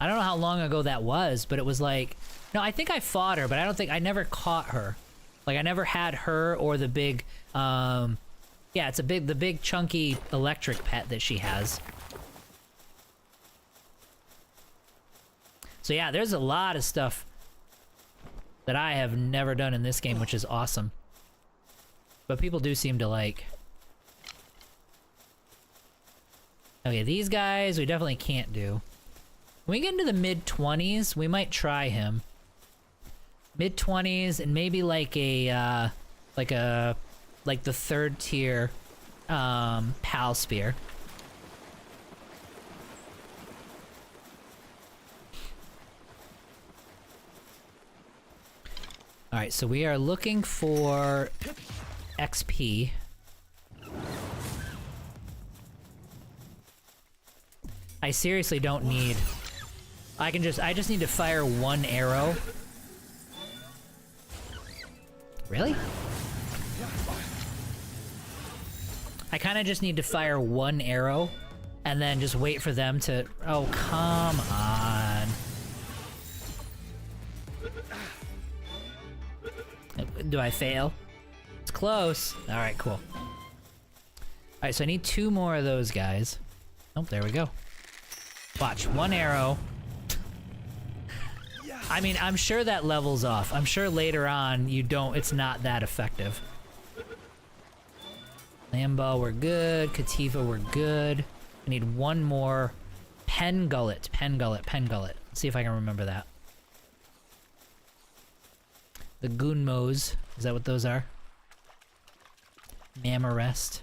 don't know how long ago that was, but it was like... No, I think I fought her, but I don't think... I never caught her. Like, I never had her or the big, yeah, it's the big chunky electric pet that she has. So yeah, there's a lot of stuff that I have never done in this game, which is awesome. But people do seem to like. Okay, these guys we definitely can't do. When we get into the mid-20s, we might try him. Mid-20s and maybe like a, like the 3rd tier, PAL Spear. Alright, so we are looking for XP. I seriously don't need... I just need to fire 1 arrow. Really? I kinda just need to fire 1 arrow and then just wait for them to... Oh, come on. Do I fail? It's close. Alright, cool. Alright, so I need 2 more of those guys. Oh, there we go. Watch, 1 arrow. I mean, I'm sure that levels off. I'm sure later on it's not that effective. Lamball, we're good. Kativa, we're good. I need 1 more. Pen Gullet. Let's see if I can remember that. The Gunmos. Is that what those are? Mamarest.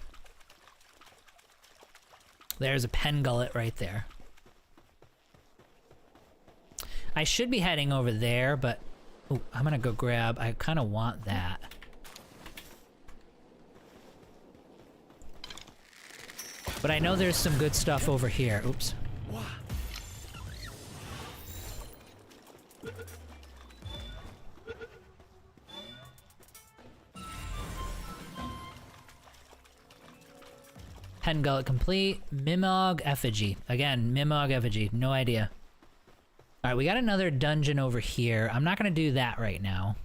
There's a Pen Gullet right there. I should be heading over there, but... Ooh, I'm gonna go grab... I kind of want that. But I know there's some good stuff over here. Oops. Pen gullet complete. Mimog effigy. Again, Mimog effigy. No idea. Alright, we got another dungeon over here. I'm not gonna do that right now.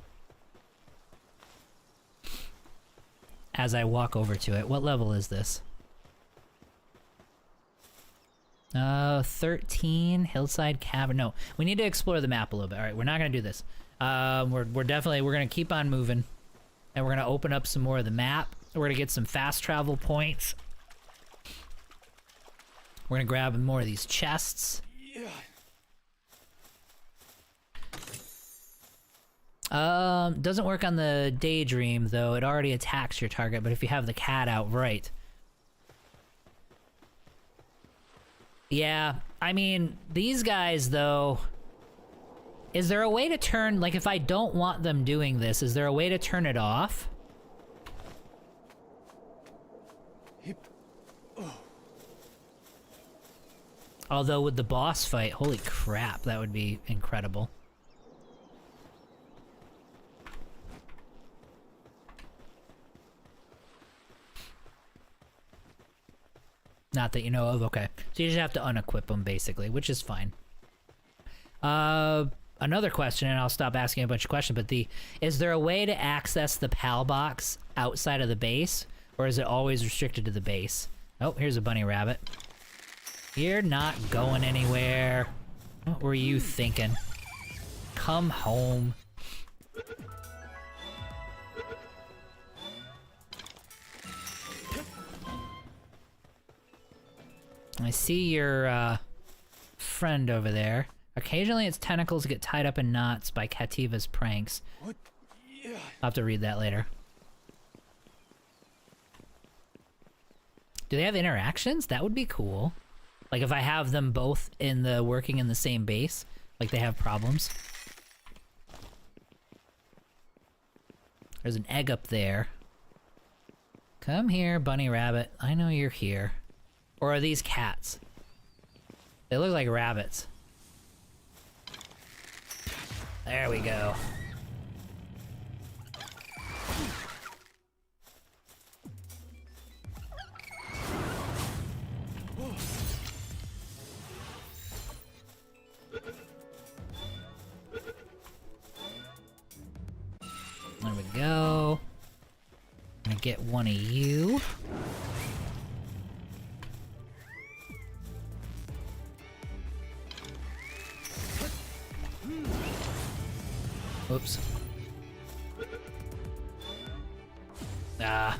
As I walk over to it. What level is this? 13 Hillside Cavern. No, we need to explore the map a little bit. All right, we're not gonna do this. We're gonna keep on moving, and we're gonna open up some more of the map. We're gonna get some fast travel points. We're gonna grab more of these chests. Doesn't work on the Daydream though. It already attacks your target, but if you have the cat out, right. Yeah, I mean, these guys, though... Is there a way to turn... Like, if I don't want them doing this, is there a way to turn it off? Although, with the boss fight, holy crap, that would be incredible. Not that you know of, okay. So you just have to unequip them, basically, which is fine. Another question, and I'll stop asking a bunch of questions, but is there a way to access the PAL box outside of the base? Or is it always restricted to the base? Oh, here's a bunny rabbit. You're not going anywhere. What were you thinking? Come home. I see your friend over there. Occasionally its tentacles get tied up in knots by Kativa's pranks. I'll have to read that later. Do they have interactions? That would be cool. Like if I have them both working in the same base, like they have problems. There's an egg up there. Come here, bunny rabbit. I know you're here. Or are these cats? They look like rabbits. There we go. There we go. I'm gonna get one of you. Oops. Ah.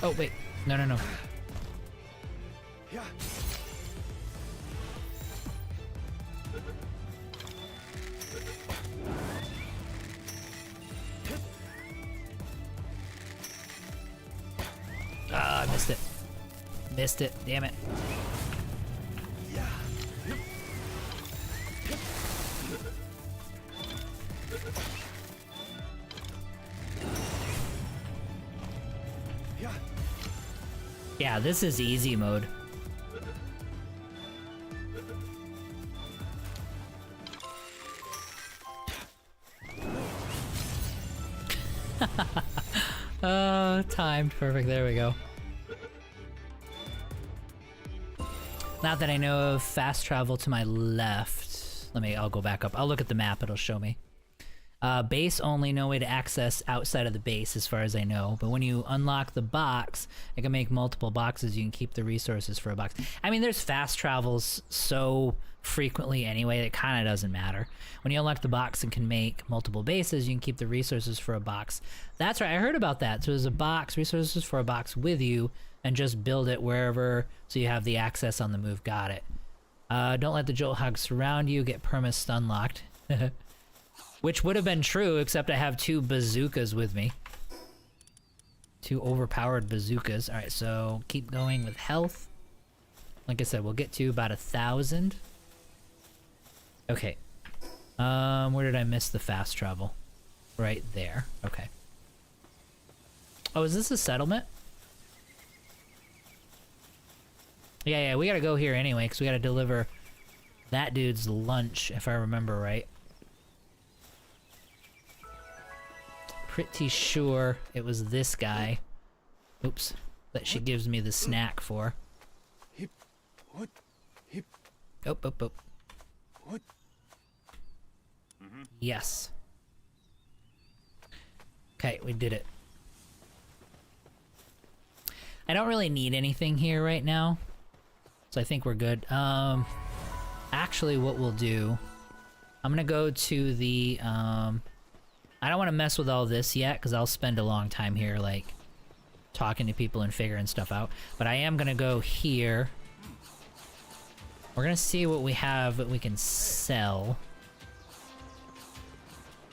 Oh, wait. No, no, no. Ah, I missed it. Missed it. Damn it. Yeah, this is easy mode. Timed perfect. There we go. Not that I know of. Fast travel to my left. I'll go back up. I'll look at the map. It'll show me. Base only, no way to access outside of the base as far as I know. But when you unlock the box, it can make multiple boxes. You can keep the resources for a box. I mean, there's fast travels so frequently anyway, it kind of doesn't matter. When you unlock the box and can make multiple bases, you can keep the resources for a box. That's right, I heard about that. So there's a box, resources for a box with you, and just build it wherever so you have the access on the move. Got it. Don't let the jolt hog surround you, get perma stun locked. Which would have been true, except I have 2 bazookas with me. 2 overpowered bazookas. Alright, so keep going with health. Like I said, we'll get to about 1,000. Okay. Where did I miss the fast travel? Right there. Okay. Oh, is this a settlement? Yeah, we gotta go here anyway, because we gotta deliver that dude's lunch, if I remember right. Pretty sure it was this guy. Oops. That she gives me the snack for. Oh. Yes. Okay, we did it. I don't really need anything here right now, so I think we're good. Actually, what we'll do, I'm gonna go to the, I don't want to mess with all this yet, because I'll spend a long time here, like, talking to people and figuring stuff out. But I am gonna go here. We're gonna see what we have that we can sell.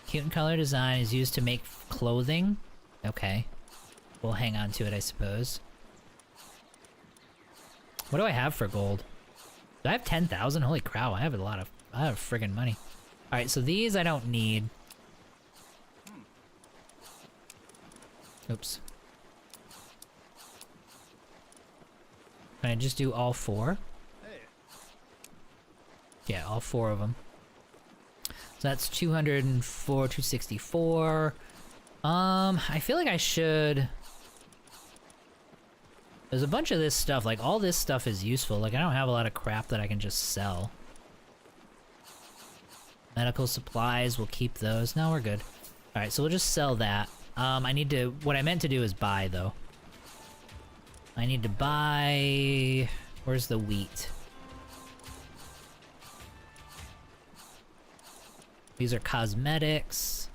Cute and color design is used to make clothing. Okay. We'll hang on to it, I suppose. What do I have for gold? Do I have 10,000? Holy cow, I have friggin' money. Alright, so these I don't need. Oops. Can I just do all 4? Yeah, all 4 of them. So that's 204, 264. I feel like I should... There's a bunch of this stuff, like all this stuff is useful. Like I don't have a lot of crap that I can just sell. Medical supplies, we'll keep those. No, we're good. Alright, so we'll just sell that. What I meant to do is buy though. I need to buy... Where's the wheat? These are cosmetics.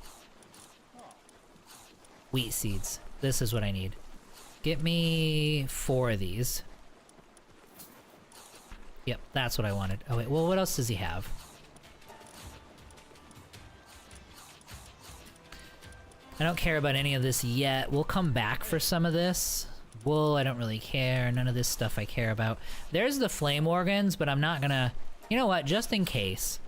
Wheat seeds. This is what I need. Get me 4 of these. Yep, that's what I wanted. Oh wait, well what else does he have? I don't care about any of this yet. We'll come back for some of this. Wool, I don't really care. None of this stuff I care about. There's the flame organs, but I'm not gonna... You know what, just in case.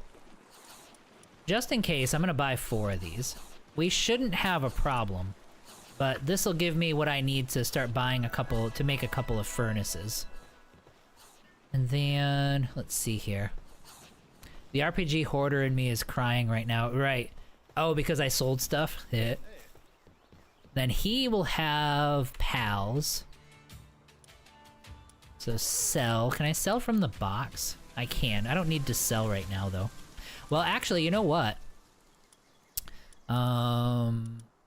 Just in case, I'm gonna buy 4 of these. We shouldn't have a problem. But this'll give me what I need to start buying to make a couple of furnaces. And then, let's see here. The RPG hoarder in me is crying right now. Right. Oh, because I sold stuff? Yeah. Then he will have pals. So sell. Can I sell from the box? I can. I don't need to sell right now, though. Well, actually, you know what?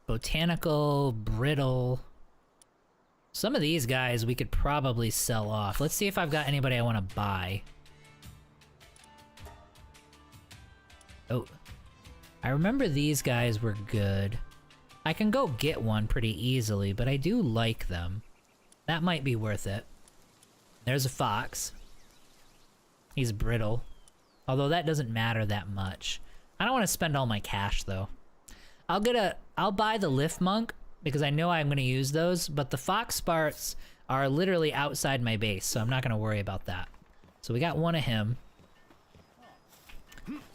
Botanical, brittle. Some of these guys we could probably sell off. Let's see if I've got anybody I want to buy. Oh. I remember these guys were good. I can go get one pretty easily, but I do like them. That might be worth it. There's a fox. He's brittle. Although that doesn't matter that much. I don't want to spend all my cash though. I'll buy the lift monk because I know I'm going to use those, but the fox sparts are literally outside my base, so I'm not going to worry about that. So we got one of him.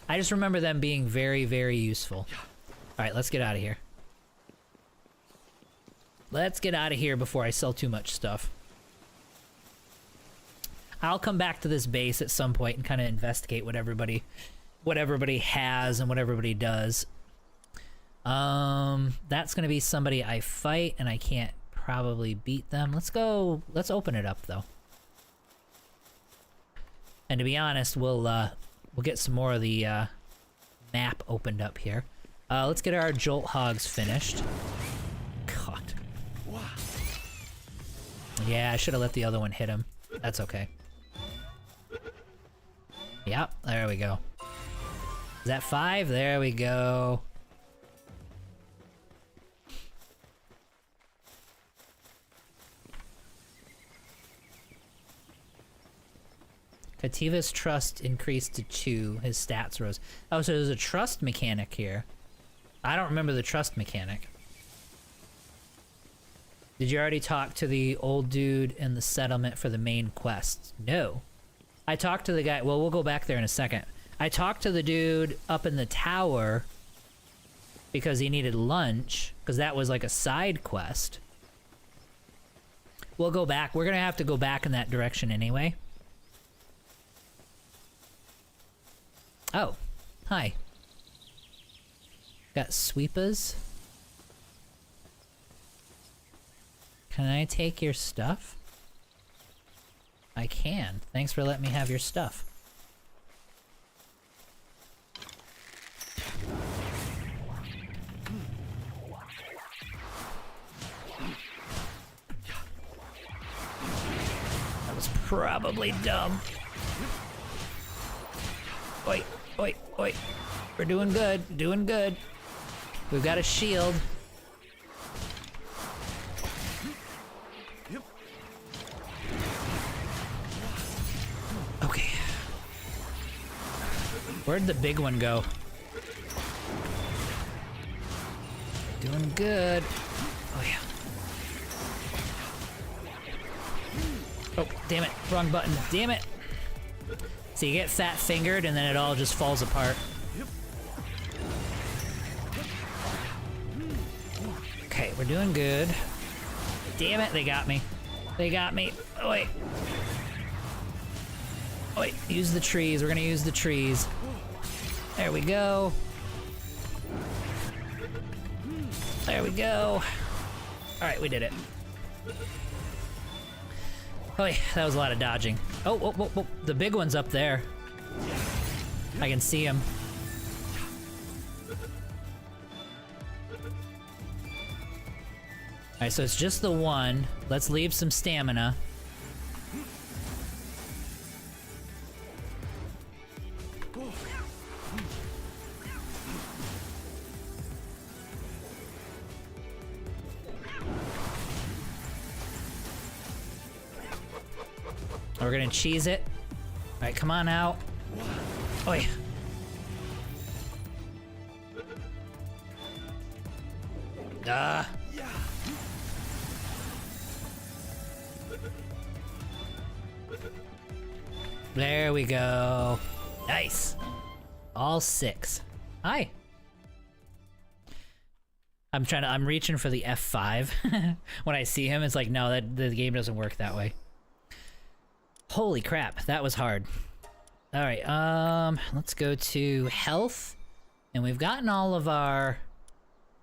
I just remember them being very, very useful. Alright, let's get out of here. Let's get out of here before I sell too much stuff. I'll come back to this base at some point and kind of investigate what everybody has and what everybody does. That's gonna be somebody I fight and I can't probably beat them. Let's open it up though. And to be honest, we'll get some more of the map opened up here. Let's get our Jolt Hogs finished. God. Yeah, I should have let the other one hit him. That's okay. Yep, there we go. Is that 5? There we go. Kativa's trust increased to 2. His stats rose. Oh, so there's a trust mechanic here. I don't remember the trust mechanic. Did you already talk to the old dude in the settlement for the main quest? No. I talked to the guy. Well, we'll go back there in a second. I talked to the dude up in the tower because he needed lunch, because that was like a side quest. We'll go back. We're gonna have to go back in that direction anyway. Oh, hi. Got sweepers. Can I take your stuff? I can. Thanks for letting me have your stuff. That was probably dumb. Oi, oi, oi. We're doing good, doing good. We've got a shield. Okay. Where'd the big one go? Doing good. Oh yeah. Oh, damn it. Wrong button. Damn it. So you get fat fingered and then it all just falls apart. Okay, we're doing good. Damn it, they got me. They got me. Oh, wait. Oh, wait, use the trees. We're gonna use the trees. There we go. There we go. Alright, we did it. Oh, yeah, that was a lot of dodging. Oh, whoa, whoa, whoa. The big one's up there. I can see him. Alright, so it's just the one. Let's leave some stamina. We're gonna cheese it. Alright, come on out. Oi. There we go. Nice. All 6. Hi. I'm reaching for the F5. When I see him, it's like, no, the game doesn't work that way. Holy crap, that was hard. Alright, let's go to health. And we've gotten all of our...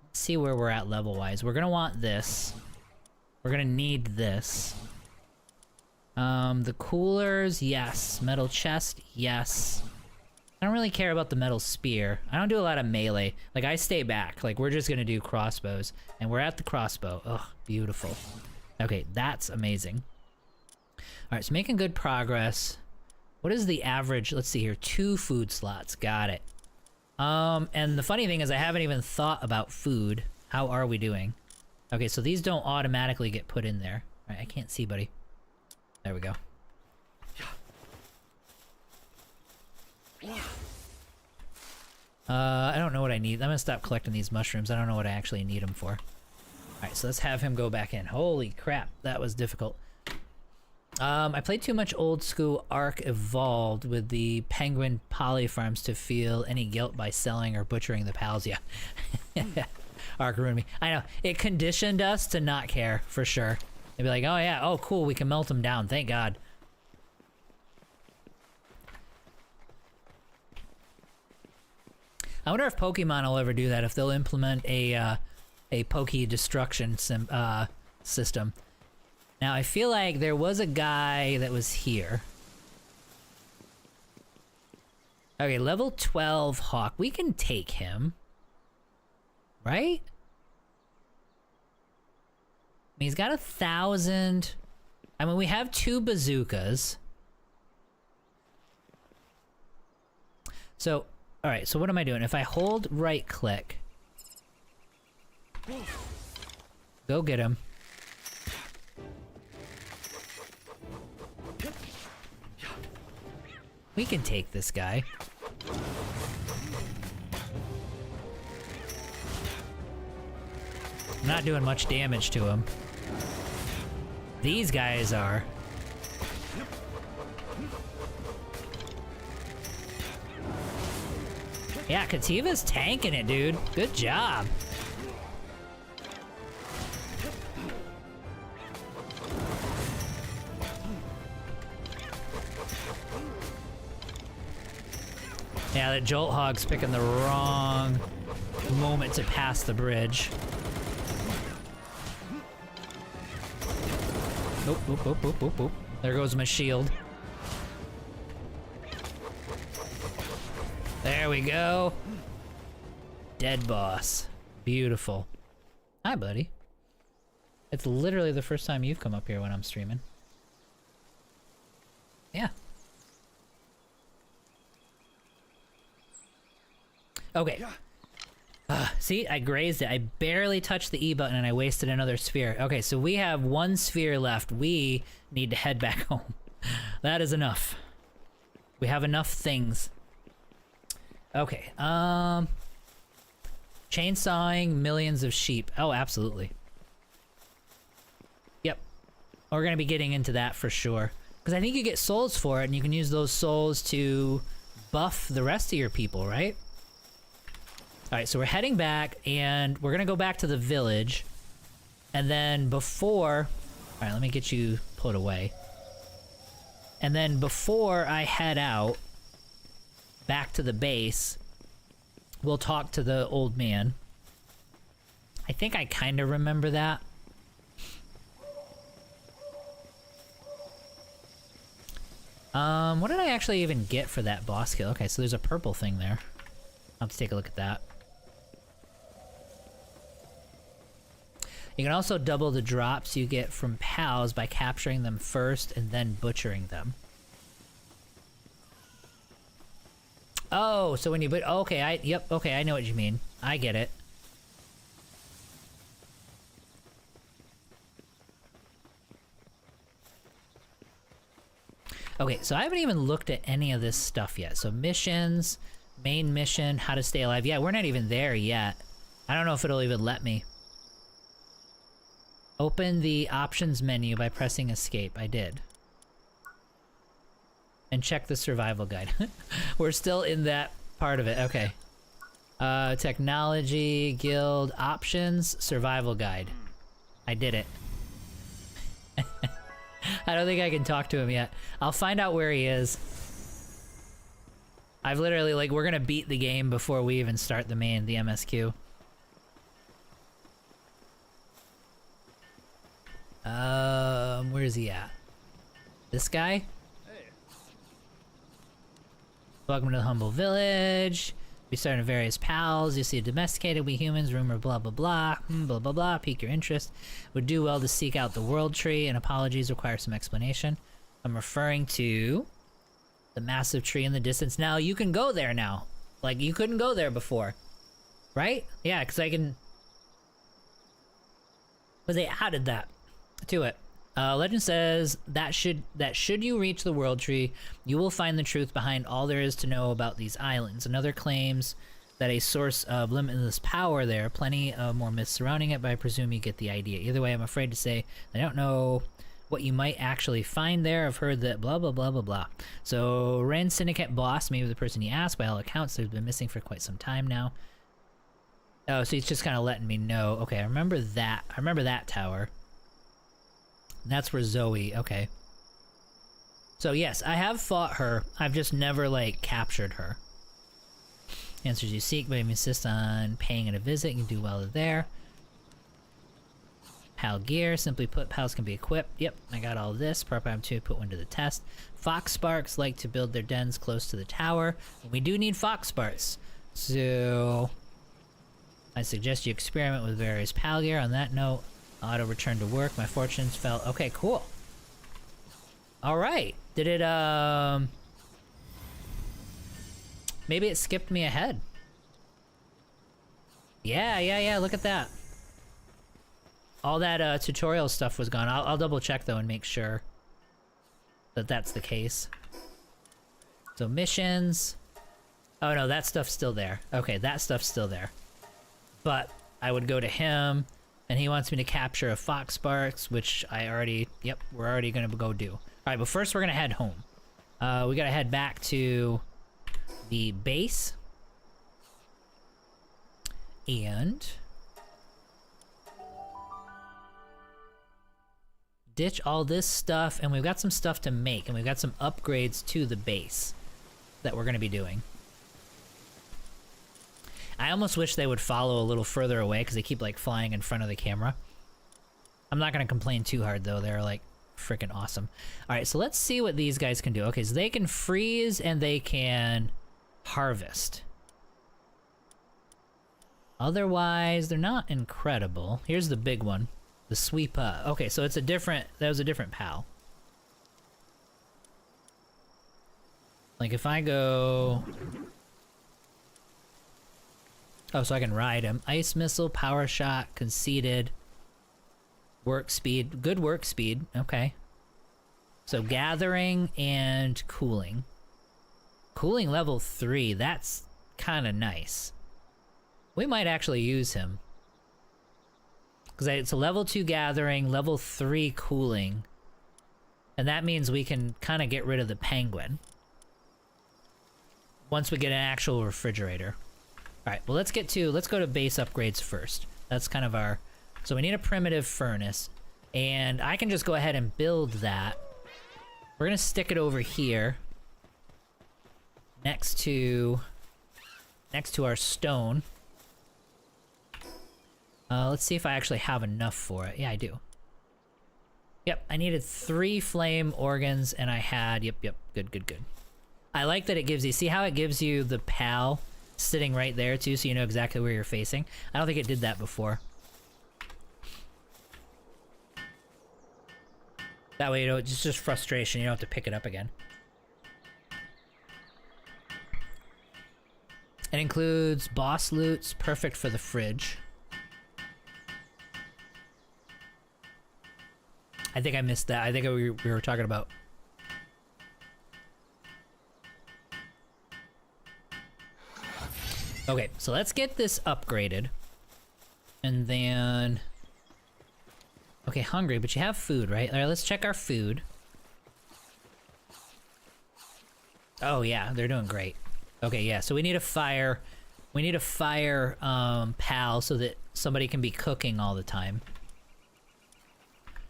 Let's see where we're at level-wise. We're gonna want this. We're gonna need this. The coolers, yes. Metal chest, yes. I don't really care about the metal spear. I don't do a lot of melee. Like, I stay back. Like, we're just gonna do crossbows. And we're at the crossbow. Ugh, beautiful. Okay, that's amazing. Alright, so making good progress. What is the average? Let's see here. 2 food slots. Got it. And the funny thing is I haven't even thought about food. How are we doing? Okay, so these don't automatically get put in there. Alright, I can't see, buddy. There we go. I don't know what I need. I'm gonna stop collecting these mushrooms. I don't know what I actually need them for. Alright, so let's have him go back in. Holy crap, that was difficult. I played too much old school Ark Evolved with the Penguin polyfarms to feel any guilt by selling or butchering the pals. Yeah. Ark ruined me. I know. It conditioned us to not care, for sure. They'd be like, oh yeah, oh cool, we can melt them down, thank God. I wonder if Pokemon will ever do that, if they'll implement a Poke Destruction system. Now, I feel like there was a guy that was here. Okay, level 12 Hawk. We can take him. Right? I mean, he's got 1,000... I mean, we have 2 bazookas. So, alright, so what am I doing? If I hold right-click... Go get him. We can take this guy. I'm not doing much damage to him. These guys are. Yeah, Kativa's tanking it, dude. Good job. Yeah, that Jolt Hog's picking the wrong moment to pass the bridge. Oop, oop, oop, oop, oop, oop. There goes my shield. There we go. Dead boss. Beautiful. Hi, buddy. It's literally the first time you've come up here when I'm streaming. Yeah. Okay. See, I grazed it. I barely touched the E button and I wasted another sphere. Okay, so we have one sphere left. We need to head back home. That is enough. We have enough things. Okay, chainsawing millions of sheep. Oh, absolutely. Yep. We're gonna be getting into that for sure. Because I think you get souls for it and you can use those souls to buff the rest of your people, right? Alright, so we're heading back, and we're gonna go back to the village. And then before... Alright, let me get you put away. And then before I head out back to the base, we'll talk to the old man. I think I kind of remember that. What did I actually even get for that boss kill? Okay, so there's a purple thing there. I'll have to take a look at that. You can also double the drops you get from pals by capturing them first and then butchering them. Oh, so when you okay, yep, okay, I know what you mean. I get it. Okay, so I haven't even looked at any of this stuff yet. So missions, main mission, how to stay alive. Yeah, we're not even there yet. I don't know if it'll even let me. Open the options menu by pressing escape. I did. And check the survival guide. We're still in that part of it. Okay. Technology, guild, options, survival guide. I did it. I don't think I can talk to him yet. I'll find out where he is. I've literally, like, we're gonna beat the game before we even start the MSQ. Where is he at? This guy? Hey. Welcome to the humble village. We start in various pals. You see a domesticated, we humans, rumor blah blah blah, blah blah blah, pique your interest. Would do well to seek out the world tree, and apologies require some explanation. I'm referring to the massive tree in the distance. Now, you can go there now. Like, you couldn't go there before. Right? Yeah, because I can... But they added that to it. Legend says that should you reach the world tree, you will find the truth behind all there is to know about these islands. Another claims that a source of limitless power there. Plenty more myths surrounding it, but I presume you get the idea. Either way, I'm afraid to say I don't know what you might actually find there. I've heard that blah blah blah blah blah. So Ren Syndicate boss, maybe the person you asked, by all accounts, they've been missing for quite some time now. Oh, so he's just kind of letting me know. Okay, I remember that. I remember that tower. That's where Zoe, okay. So yes, I have fought her. I've just never, like, captured her. Answers you seek, but if you insist on paying it a visit, you can do well there. Pal gear, simply put, pals can be equipped. Yep, I got all this. Proper to put one to the test. Fox Sparks like to build their dens close to the tower. We do need Fox Sparks. So I suggest you experiment with various pal gear. On that note, auto return to work. My fortunes fell. Okay, cool. All right. Did it, maybe it skipped me ahead. Yeah. Look at that. All that, tutorial stuff was gone. I'll double check, though, and make sure that that's the case. So, missions. Oh, no, that stuff's still there. Okay, that stuff's still there. But I would go to him... And he wants me to capture a Fox Sparks, which I already... Yep, we're already gonna go do. Alright, but first we're gonna head home. We gotta head back to the base. And ditch all this stuff, and we've got some stuff to make, and we've got some upgrades to the base that we're going to be doing. I almost wish they would follow a little further away because they keep like flying in front of the camera. I'm not going to complain too hard though. They're like freaking awesome. All right, so let's see what these guys can do. Okay, so they can freeze and they can harvest. Otherwise, they're not incredible. Here's the big one. The sweep up. Okay, so it's a different, that was a different PAL. Like if I go... Oh, so I can ride him. Ice missile, power shot, conceded. Work speed, good work speed, okay. So gathering and cooling. Cooling level 3, that's kind of nice. We might actually use him. Because it's a level 2 gathering, level 3 cooling. And that means we can kind of get rid of the penguin. Once we get an actual refrigerator. Alright, well let's go to base upgrades first. That's kind of our... So we need a primitive furnace. And I can just go ahead and build that. We're gonna stick it over here. Next to our stone. Let's see if I actually have enough for it. Yeah, I do. Yep, I needed 3 flame organs and I had, yep, good. I like that it gives you, see how it gives you the PAL sitting right there too, so you know exactly where you're facing? I don't think it did that before. That way, you know, it's just frustration, you don't have to pick it up again. It includes boss loots, perfect for the fridge. I think I missed that. I think we were talking about... Okay, so let's get this upgraded. And then... Okay, hungry, but you have food, right? All right, let's check our food. Oh yeah, they're doing great. Okay, yeah, so we need a fire. We need a fire PAL so that somebody can be cooking all the time.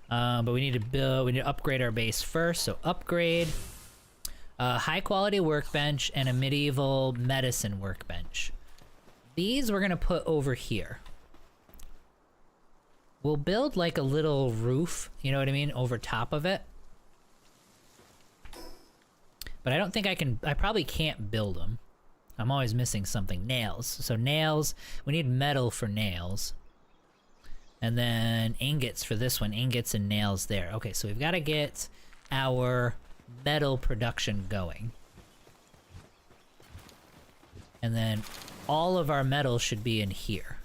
But we need to upgrade our base first, so upgrade. High quality workbench and a medieval medicine workbench. These we're gonna put over here. We'll build like a little roof, you know what I mean, over top of it. But I don't think I probably can't build them. I'm always missing something. Nails. So nails, we need metal for nails. And then ingots for this one, ingots and nails there. Okay, so we've got to get our metal production going. And then all of our metal should be in here.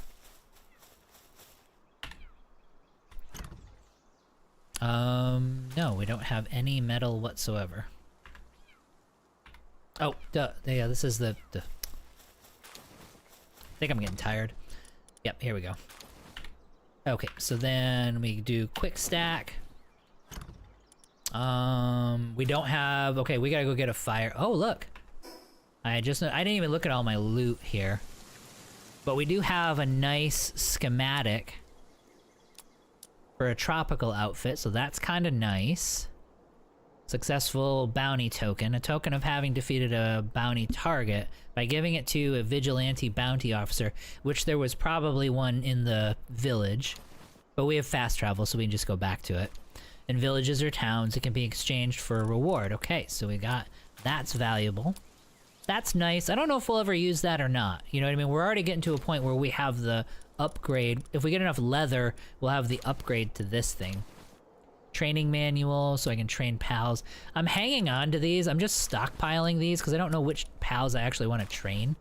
No, we don't have any metal whatsoever. Oh, duh. Yeah, this is the... I think I'm getting tired. Yep, here we go. Okay, so then we do quick stack. We don't have... Okay, we gotta go get a fire. Oh, look! I didn't even look at all my loot here. But we do have a nice schematic for a tropical outfit, so that's kind of nice. Successful bounty token. A token of having defeated a bounty target by giving it to a vigilante bounty officer, which there was probably one in the village. But we have fast travel, so we can just go back to it. In villages or towns, it can be exchanged for a reward. Okay, so we got... That's valuable. That's nice. I don't know if we'll ever use that or not. You know what I mean? We're already getting to a point where we have the upgrade. If we get enough leather, we'll have the upgrade to this thing. Training manual, so I can train pals. I'm hanging on to these. I'm just stockpiling these because I don't know which pals I actually want to train.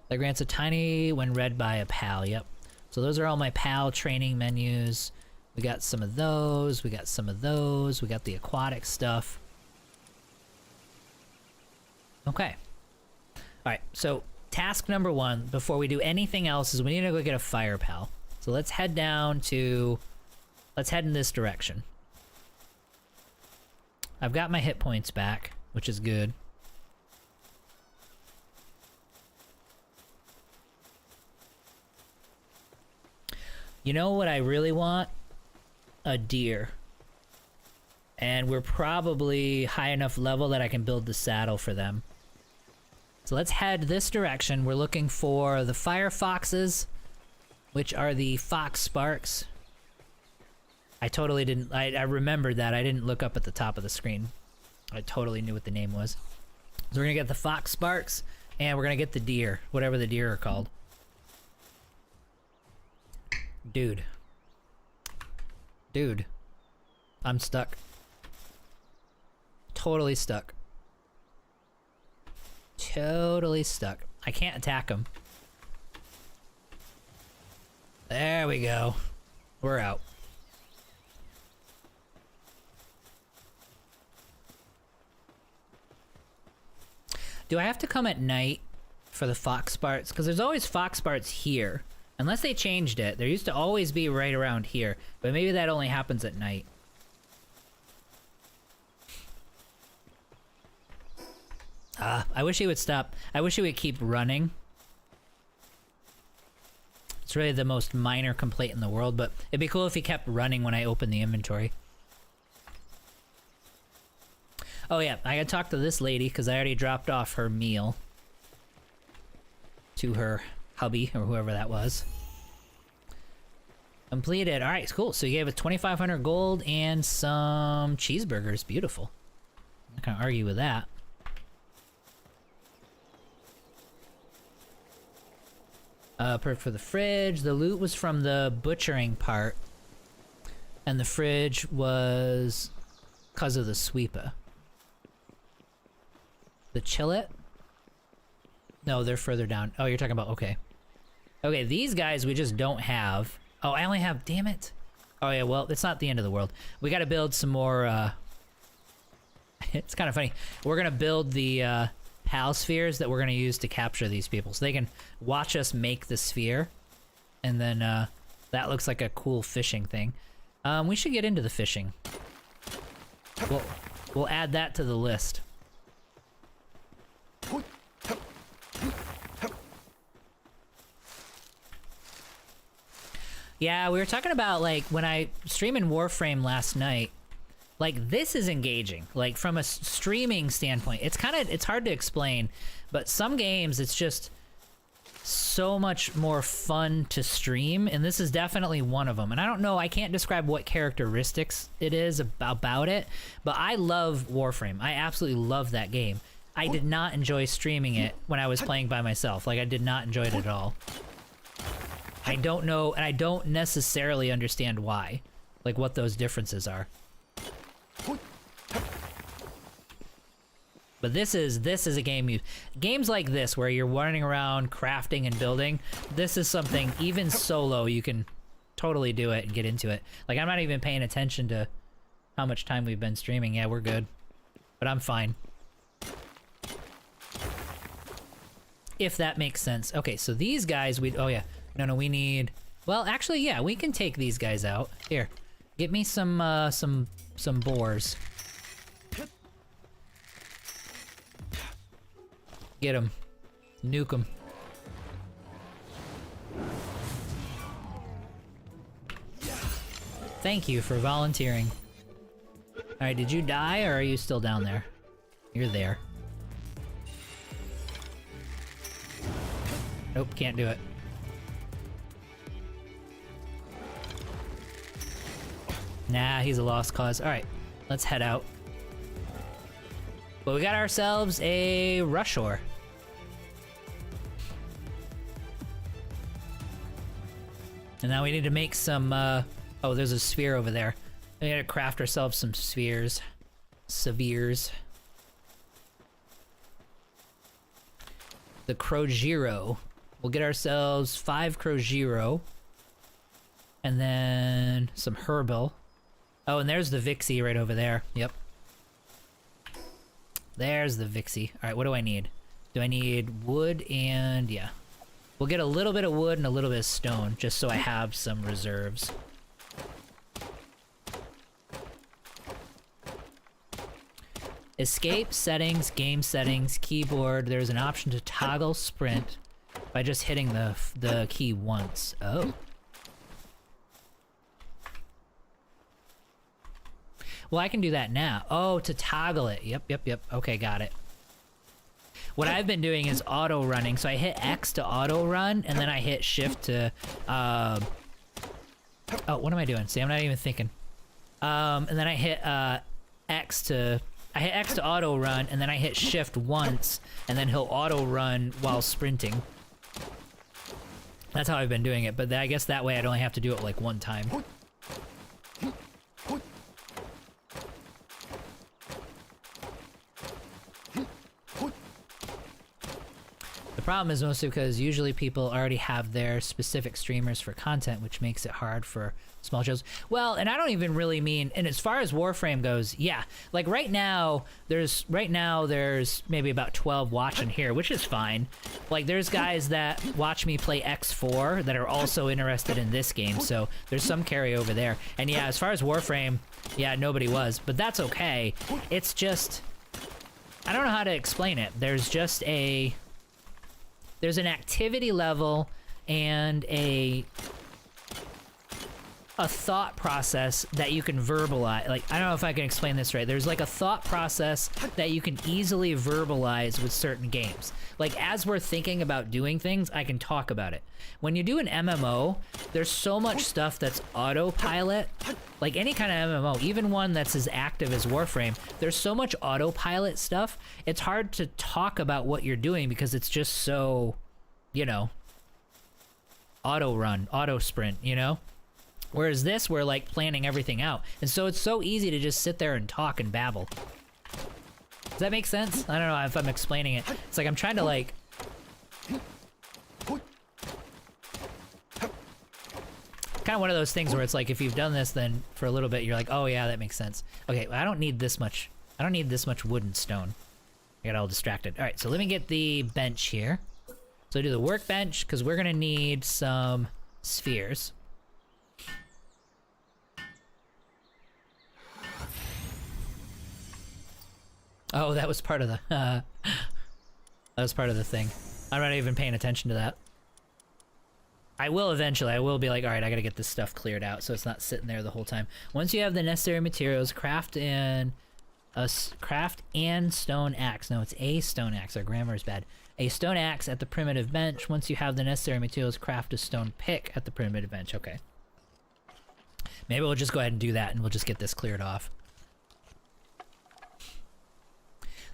That grants a tiny when read by a pal. Yep. So those are all my pal training menus. We got some of those. We got some of those. We got the aquatic stuff. Okay. Alright, so task number 1 before we do anything else is we need to go get a fire pal. So let's head down to... Let's head in this direction. I've got my hit points back, which is good. You know what I really want? A deer. And we're probably high enough level that I can build the saddle for them. So let's head this direction. We're looking for the fire foxes, which are the fox sparks. I totally didn't, I remembered that. I didn't look up at the top of the screen. I totally knew what the name was. So we're gonna get the fox sparks, and we're gonna get the deer, whatever the deer are called. Dude. Dude. I'm stuck. Totally stuck. Totally stuck. I can't attack him. There we go. We're out. Do I have to come at night for the fox sparks? Because there's always fox sparks here. Unless they changed it. There used to always be right around here. But maybe that only happens at night. I wish he would stop. I wish he would keep running. It's really the most minor complaint in the world, but it'd be cool if he kept running when I open the inventory. Oh yeah, I gotta talk to this lady because I already dropped off her meal to her hubby or whoever that was. Completed. All right, cool. So you gave us 2,500 gold and some cheeseburgers. Beautiful. I'm not gonna argue with that. Perfect for the fridge. The loot was from the butchering part, and the fridge was because of the sweeper. The chillet? No, they're further down. Oh, you're talking about, okay. Okay, these guys we just don't have. Oh, I only have, damn it. Oh yeah, well, it's not the end of the world. We gotta build some more, it's kind of funny. We're gonna build the, PAL spheres that we're gonna use to capture these people. So they can watch us make the sphere. And then, that looks like a cool fishing thing. We should get into the fishing. We'll add that to the list. Yeah, we were talking about, like, when I streamed in Warframe last night, like, this is engaging. Like, from a streaming standpoint, it's hard to explain, but some games, it's just so much more fun to stream, and this is definitely one of them. And I don't know, I can't describe what characteristics it is about it, but I love Warframe. I absolutely love that game. I did not enjoy streaming it when I was playing by myself. Like, I did not enjoy it at all. I don't know, and I don't necessarily understand why. Like, what those differences are. But this is a game games like this where you're running around crafting and building, this is something even solo you can totally do it and get into it. Like, I'm not even paying attention to how much time we've been streaming. Yeah, we're good. But I'm fine. If that makes sense. Okay, so these guys oh yeah. No, we need, well, actually, yeah, we can take these guys out. Here, get me some boars. Get them. Nuke them. Thank you for volunteering. Alright, did you die or are you still down there? You're there. Nope, can't do it. Nah, he's a lost cause. Alright, let's head out. But we got ourselves a rush ore. And now we need to make some, oh, there's a sphere over there. We gotta craft ourselves some spheres. Severes. The Crojiro. We'll get ourselves 5 Crojiro. And then some Herbal. Oh, and there's the Vixie right over there. Yep. There's the Vixie. Alright, what do I need? Do I need wood and... yeah. We'll get a little bit of wood and a little bit of stone, just so I have some reserves. Escape, settings, game settings, keyboard. There's an option to toggle sprint by just hitting the key once. Oh. Well, I can do that now. Oh, to toggle it. Yep. Okay, got it. What I've been doing is auto running. So I hit X to auto run, and then I hit shift to, oh, what am I doing? See, I'm not even thinking. And then I hit, X to auto run, and then I hit shift once, and then he'll auto run while sprinting. That's how I've been doing it, but I guess that way I'd only have to do it like one time. The problem is mostly because usually people already have their specific streamers for content, which makes it hard for small shows. Well, and I don't even really mean, and as far as Warframe goes, yeah, like right now there's maybe about 12 watching here, which is fine. Like there's guys that watch me play X4 that are also interested in this game, so there's some carryover there. And yeah, as far as Warframe, yeah, nobody was, but that's okay. It's just, I don't know how to explain it. There's an activity level and a thought process that you can verbalize. Like, I don't know if I can explain this right. There's like a thought process that you can easily verbalize with certain games. Like, as we're thinking about doing things, I can talk about it. When you do an MMO, there's so much stuff that's autopilot. Like any kind of MMO, even one that's as active as Warframe, there's so much autopilot stuff. It's hard to talk about what you're doing because it's just so, you know, auto run, auto sprint, you know? Whereas this, we're like planning everything out. And so it's so easy to just sit there and talk and babble. Does that make sense? I don't know if I'm explaining it. It's like I'm trying to like... kind of one of those things where it's like if you've done this, then for a little bit you're like, oh yeah, that makes sense. Okay, I don't need this much. I don't need this much wood and stone. I got all distracted. All right, so let me get the bench here. So do the workbench because we're gonna need some spheres. Oh, that was part of the that was part of the thing. I'm not even paying attention to that. I will eventually. I will be like, all right, I gotta get this stuff cleared out so it's not sitting there the whole time. Once you have the necessary materials, craft and stone axe. No, it's a stone axe. Our grammar is bad. A stone axe at the primitive bench. Once you have the necessary materials, craft a stone pick at the primitive bench. Okay. Maybe we'll just go ahead and do that and we'll just get this cleared off.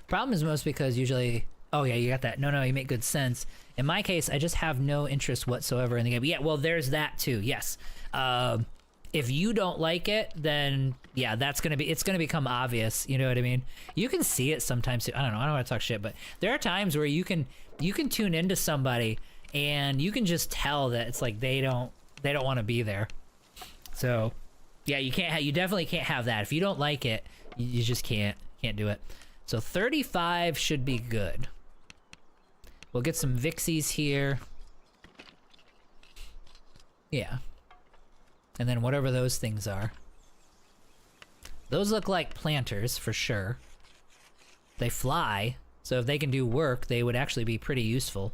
Problem is most because usually... Oh yeah, you got that. No, you make good sense. In my case, I just have no interest whatsoever in the game. Yeah, well, there's that too, yes. If you don't like it, then yeah, it's gonna become obvious, you know what I mean? You can see it sometimes too. I don't want to talk shit, but there are times where you can tune into somebody and you can just tell that it's like they don't want to be there. So yeah, you definitely can't have that. If you don't like it, you just can't do it. So 35 should be good. We'll get some Vixies here. Yeah. And then whatever those things are. Those look like planters for sure. They fly, so if they can do work, they would actually be pretty useful.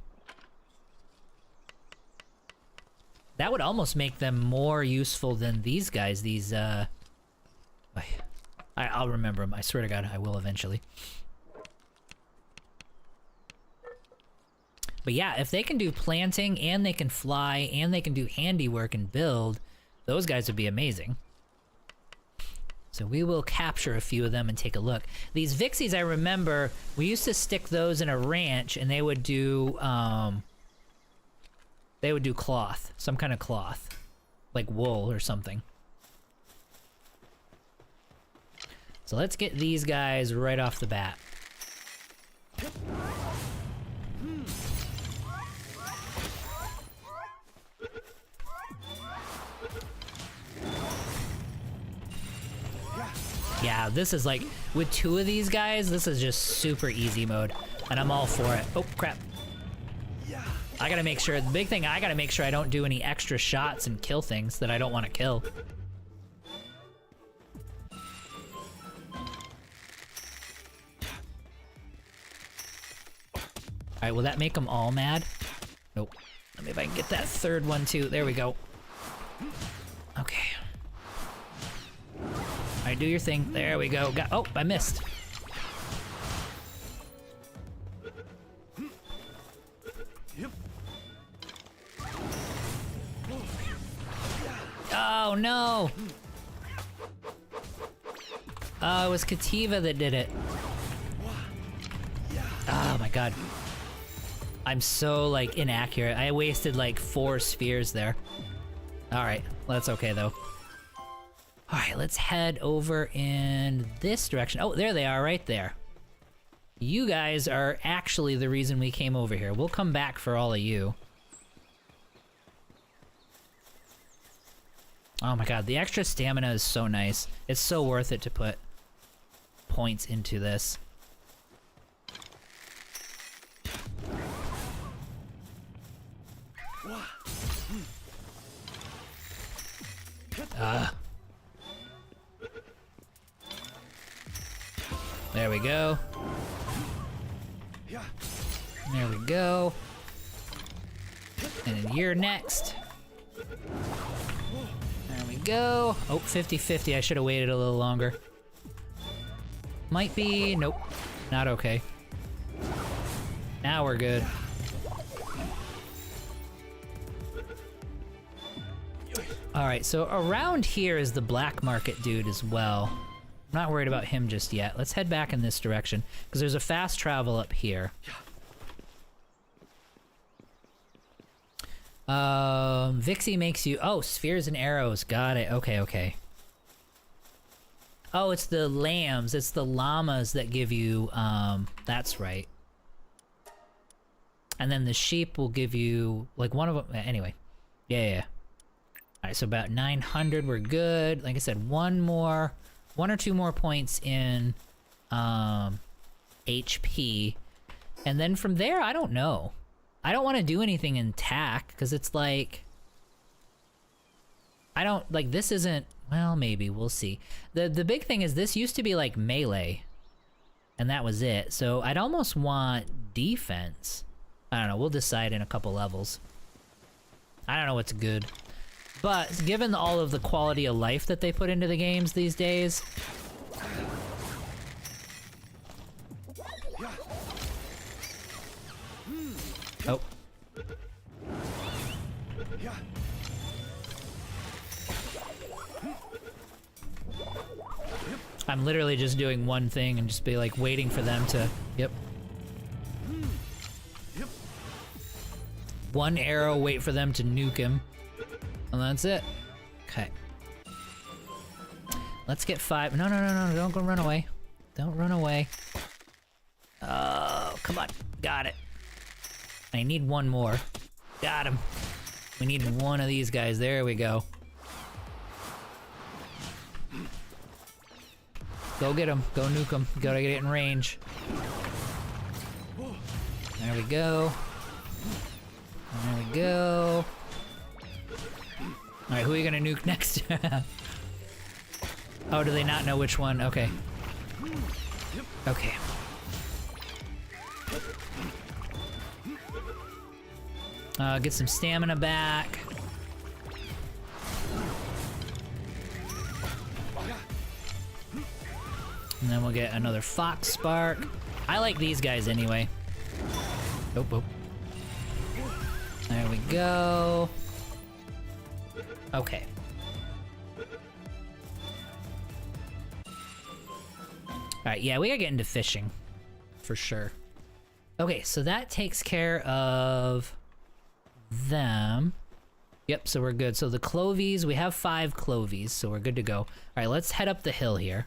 That would almost make them more useful than these guys, these, I'll remember them. I swear to God, I will eventually. But yeah, if they can do planting, and they can fly, and they can do handiwork and build, those guys would be amazing. So we will capture a few of them and take a look. These Vixies, I remember, we used to stick those in a ranch, and they would do cloth. Some kind of cloth. Like wool or something. So let's get these guys right off the bat. Yeah, this is like, with two of these guys, this is just super easy mode, and I'm all for it. Oh, crap. I gotta make sure, the big thing, I gotta make sure I don't do any extra shots and kill things that I don't want to kill. Alright, will that make them all mad? Nope. Let me see if I can get that third one too. There we go. Okay. Alright, do your thing. There we go. Oh, I missed. Oh, no! Oh, it was Kativa that did it. Oh my god. I'm so, like, inaccurate. I wasted, like, 4 spheres there. Alright, well, that's okay, though. Alright, let's head over in this direction. Oh, there they are, right there. You guys are actually the reason we came over here. We'll come back for all of you. Oh my god, the extra stamina is so nice. It's so worth it to put points into this. There we go. There we go. And then you're next. There we go. Oh, 50-50. I should have waited a little longer. Might be... Nope. Not okay. Now we're good. Alright, so around here is the black market dude as well. I'm not worried about him just yet. Let's head back in this direction, because there's a fast travel up here. Vixie makes you... Oh, spheres and arrows. Got it. Okay, okay. Oh, it's the lambs. It's the llamas that give you... That's right. And then the sheep will give you... Like, one of them... Anyway. Yeah. Alright, so about 900. We're good. Like I said, one or two more points in... HP. And then from there, I don't know. I don't want to do anything in tack, because it's like... I don't... Like, this isn't... Well, maybe. We'll see. The big thing is this used to be, like, melee. And that was it. So I'd almost want defense. I don't know. We'll decide in a couple levels. I don't know what's good. But given all of the quality of life that they put into the games these days... Oh. I'm literally just doing one thing and just be like waiting for them to... Yep. One arrow, wait for them to nuke him. And that's it. Okay. Let's get 5. No, don't go run away. Don't run away. Oh, come on. Got it. I need one more. Got him. We need one of these guys. There we go. Go get him. Go nuke him. Gotta get it in range. There we go. There we go. Alright, who are you gonna nuke next? Oh, do they not know which one? Okay. Okay. Get some stamina back. And then we'll get another Fox Spark. I like these guys anyway. Oh. There we go. Okay. Alright, yeah, we gotta get into fishing. For sure. Okay, so that takes care of them. Yep, so we're good. So the Clovies, we have 5 Clovies, so we're good to go. Alright, let's head up the hill here.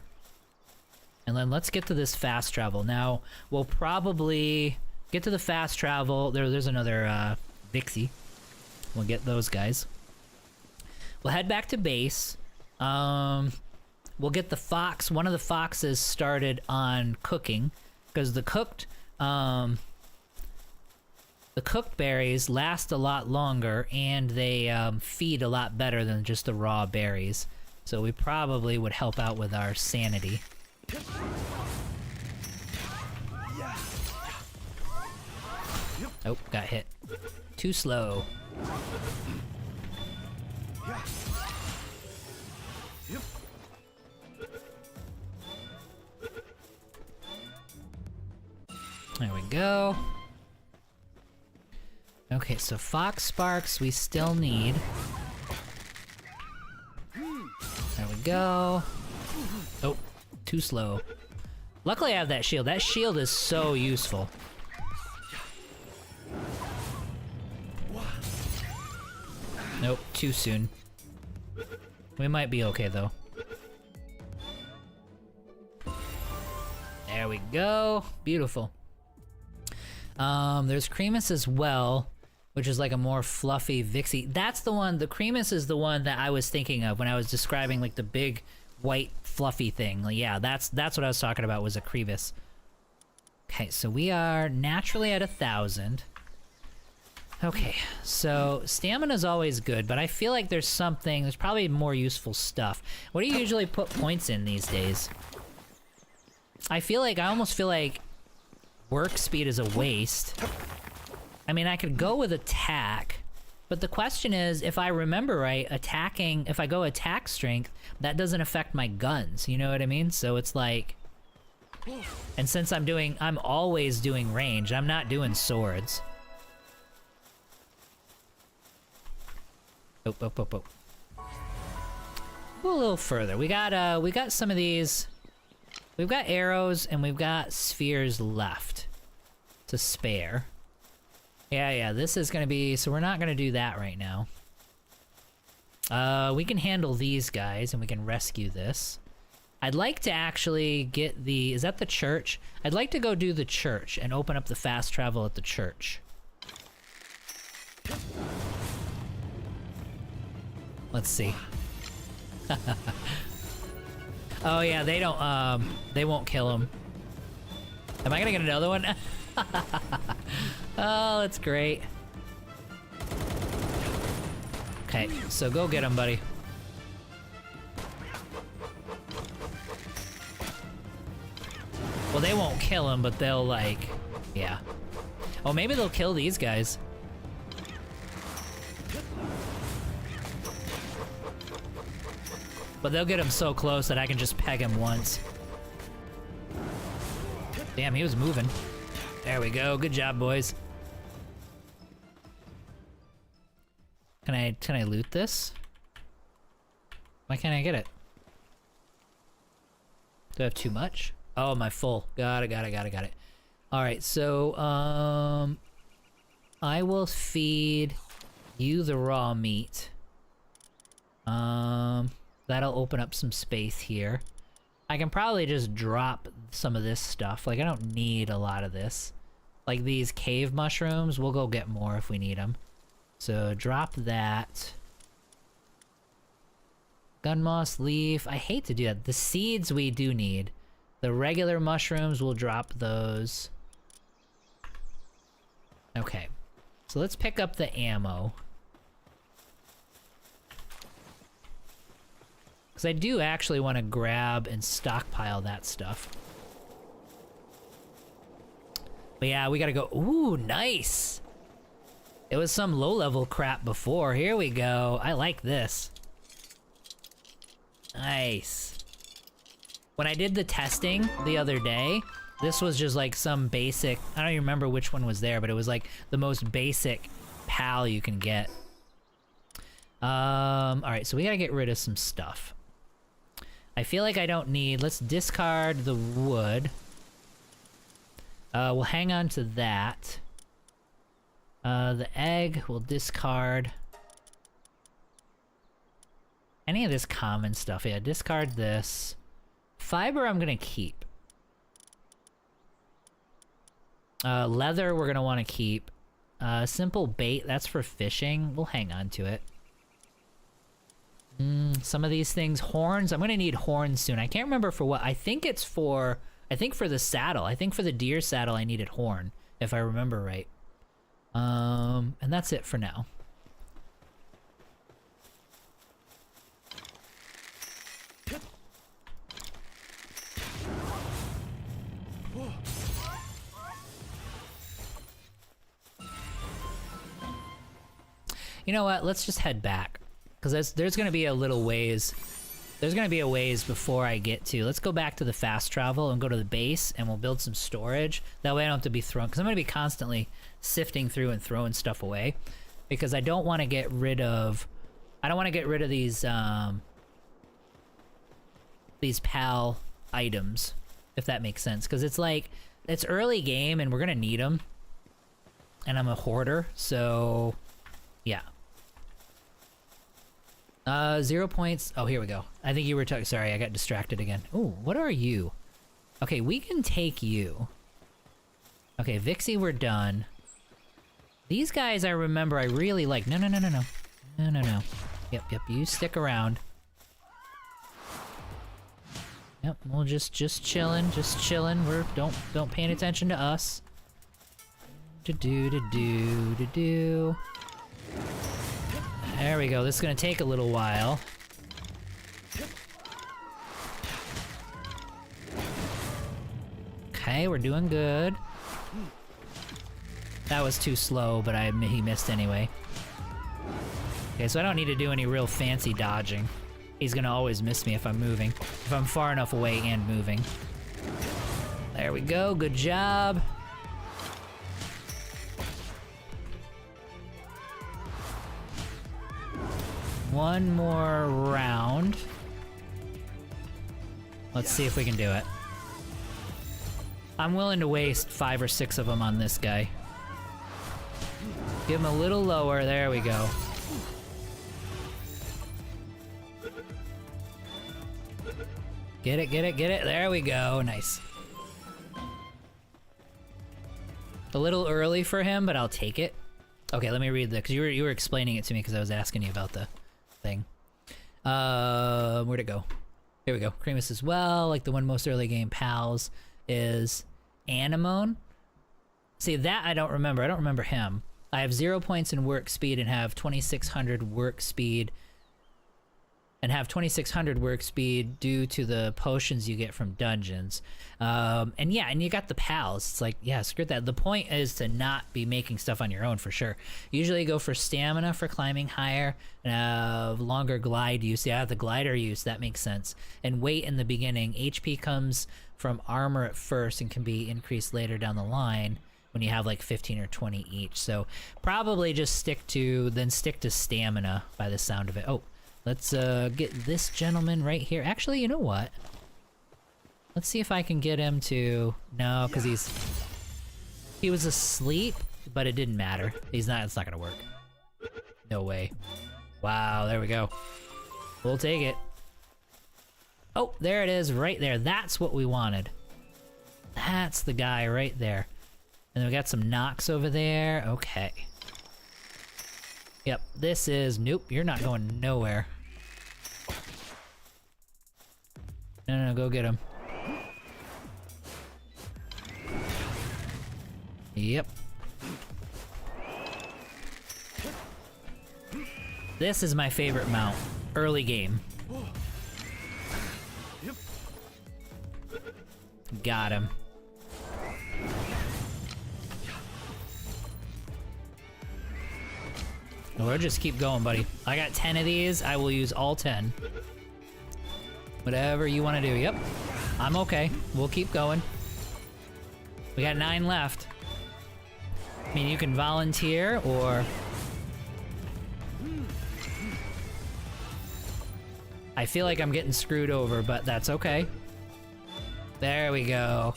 And then let's get to this fast travel. Now, we'll probably get to the fast travel. There's another Vixie. We'll get those guys. We'll head back to base. We'll get the fox. One of the foxes started on cooking, because the cooked berries last a lot longer, and they feed a lot better than just the raw berries. So we probably would help out with our sanity. Oh, got hit. Too slow. There we go. Okay, so Fox Sparks we still need. There we go. Oh, too slow. Luckily I have that shield. That shield is so useful. Nope, too soon. We might be okay though. There we go. Beautiful. There's Cremus as well, which is like a more fluffy Vixie. That's the one, the Cremus is the one that I was thinking of when I was describing like the big white fluffy thing. Like, yeah, that's what I was talking about, was a Cremus. Okay, so we are naturally at 1,000. Okay, so stamina's always good, but I feel like there's probably more useful stuff. What do you usually put points in these days? I almost feel like work speed is a waste. I mean, I could go with attack, but the question is, if I remember right, if I go attack strength, that doesn't affect my guns, you know what I mean? So it's like, and since I'm always doing range, I'm not doing swords. Oh. Go a little further. We got some of these. We've got arrows and we've got spheres left to spare. Yeah, this is gonna be, so we're not gonna do that right now. We can handle these guys and we can rescue this. I'd like to actually get is that the church? I'd like to go do the church and open up the fast travel at the church. Let's see. Oh yeah, they won't kill him. Am I gonna get another one? Oh, that's great. Okay, so go get him, buddy. Well, they won't kill him, but they'll like, yeah. Oh, maybe they'll kill these guys. But they'll get him so close that I can just peg him once. Damn, he was moving. There we go. Good job, boys. Can I loot this? Why can't I get it? Do I have too much? Oh, am I full? Got it. Alright, so, I will feed you the raw meat. That'll open up some space here. I can probably just drop some of this stuff. Like, I don't need a lot of this. Like these cave mushrooms, we'll go get more if we need them. So drop that. Gun moss leaf. I hate to do that. The seeds we do need. The regular mushrooms, we'll drop those. Okay. So let's pick up the ammo. Because I do actually want to grab and stockpile that stuff. But yeah, we gotta go. Ooh, nice! It was some low-level crap before. Here we go. I like this. Nice. When I did the testing the other day, this was just like some basic... I don't even remember which one was there, but it was like the most basic PAL you can get. Alright, so we gotta get rid of some stuff. I feel like I don't need... Let's discard the wood. We'll hang on to that. The egg we'll discard. Any of this common stuff, yeah, discard this. Fiber I'm gonna keep. Leather we're gonna want to keep. Simple bait, that's for fishing. We'll hang on to it. Some of these things, horns, I'm gonna need horns soon. I can't remember for what. I think it's for, I think for the saddle. I think for the deer saddle I needed horn, if I remember right. And that's it for now. You know what? Let's just head back. Because there's going to be a little ways There's gonna be a ways before I get to. Let's go back to the fast travel and go to the base, and we'll build some storage. That way I don't have to be thrown, because I'm gonna be constantly sifting through and throwing stuff away, because I don't want to get rid of. I don't want to get rid of these PAL items, if that makes sense, because it's like it's early game and we're gonna need them, and I'm a hoarder, so yeah. 0 points. Oh, here we go. I think you were talking. Sorry, I got distracted again. Ooh, what are you? Okay, we can take you. Okay, Vixie, we're done. These guys I remember I really like. No. Yep, you stick around. Yep, we'll just chillin'. We're don't paying attention to us. Do. There we go. This is gonna take a little while. Okay, we're doing good. That was too slow, but he missed anyway. Okay, so I don't need to do any real fancy dodging. He's gonna always miss me if I'm moving. If I'm far enough away and moving. There we go, good job. One more round. Let's see if we can do it. I'm willing to waste 5 or 6 of them on this guy. Give him a little lower, there we go. Get it, there we go, nice. A little early for him, but I'll take it. Okay, let me read the, because you were explaining it to me because I was asking you about the thing. Where'd it go? Here we go. Cremus as well, like the one most early game pals is Anemone. See, that I don't remember. I don't remember him. I have 0 points in work speed and have 2600 work speed. And have 2600 work speed due to the potions you get from dungeons. And yeah, and you got the pals. It's like, yeah, screw that. The point is to not be making stuff on your own for sure. Usually go for stamina for climbing higher, and longer glide use. Yeah, the glider use, that makes sense. And weight in the beginning. HP comes from armor at first and can be increased later down the line when you have like 15 or 20 each. So probably just stick to stamina by the sound of it. Oh. Let's get this gentleman right here. Actually, you know what? Let's see if I can get him to... No, because he was asleep, but it didn't matter. It's not gonna work. No way. Wow, there we go. We'll take it. Oh, there it is, right there. That's what we wanted. That's the guy right there. And then we got some knocks over there. Okay. Yep, this is... Nope, you're not going nowhere. No, go get him. Yep. This is my favorite mount. Early game. Got him. We'll just keep going, buddy. I got 10 of these. I will use all 10. Whatever you want to do. Yep. I'm okay. We'll keep going. We got 9 left. I mean, you can volunteer or... I feel like I'm getting screwed over, but that's okay. There we go.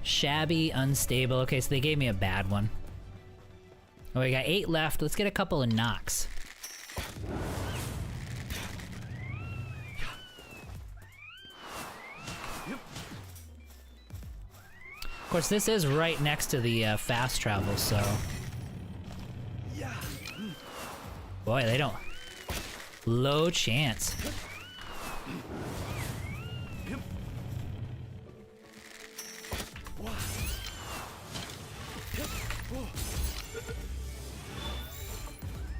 Shabby, unstable. Okay, so they gave me a bad one. Oh, we got 8 left. Let's get a couple of knocks. Of course, this is right next to the fast travel, so... Boy, they don't... Low chance.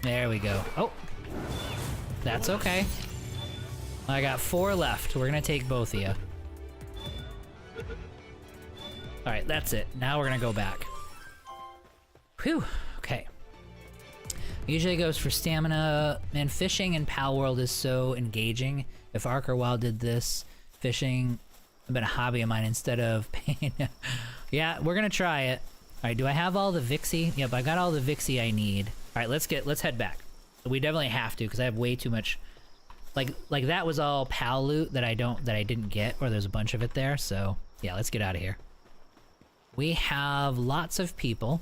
There we go. Oh! That's okay. I got 4 left. We're gonna take both of you. Alright, that's it. Now we're gonna go back. Whew. Okay. Usually goes for stamina. Man, fishing in Palworld is so engaging. If Ark or WoW did this, fishing would have been a hobby of mine instead of pain. Yeah, we're gonna try it. Alright, do I have all the Vixie? Yep, I got all the Vixie I need. Alright, let's head back. We definitely have to, because I have way too much. Like that was all PAL loot that I didn't get, or there's a bunch of it there, so yeah, let's get out of here. We have lots of people.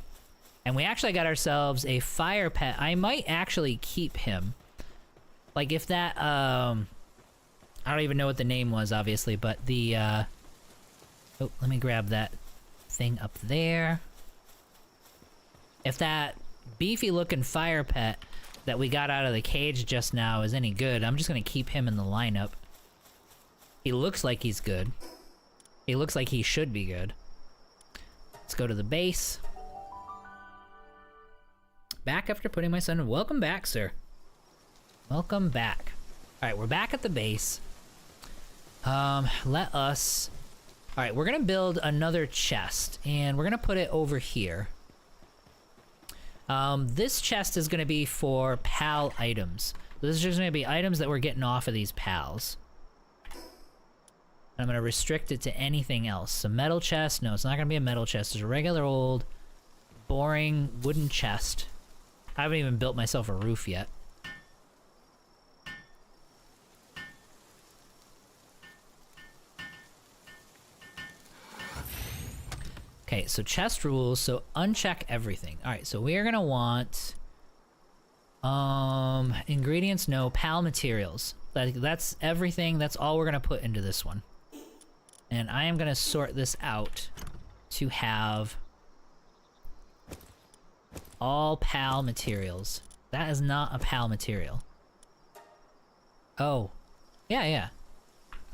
And we actually got ourselves a fire pet. I might actually keep him. Like if that, I don't even know what the name was, obviously, but the, oh, let me grab that thing up there. If that beefy looking fire pet that we got out of the cage just now is any good, I'm just gonna keep him in the lineup. He looks like he's good. He looks like he should be good. Let's go to the base. Back after putting my son in. Welcome back, sir. Welcome back. Alright, we're back at the base. Let us... Alright, we're gonna build another chest, and we're gonna put it over here. This chest is gonna be for PAL items. This is just gonna be items that we're getting off of these PALs. I'm gonna restrict it to anything else. A metal chest? No, it's not gonna be a metal chest. It's a regular old, boring wooden chest. I haven't even built myself a roof yet. Okay, so chest rules, so uncheck everything. Alright, so we are gonna want... ingredients, no. PAL materials. That's everything, that's all we're gonna put into this one. And I am gonna sort this out to have... all PAL materials. That is not a PAL material. Oh. Yeah.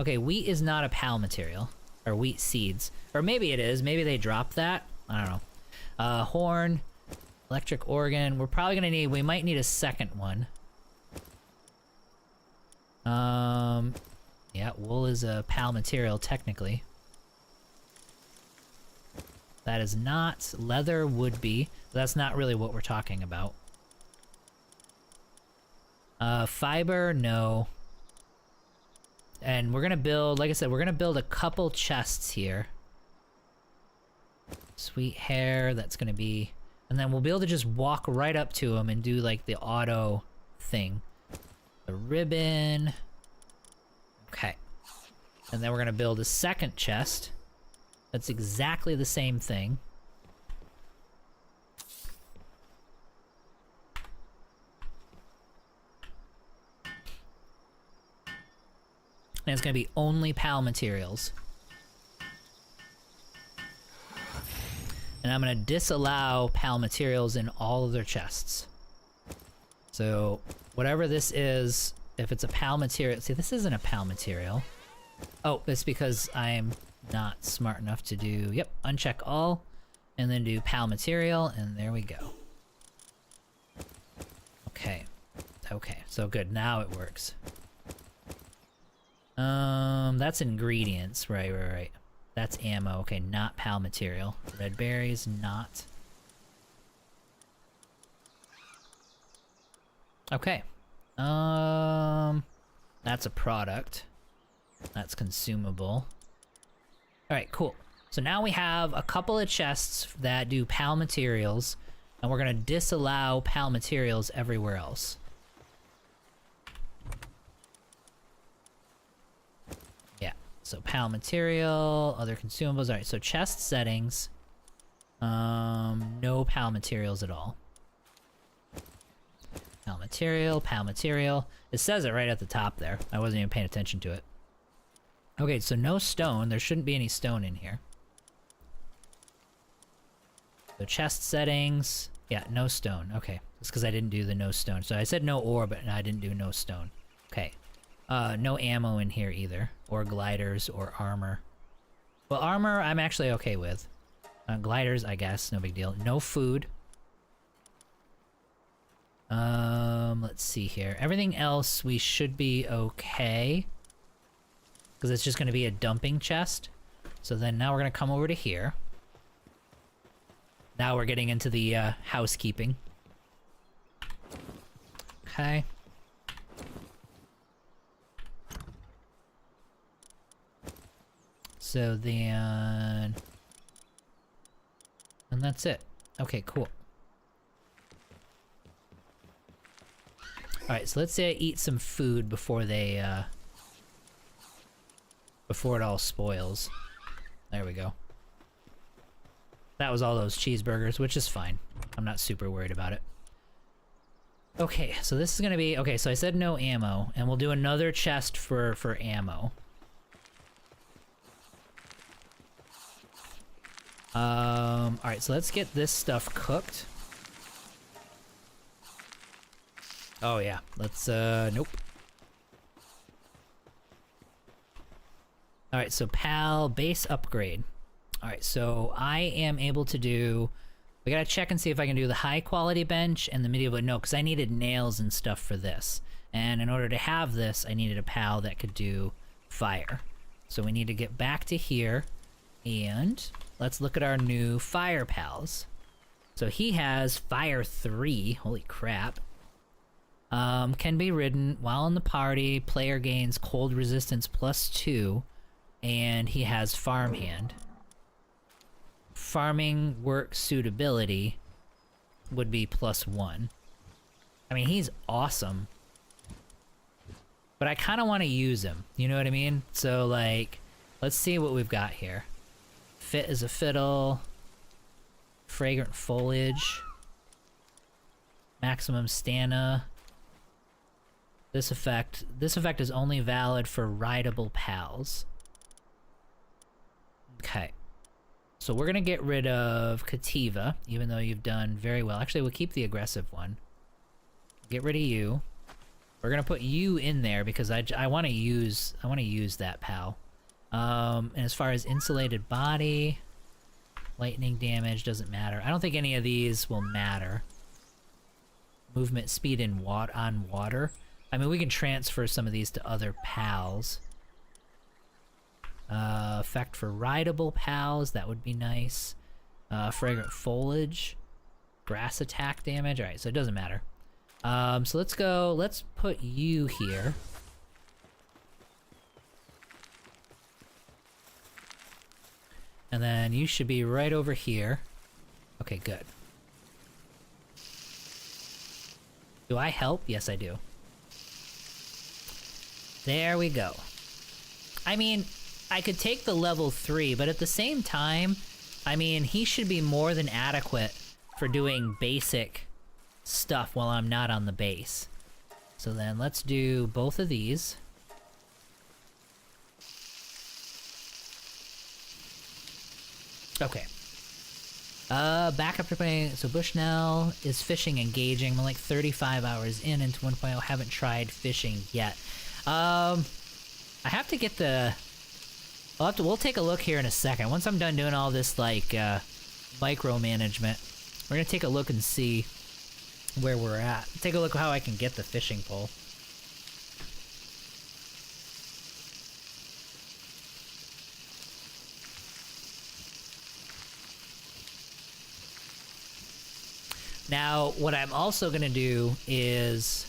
Okay, wheat is not a PAL material. Or wheat seeds. Or maybe it is. Maybe they dropped that. I don't know. Horn. Electric organ. We're probably gonna need... we might need a second one. Yeah, wool is a PAL material, technically. That is not. Leather would be. That's not really what we're talking about. Fiber, no. And we're gonna build, like I said, we're gonna build a couple chests here. Sweet hair, that's gonna be... and then we'll be able to just walk right up to them and do like the auto thing. The ribbon. Okay. And then we're gonna build a second chest. That's exactly the same thing. And it's gonna be only PAL materials. And I'm gonna disallow PAL materials in all of their chests. So, whatever this is, if it's a PAL material... see, this isn't a PAL material. Oh, it's because I'm not smart enough to do... yep, uncheck all, and then do PAL material, and there we go. Okay. Okay, so good, now it works. That's ingredients, right. That's ammo, okay, not PAL material. Red berries, not. Okay. That's a product. That's consumable. Alright, cool. So now we have a couple of chests that do PAL materials, and we're gonna disallow PAL materials everywhere else. Yeah, so PAL material, other consumables. Alright, so chest settings. No PAL materials at all. PAL material, PAL material. It says it right at the top there. I wasn't even paying attention to it. Okay, so no stone. There shouldn't be any stone in here. So chest settings. Yeah, no stone. Okay, that's because I didn't do the no stone. So I said no ore, but I didn't do no stone. Okay. No ammo in here either. Or gliders or armor. Well, armor I'm actually okay with. Gliders, I guess. No big deal. No food. Let's see here. Everything else we should be okay. Because it's just going to be a dumping chest. So then now we're going to come over to here. Now we're getting into the housekeeping. Okay. So then... And that's it. Okay, cool. Alright, so let's say I eat some food before they, before it all spoils. There we go. That was all those cheeseburgers, which is fine. I'm not super worried about it. Okay, so this is gonna be... Okay, so I said no ammo, and we'll do another chest for ammo. Alright, so let's get this stuff cooked. Oh yeah, let's, nope. Alright, so PAL, base upgrade. Alright, so I am able to do... We gotta check and see if I can do the high quality bench and the medieval... No, because I needed nails and stuff for this. And in order to have this, I needed a PAL that could do fire. So we need to get back to here, and let's look at our new fire PALs. So he has fire 3, holy crap. Can be ridden while in the party, player gains cold resistance +2, and he has farmhand. Farming work suitability would be +1. I mean, he's awesome. But I kind of want to use him, you know what I mean? So, like, let's see what we've got here. Fit as a fiddle. Fragrant foliage. Maximum stamina. This effect is only valid for rideable PALs. Okay. So we're gonna get rid of Kativa, even though you've done very well. Actually, we'll keep the aggressive one. Get rid of you. We're gonna put you in there because I want to use that PAL. And as far as insulated body, lightning damage doesn't matter. I don't think any of these will matter. Movement speed in on water. I mean, we can transfer some of these to other PALs. Effect for rideable PALs, that would be nice. Fragrant foliage. Grass attack damage. Alright, so it doesn't matter. So let's put you here. And then you should be right over here. Okay, good. Do I help? Yes, I do. There we go. I mean, I could take the level 3, but at the same time, I mean, he should be more than adequate for doing basic stuff while I'm not on the base. So then let's do both of these. Okay. Back after playing, so Bushnell is fishing engaging. I'm like 35 hours into 1.0, haven't tried fishing yet. I have to get the... we'll take a look here in a second. Once I'm done doing all this, like, micromanagement, we're gonna take a look and see where we're at. Take a look at how I can get the fishing pole. Now, what I'm also gonna do is...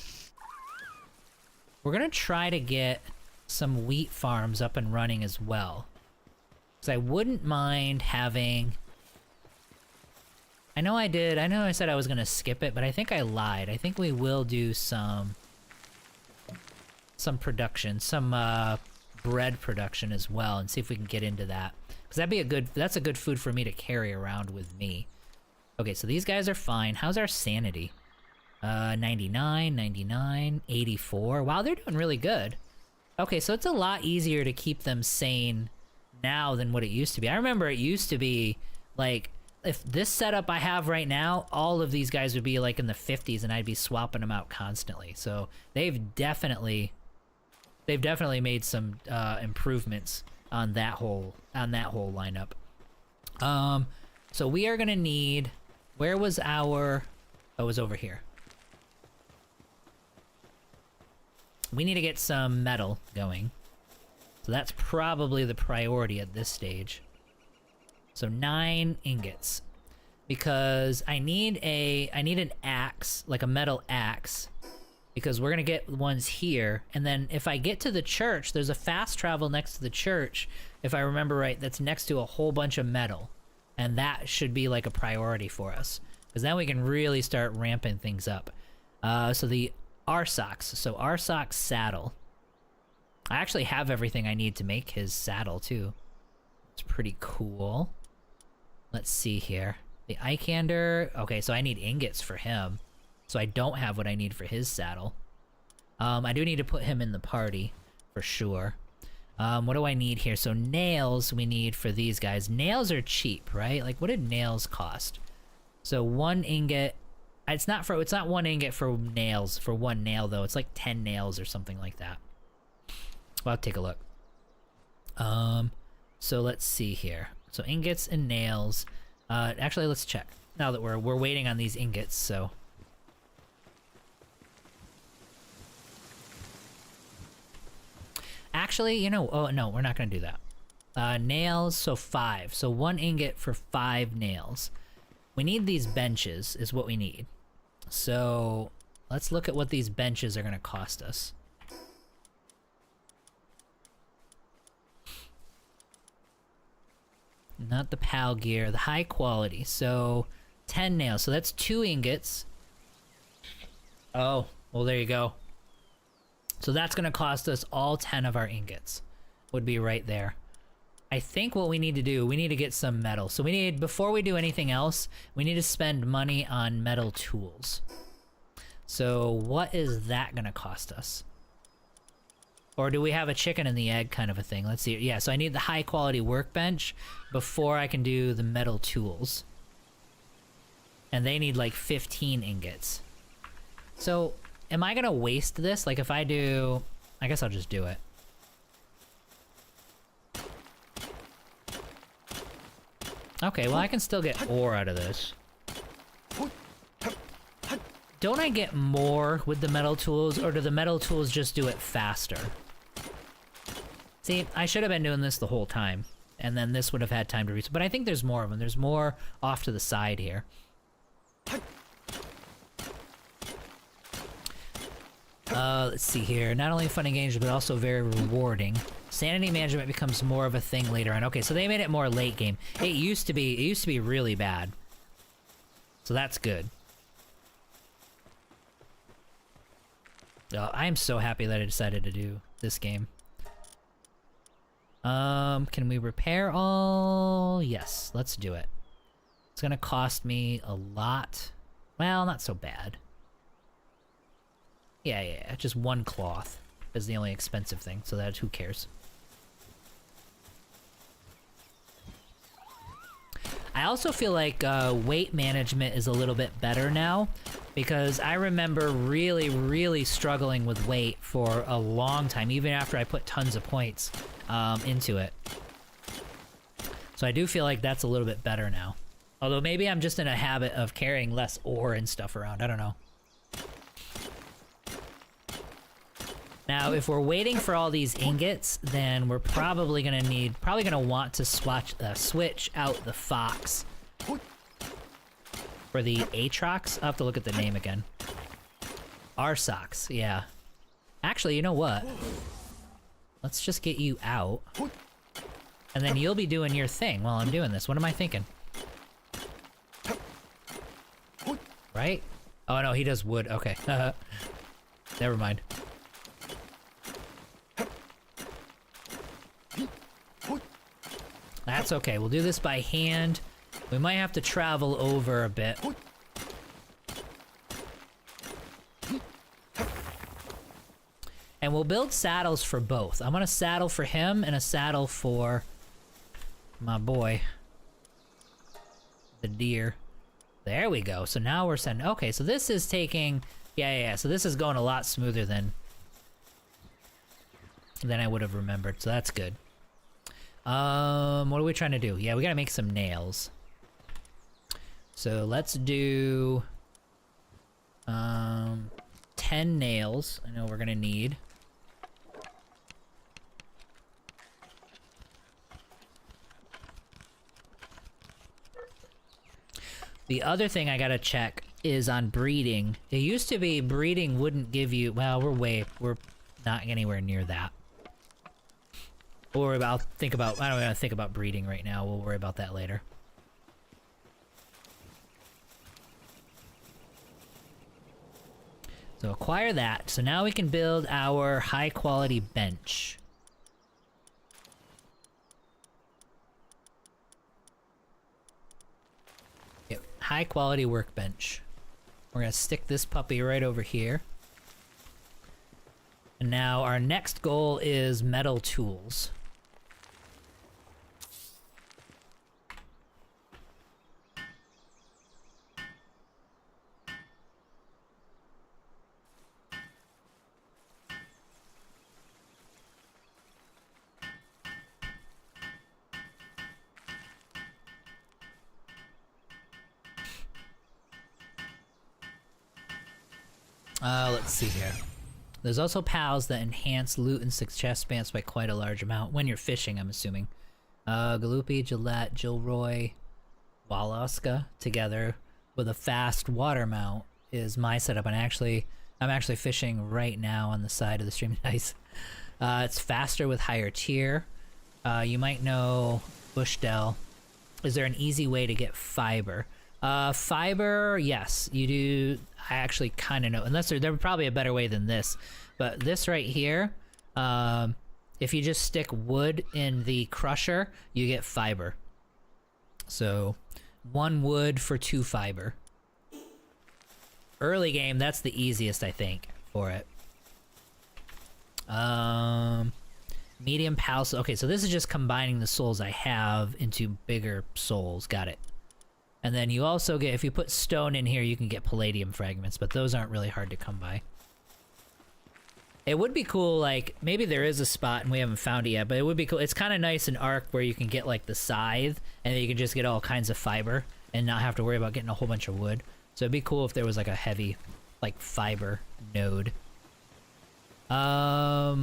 We're gonna try to get some wheat farms up and running as well. Because I wouldn't mind having... I know I said I was gonna skip it, but I think I lied. I think we will do some production, some bread production as well, and see if we can get into that. Because that's a good food for me to carry around with me. Okay, so these guys are fine. How's our sanity? 99, 99, 84. Wow, they're doing really good. Okay, so it's a lot easier to keep them sane now than what it used to be. I remember it used to be, like, if this setup I have right now, all of these guys would be, like, in the 50s, and I'd be swapping them out constantly. So they've definitely made some improvements on that whole lineup. So we are gonna need... Where was our... Oh, it was over here. We need to get some metal going. So that's probably the priority at this stage. So 9 ingots. Because I need an axe, like a metal axe, because we're gonna get ones here, and then if I get to the church, there's a fast travel next to the church, if I remember right, that's next to a whole bunch of metal, and that should be like a priority for us, because then we can really start ramping things up. So the Arsox, so Arsox saddle. I actually have everything I need to make his saddle too. It's pretty cool. Let's see here. The Ikander, okay, so I need ingots for him. So I don't have what I need for his saddle. I do need to put him in the party, for sure. What do I need here? So nails we need for these guys. Nails are cheap, right? Like, what did nails cost? So 1 ingot. It's not 1 ingot for nails, for 1 nail, though. It's like 10 nails or something like that. Well, I'll take a look. So let's see here. So ingots and nails. Actually, let's check. Now that we're waiting on these ingots, so... Actually, you know, oh no, we're not gonna do that. Nails, so 5. So 1 ingot for 5 nails. We need these benches, is what we need. So let's look at what these benches are gonna cost us. Not the PAL gear, the high quality. So 10 nails, so that's 2 ingots. Oh, well there you go. So that's gonna cost us all 10 of our ingots. Would be right there. I think what we need to do, we need to get some metal. So we need, before we do anything else, we need to spend money on metal tools. So what is that gonna cost us? Or do we have a chicken and the egg kind of a thing? Let's see. Yeah, so I need the high quality workbench before I can do the metal tools. And they need like 15 ingots. So am I gonna waste this? Like if I do, I guess I'll just do it. Okay, well I can still get ore out of this. Don't I get more with the metal tools, or do the metal tools just do it faster? See, I should have been doing this the whole time, and then this would have had time to reach. But I think there's more of them. There's more off to the side here. Let's see here. Not only fun and games, but also very rewarding. Sanity management becomes more of a thing later on. Okay, so they made it more late game. It used to be really bad. So that's good. I am so happy that I decided to do this game. Can we repair all? Yes, let's do it. It's gonna cost me a lot. Well, not so bad. Yeah, just 1 cloth is the only expensive thing, so that who cares? I also feel like weight management is a little bit better now, because I remember really struggling with weight for a long time, even after I put tons of points into it. So I do feel like that's a little bit better now. Although maybe I'm just in a habit of carrying less ore and stuff around, I don't know. Now, if we're waiting for all these ingots, then we're probably gonna want to switch out the fox for the Aatrox. I'll have to look at the name again. Arsox, yeah. Actually, you know what? Let's just get you out, and then you'll be doing your thing while I'm doing this. What am I thinking? Right? Oh no, he does wood. Okay. Never mind. That's okay, we'll do this by hand. We might have to travel over a bit. And we'll build saddles for both. I'm gonna saddle for him and a saddle for my boy, the deer. There we go, so now we're sending, okay, so this is taking, yeah, so this is going a lot smoother than I would have remembered, so that's good. What are we trying to do? Yeah, we gotta make some nails. So let's do 10 nails. I know we're gonna need. The other thing I gotta check is on breeding. It used to be breeding wouldn't give you... Well, we're not anywhere near that. Or I don't want to think about breeding right now. We'll worry about that later. So acquire that. So now we can build our high quality bench. Yep, high quality workbench. We're gonna stick this puppy right over here. And now our next goal is metal tools. Let's see here. There's also pals that enhance loot and success spans by quite a large amount. When you're fishing, I'm assuming. Galupi, Gillette, Gilroy, Walaska together with a fast water mount is my setup. And I'm actually fishing right now on the side of the stream. Nice. It's faster with higher tier. You might know Bushdell. Is there an easy way to get fiber? Fiber, yes, you do. I actually kind of know, unless there's probably a better way than this, but this right here, if you just stick wood in the crusher, you get fiber. So 1 wood for 2 fiber. Early game, that's the easiest, I think, for it. Medium pals. Okay, so this is just combining the souls I have into bigger souls. Got it. And then you also get, if you put stone in here, you can get palladium fragments, but those aren't really hard to come by. It would be cool, like, maybe there is a spot and we haven't found it yet, but it would be cool. It's kind of nice in Ark where you can get, like, the scythe, and then you can just get all kinds of fiber and not have to worry about getting a whole bunch of wood. So it'd be cool if there was, like, a heavy, like, fiber node. What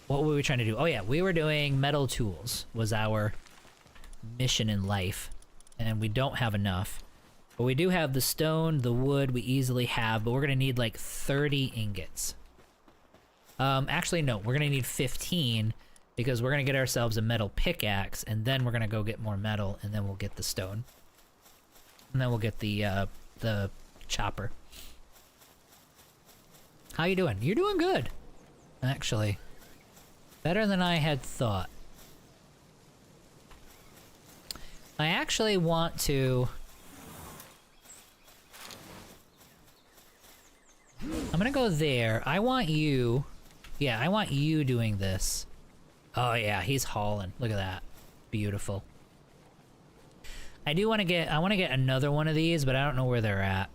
were we trying to do? Oh, yeah, we were doing metal tools was our mission in life. And we don't have enough. But we do have the stone, the wood we easily have, but we're gonna need like 30 ingots. Actually no, we're gonna need 15 because we're gonna get ourselves a metal pickaxe and then we're gonna go get more metal and then we'll get the stone. And then we'll get the chopper. How you doing? You're doing good, actually. Better than I had thought. I actually want to... I'm gonna go there. I want you... Yeah, I want you doing this. Oh yeah, he's hauling. Look at that. Beautiful. I do want to get... I want to get another one of these, but I don't know where they're at.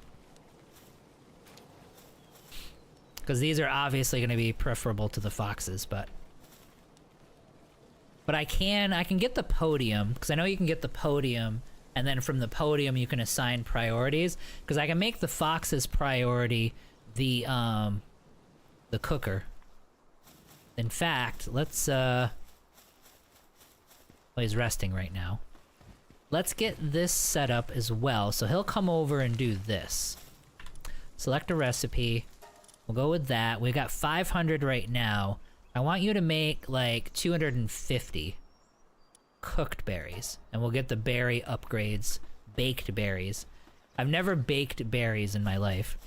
Because these are obviously going to be preferable to the foxes, but... But I can get the podium, because I know you can get the podium, and then from the podium you can assign priorities, because I can make the fox's priority the cooker. In fact, let's, well, he's resting right now. Let's get this set up as well, so he'll come over and do this. Select a recipe. We'll go with that. We got 500 right now. I want you to make like 250 cooked berries, and we'll get the berry upgrades, baked berries. I've never baked berries in my life.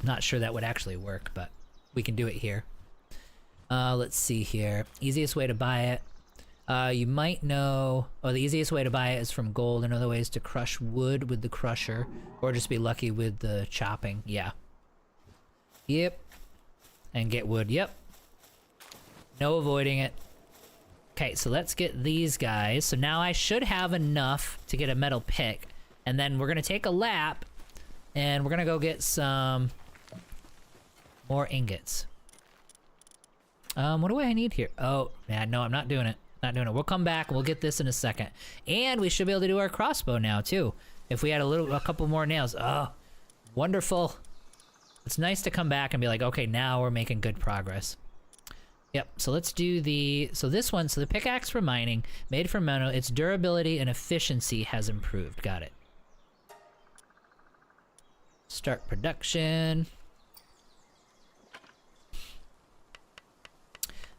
Not sure that would actually work, but we can do it here. Let's see here. Easiest way to buy it. You might know, the easiest way to buy it is from gold. Another way is to crush wood with the crusher, or just be lucky with the chopping. Yeah. Yep. And get wood. Yep. No avoiding it. Okay, so let's get these guys. So now I should have enough to get a metal pick. And then we're going to take a lap. And we're going to go get some more ingots. What do I need here? Oh, yeah, no, I'm not doing it. Not doing it. We'll come back. We'll get this in a second. And we should be able to do our crossbow now, too. If we had a couple more nails. Oh, wonderful. It's nice to come back and be like, okay, now we're making good progress. Yep, so let's do so this one, so the pickaxe for mining, made from metal, its durability and efficiency has improved. Got it. Start production.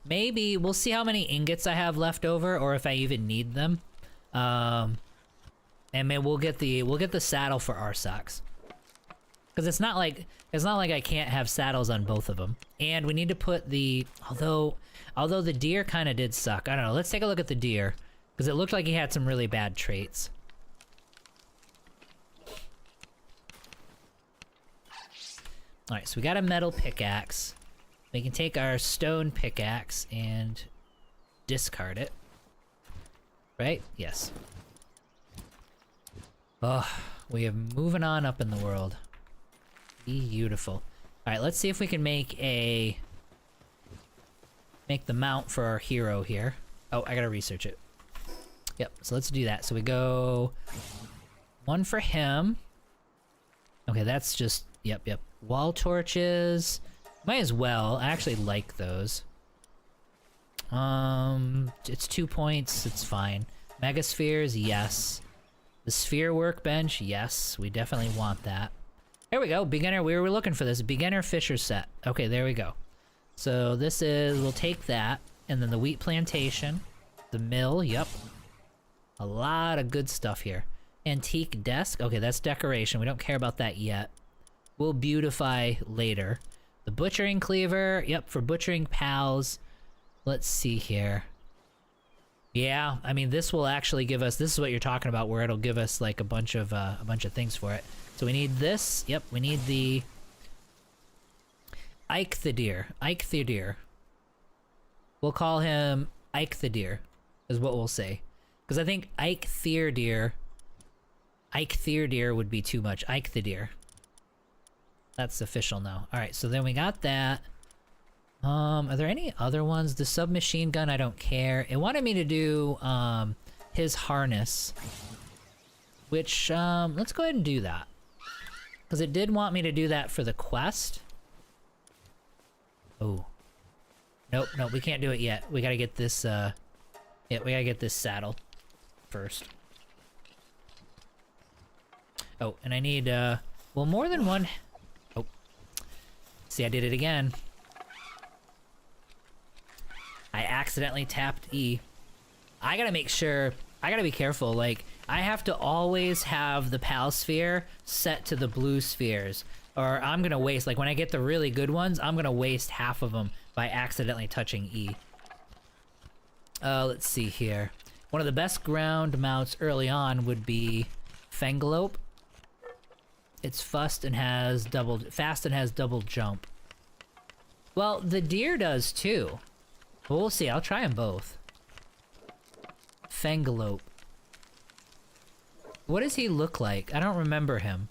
Maybe we'll see how many ingots I have left over, or if I even need them. And maybe we'll get the saddle for our socks. Because it's not like I can't have saddles on both of them. And we need to put the although the deer kind of did suck. I don't know. Let's take a look at the deer, because it looked like he had some really bad traits. All right, so we got a metal pickaxe. We can take our stone pickaxe and discard it. Right? Yes. Oh, we are moving on up in the world. Beautiful. Alright, let's see if we can make the mount for our hero here. Oh, I gotta research it. Yep, so let's do that. So we go one for him. Okay, that's just, yep. Wall torches. Might as well. I actually like those. It's 2 points. It's fine. Megaspheres, yes. The sphere workbench, yes. We definitely want that. There we go. Beginner. We were looking for this. Beginner Fisher set. Okay, there we go. So this is, we'll take that. And then the wheat plantation. The mill, yep. A lot of good stuff here. Antique desk. Okay, that's decoration. We don't care about that yet. We'll beautify later. The butchering cleaver, yep, for butchering pals. Let's see here. Yeah, I mean, this will actually give us, this is what you're talking about, where it'll give us like a bunch of things for it. So we need this, yep, we need the Ike the deer. We'll call him Ike the deer, is what we'll say. Because I think Ike the deer would be too much. Ike the deer. That's official now. Alright, so then we got that. Are there any other ones? The submachine gun, I don't care. It wanted me to do, his harness. Which, let's go ahead and do that. Because it did want me to do that for the quest. Oh. Nope, we can't do it yet. We gotta get this, yeah, we gotta get this saddle first. Oh, and I need, well, more than one... Oh. See, I did it again. I accidentally tapped E. I gotta make sure, I gotta be careful, like, I have to always have the PAL sphere set to the blue spheres, or I'm gonna waste, like, when I get the really good ones, I'm gonna waste half of them by accidentally touching E. Let's see here. One of the best ground mounts early on would be Fengalope. It's fast and has double jump. Well, the deer does too. But we'll see. I'll try them both. Fengalope. What does he look like? I don't remember him.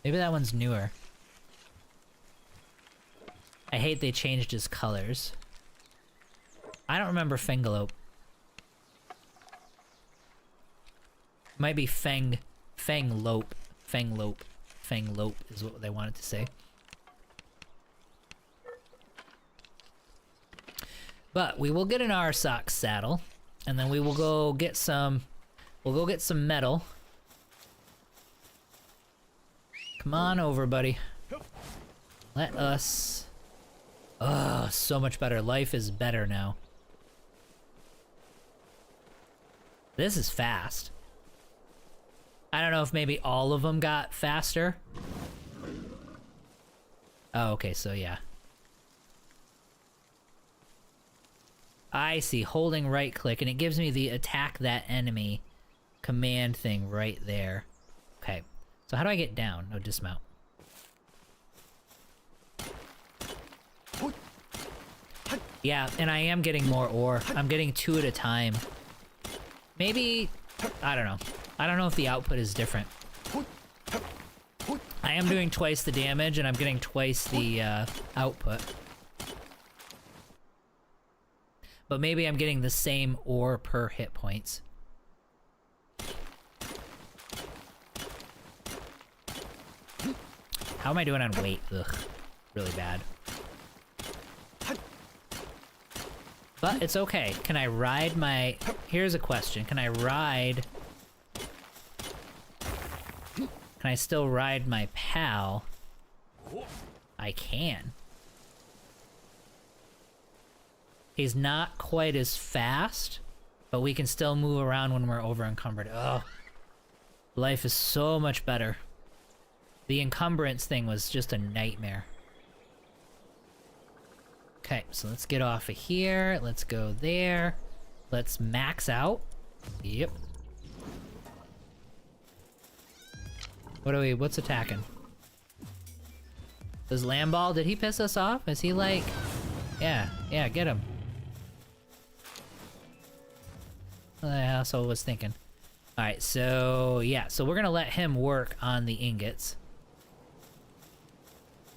Maybe that one's newer. I hate they changed his colors. I don't remember Fengalope. Might be Fenglope. Fenglope is what they wanted to say. But we will get an Arsox saddle, and then we will go get some. We'll go get some metal. Come on over, buddy. Let us. Oh, so much better. Life is better now. This is fast. I don't know if maybe all of them got faster. Oh, okay, so yeah. I see, holding right click, and it gives me the attack that enemy command thing right there. Okay, so how do I get down? No, dismount. Yeah, and I am getting more ore. I'm getting 2 at a time. Maybe, I don't know. I don't know if the output is different. I am doing twice the damage, and I'm getting twice the output. But maybe I'm getting the same ore per hit points. How am I doing on weight? Ugh, really bad. But it's okay. Can I ride my... Here's a question. Can I ride Can I still ride my pal? I can. He's not quite as fast, but we can still move around when we're over encumbered. Ugh. Life is so much better. The encumbrance thing was just a nightmare. Okay, so let's get off of here. Let's go there. Let's max out. Yep. What's attacking? Does Lamball, did he piss us off? Is he like... Yeah, get him. That's what I was thinking. Alright, so yeah, so we're gonna let him work on the ingots.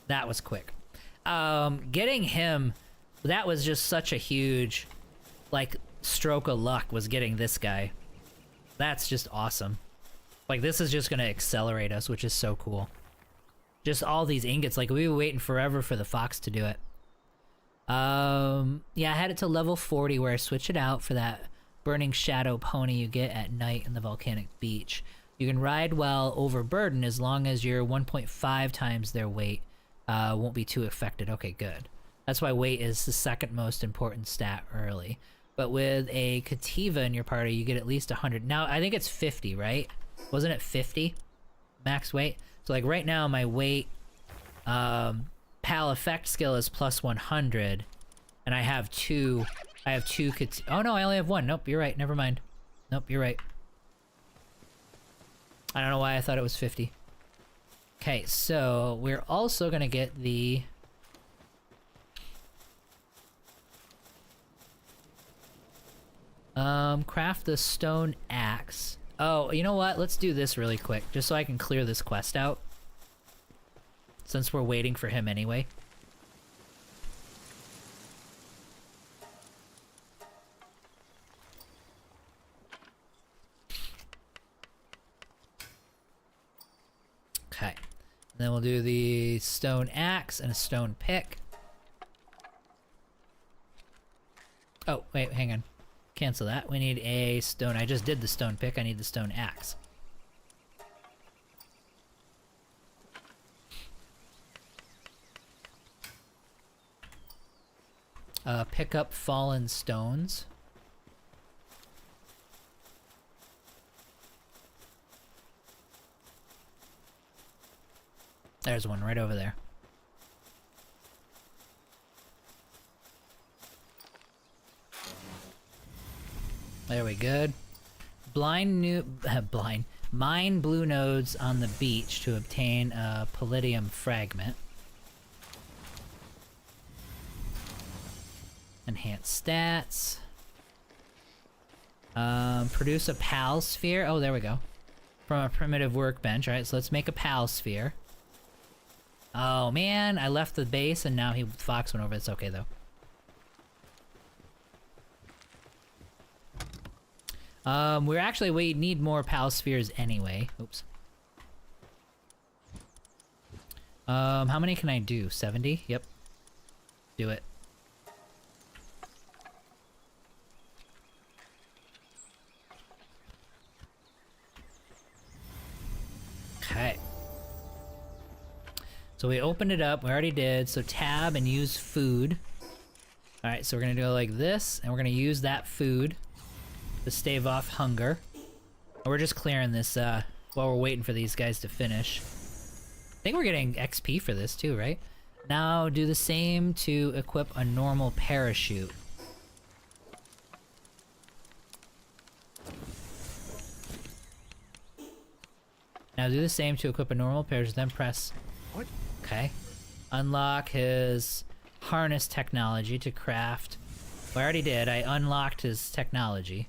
That was quick. Getting him, that was just such a huge, like, stroke of luck was getting this guy. That's just awesome. Like, this is just gonna accelerate us, which is so cool. Just all these ingots, like, we were waiting forever for the fox to do it. Yeah, I had it to level 40 where I switch it out for that burning shadow pony you get at night in the volcanic beach. You can ride while overburdened as long as you're 1.5 times their weight. Won't be too affected. Okay, good. That's why weight is the second most important stat early. But with a Cativa in your party, you get at least 100. Now, I think it's 50, right? Wasn't it 50? Max weight? So, like, right now, my weight, PAL effect skill is plus 100. And I have two oh, no, I only have one. Nope, you're right. Never mind. Nope, you're right. I don't know why I thought it was 50. Okay, so we're also gonna get the... craft the stone axe. Oh, you know what? Let's do this really quick, just so I can clear this quest out. Since we're waiting for him anyway. Okay. Then we'll do the stone axe and a stone pick. Oh, wait, hang on. Cancel that. We need a stone. I just did the stone pick. I need the stone axe. Pick up fallen stones. There's one right over there. There we go. Mine blue nodes on the beach to obtain a palladium fragment. Enhance stats. Produce a PAL sphere. Oh, there we go. From a primitive workbench. Alright, so let's make a PAL sphere. Oh man, I left the base and now Fox went over. It's okay though. We need more PAL spheres anyway. Oops. How many can I do? 70? Yep. Do it. Okay. So we opened it up, we already did, so tab and use food. Alright, so we're gonna go like this, and we're gonna use that food to stave off hunger. We're just clearing this while we're waiting for these guys to finish. I think we're getting XP for this too, right? Now do the same to equip a normal parachute. Now do the same to equip a normal parachute, then press... What? Okay. Unlock his harness technology to craft... Well, I already did. I unlocked his technology.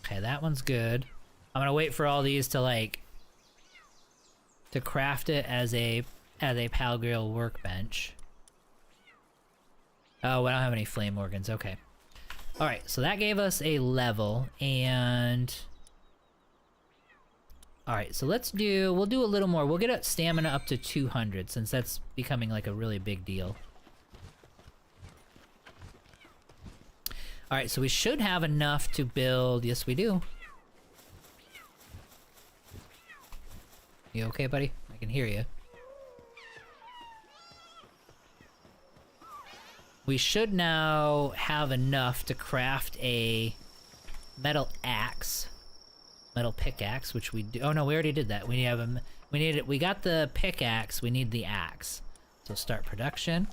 Okay, that one's good. I'm gonna wait for all these to, like... to craft it as a Palworld workbench. Oh, I don't have any flame organs. Okay. Alright, so that gave us a level, and... Alright, so we'll do a little more. We'll get a stamina up to 200, since that's becoming like a really big deal. Alright, so we should have enough to build... Yes, we do. You okay, buddy? I can hear you. We should now have enough to craft a metal axe. Metal pickaxe, which we do. Oh no, we already did that. We have a. We need it. We got the pickaxe. We need the axe. So start production.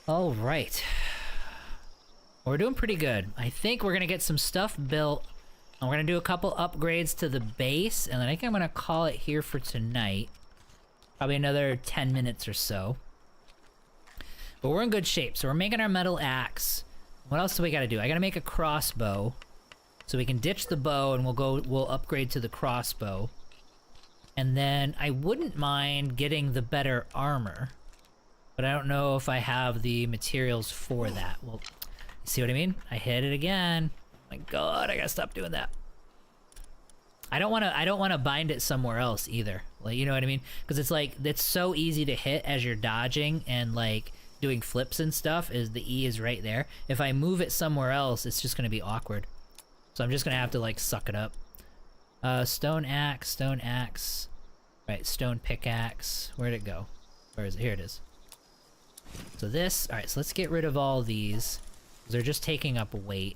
All right. We're doing pretty good. I think we're gonna get some stuff built. And we're gonna do a couple upgrades to the base, and then I think I'm gonna call it here for tonight. Probably another 10 minutes or so. But we're in good shape. So we're making our metal axe. What else do we gotta do? I gotta make a crossbow. So we can ditch the bow and we'll upgrade to the crossbow. And then I wouldn't mind getting the better armor. But I don't know if I have the materials for that. Well, see what I mean? I hit it again. My god, I gotta stop doing that. I don't wanna bind it somewhere else either. Like, you know what I mean? Because it's like, it's so easy to hit as you're dodging and like doing flips and stuff, is the E is right there. If I move it somewhere else, it's just gonna be awkward. So I'm just gonna have to like suck it up. Stone axe. Right, stone pickaxe. Where'd it go? Where is it? Here it is. So this, alright, so let's get rid of all these. They're just taking up weight.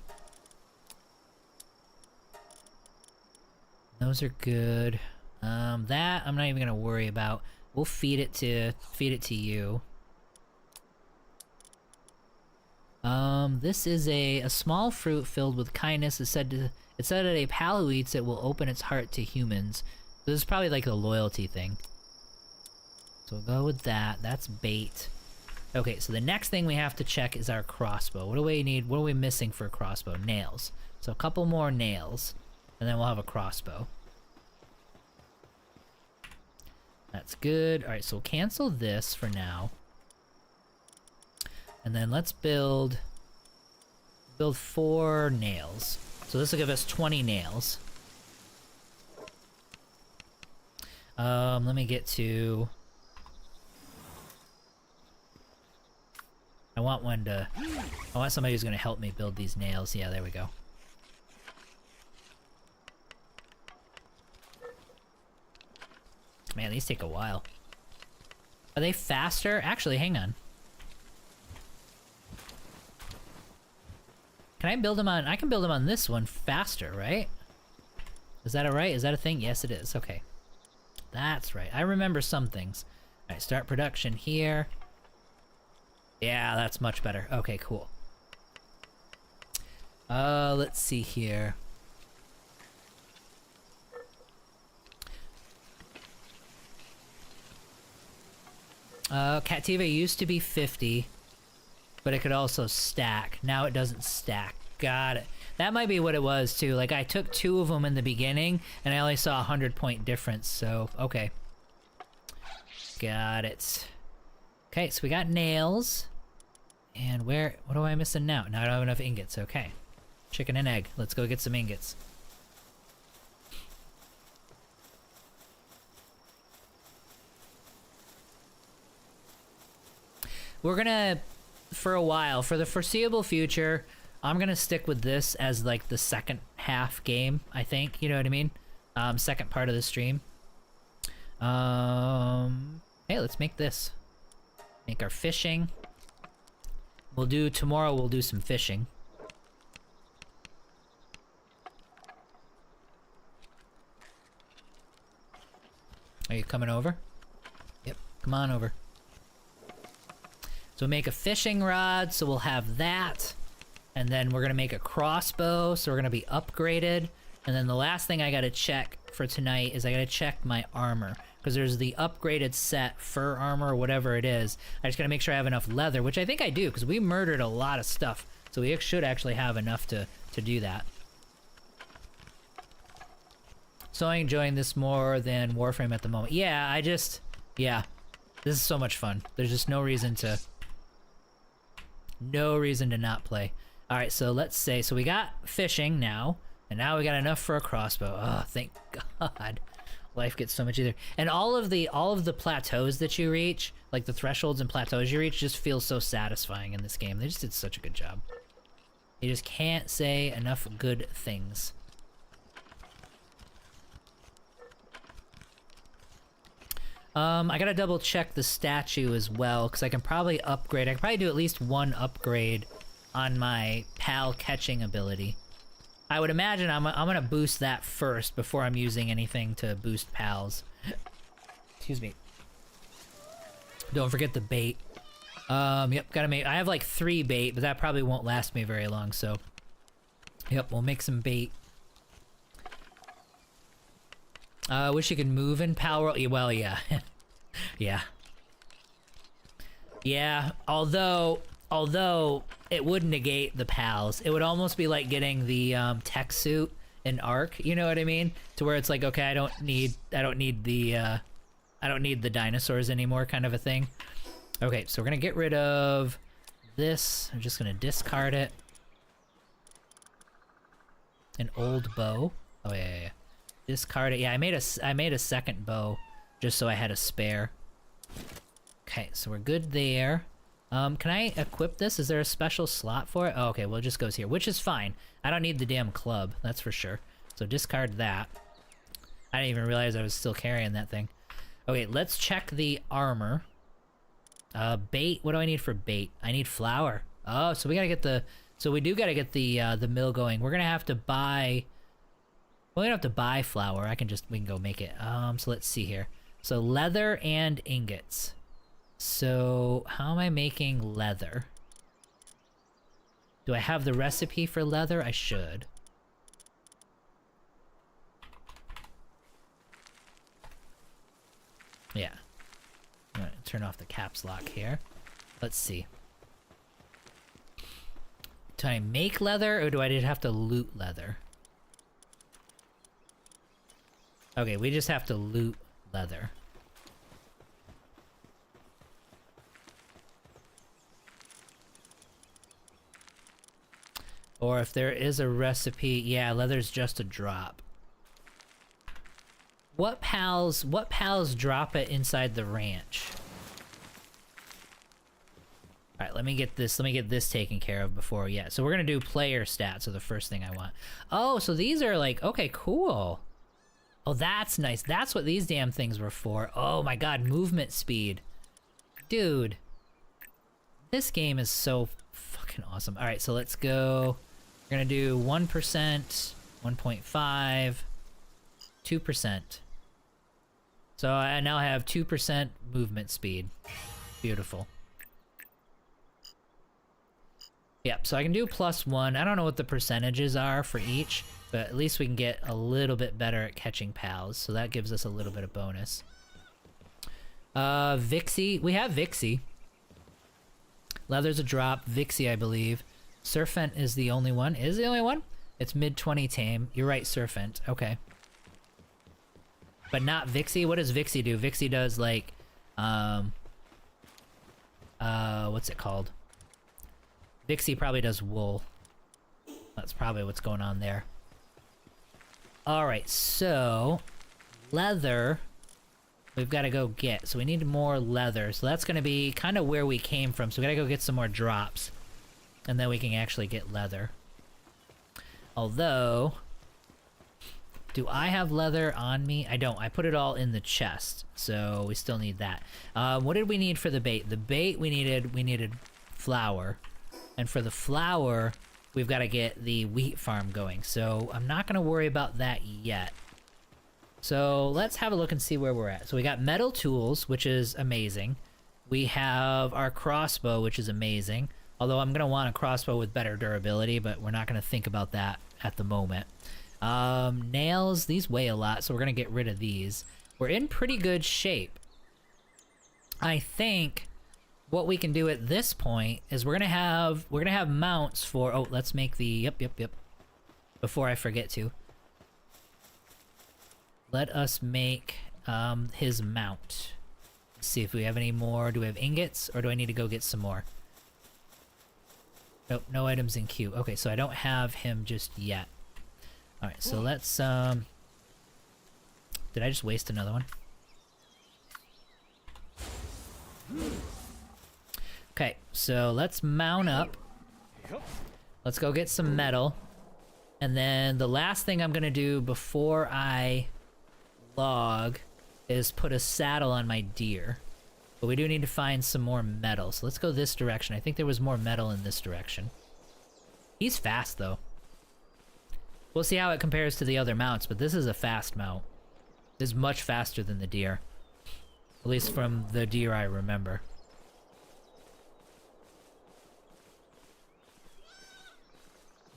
Those are good. That I'm not even gonna worry about. We'll feed it to you. This is a small fruit filled with kindness. It's said that a pal who eats it will open its heart to humans. This is probably like a loyalty thing. So we'll go with that. That's bait. Okay, so the next thing we have to check is our crossbow. What do we need? What are we missing for a crossbow? Nails. So a couple more nails, and then we'll have a crossbow. That's good. All right, so we'll cancel this for now. And then let's build 4 nails. So this will give us 20 nails. Let me get to... I want somebody who's gonna help me build these nails. Yeah, there we go. Man, these take a while. Are they faster? Actually, hang on. Can I build them on... I can build them on this one faster, right? Is that alright? Is that a thing? Yes, it is. Okay. That's right. I remember some things. Alright, start production here. Yeah, that's much better. Okay, cool. Let's see here. Captiva used to be 50, but it could also stack. Now it doesn't stack. Got it. That might be what it was too. Like I took 2 of them in the beginning and I only saw a 100-point difference, so okay. Got it. Okay, so we got nails. And what am I missing now? Now I don't have enough ingots, okay. Chicken and egg. Let's go get some ingots. We're gonna, for a while, for the foreseeable future, I'm gonna stick with this as like the second half game, I think, you know what I mean? Second part of the stream. Hey, let's make this. Make our fishing. Tomorrow we'll do some fishing. Are you coming over? Yep, come on over. So make a fishing rod, so we'll have that. And then we're gonna make a crossbow, so we're gonna be upgraded. And then the last thing I gotta check for tonight is I gotta check my armor. Because there's the upgraded set, fur armor, or whatever it is. I just gotta make sure I have enough leather, which I think I do, because we murdered a lot of stuff. So we should actually have enough to do that. So I'm enjoying this more than Warframe at the moment. Yeah, yeah. This is so much fun. There's just no reason to not play. Alright, so let's say, so we got fishing now, and now we got enough for a crossbow. Oh, thank God. Life gets so much easier. And all of the plateaus that you reach, like the thresholds and plateaus you reach, just feel so satisfying in this game. They just did such a good job. You just can't say enough good things. I gotta double check the statue as well, because I can probably upgrade. I can probably do at least one upgrade on my pal catching ability. I would imagine I'm gonna boost that first before I'm using anything to boost pals. Excuse me. Don't forget the bait. Yep, gotta make. I have like 3 bait, but that probably won't last me very long, so. Yep, we'll make some bait. I wish you could move in Palworld. Well, yeah. Yeah. Yeah, although it would negate the pals. It would almost be like getting the tech suit in Ark, you know what I mean? To where it's like, okay, I don't need the dinosaurs anymore kind of a thing. Okay, so we're gonna get rid of this. I'm just gonna discard it. An old bow. Oh yeah. Discard it. Yeah, I made a second bow just so I had a spare. Okay, so we're good there. Can I equip this? Is there a special slot for it? Oh, okay, well it just goes here, which is fine. I don't need the damn club, that's for sure. So discard that. I didn't even realize I was still carrying that thing. Okay, let's check the armor. Bait, what do I need for bait? I need flour. Oh, so we gotta get the, so we do gotta get the mill going. We're gonna have to buy, well, we don't have to buy flour. We can go make it. So let's see here. So leather and ingots. So how am I making leather? Do I have the recipe for leather? I should. Yeah. I'm gonna turn off the caps lock here. Let's see. Do I make leather or do I just have to loot leather? Okay, we just have to loot leather. Or if there is a recipe, yeah, leather's just a drop. What pals drop it inside the ranch? Alright, let me get this taken care of before, yeah. So we're gonna do player stats, so the first thing I want. Oh, so these are like, okay, cool. Oh, that's nice. That's what these damn things were for. Oh my god, movement speed. Dude. This game is so fucking awesome. Alright, so let's go. We're gonna do 1%, 1.5, 2%. So I now have 2% movement speed. Beautiful. Yep, so I can do +1. I don't know what the percentages are for each, but at least we can get a little bit better at catching pals, so that gives us a little bit of bonus. Vixie. We have Vixie. Leather's a drop. Vixie, I believe. Serpent is the only one. Is the only one? It's mid-20 tame. You're right, Serpent. Okay. But not Vixie? What does Vixie do? Vixie does, like, what's it called? Vixie probably does wool. That's probably what's going on there. Alright, so leather we've got to go get. So we need more leather. So that's going to be kind of where we came from. So we got to go get some more drops. And then we can actually get leather. Although, do I have leather on me? I don't. I put it all in the chest. So we still need that. What did we need for the bait? The bait we needed flour. And for the flour, we've got to get the wheat farm going. So I'm not going to worry about that yet. So let's have a look and see where we're at. So we got metal tools, which is amazing. We have our crossbow, which is amazing. Although I'm going to want a crossbow with better durability, but we're not going to think about that at the moment. Nails, these weigh a lot, so we're going to get rid of these. We're in pretty good shape. I think what we can do at this point is we're gonna have mounts for, oh, let's make the, yep. Before I forget to. Let us make his mount. Let's see if we have any more. Do we have ingots, or do I need to go get some more? Nope, no items in queue. Okay, so I don't have him just yet. Alright, so let's, did I just waste another one? Okay, so let's mount up. Let's go get some metal. And then the last thing I'm gonna do before I log is put a saddle on my deer. But we do need to find some more metal. So let's go this direction. I think there was more metal in this direction. He's fast, though. We'll see how it compares to the other mounts, but this is a fast mount. This is much faster than the deer. At least from the deer I remember.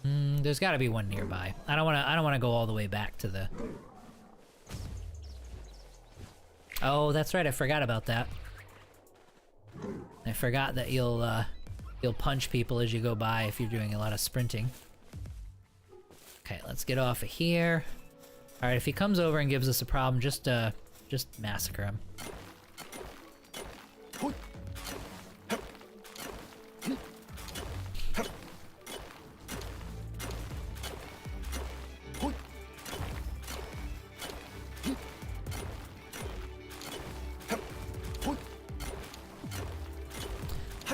There's got to be one nearby. I don't want to go all the way back to the... Oh, that's right. I forgot about that. I forgot that you'll punch people as you go by if you're doing a lot of sprinting. Okay, let's get off of here. All right, if he comes over and gives us a problem, just massacre him.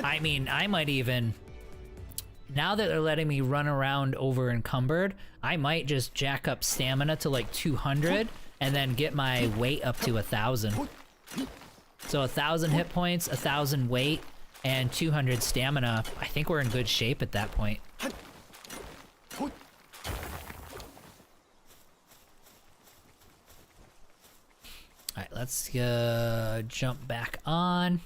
I mean, I might even, now that they're letting me run around over encumbered, I might just jack up stamina to like 200 and then get my weight up to 1,000. So 1,000 hit points, 1,000 weight, and 200 stamina. I think we're in good shape at that point. Alright, let's jump back on.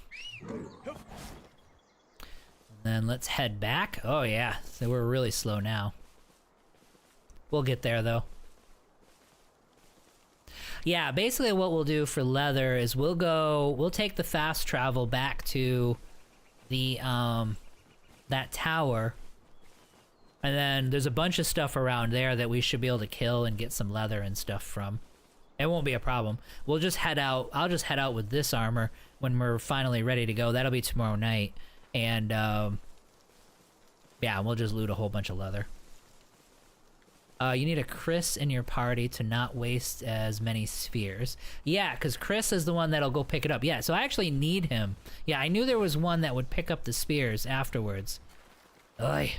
Then let's head back. Oh yeah, so we're really slow now. We'll get there though. Yeah, basically what we'll do for leather is we'll take the fast travel back to the that tower. And then there's a bunch of stuff around there that we should be able to kill and get some leather and stuff from. It won't be a problem. We'll just head out. I'll just head out with this armor when we're finally ready to go. That'll be tomorrow night. And, yeah, we'll just loot a whole bunch of leather. You need a Chris in your party to not waste as many spheres. Yeah, because Chris is the one that'll go pick it up. Yeah, so I actually need him. Yeah, I knew there was one that would pick up the spears afterwards. Ugh.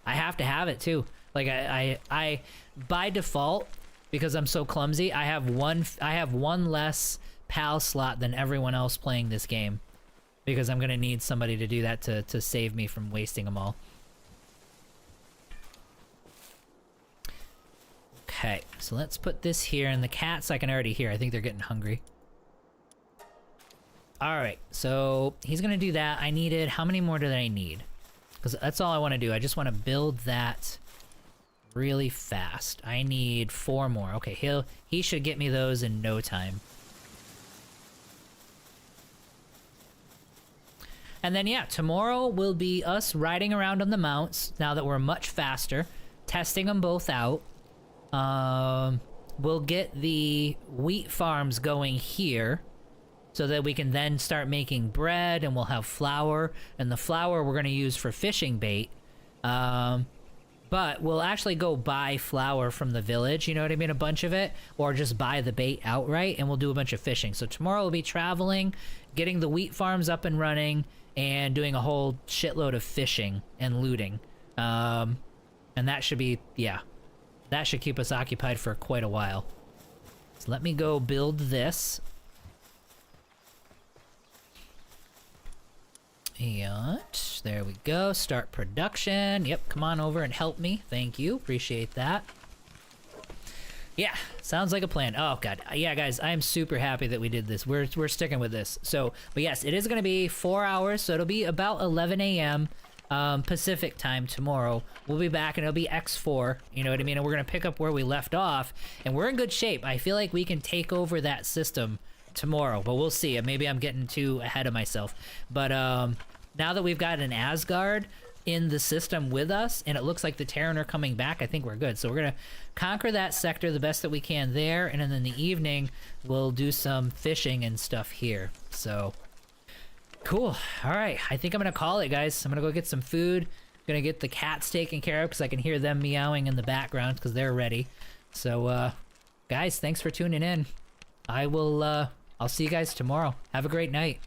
I have to have it, too. Like, I by default, because I'm so clumsy, I have one less PAL slot than everyone else playing this game. Because I'm gonna need somebody to do that to save me from wasting them all. Okay, so let's put this here, and the cats I can already hear. I think they're getting hungry. Alright, so he's gonna do that. I needed, how many more did I need? Because that's all I want to do. I just want to build that really fast. I need 4 more. Okay, he should get me those in no time. And then, yeah, tomorrow will be us riding around on the mounts, now that we're much faster, testing them both out. We'll get the wheat farms going here, so that we can then start making bread, and we'll have flour, and the flour we're going to use for fishing bait. But we'll actually go buy flour from the village, you know what I mean, a bunch of it, or just buy the bait outright, and we'll do a bunch of fishing. So tomorrow we'll be traveling, getting the wheat farms up and running, and doing a whole shitload of fishing and looting. And that should be, yeah, that should keep us occupied for quite a while. So let me go build this. And there we go, start production. Yep, come on over and help me. Thank you, appreciate that. Yeah, sounds like a plan. Oh god, yeah guys, I am super happy that we did this. We're sticking with this. So, but yes, it is going to be 4 hours, so it'll be about 11 a.m. Pacific time tomorrow. We'll be back and it'll be X4, you know what I mean? And we're going to pick up where we left off, and we're in good shape. I feel like we can take over that system tomorrow, but we'll see. Maybe I'm getting too ahead of myself. But now that we've got an Asgard in the system with us, and it looks like the Terran are coming back, I think we're good. So we're gonna conquer that sector the best that we can there, and then in the evening we'll do some fishing and stuff here. So cool. All right, I think I'm gonna call it, guys. I'm gonna go get some food. Gonna get the cats taken care of because I can hear them meowing in the background because they're ready. So guys, thanks for tuning in. I'll see you guys tomorrow. Have a great night.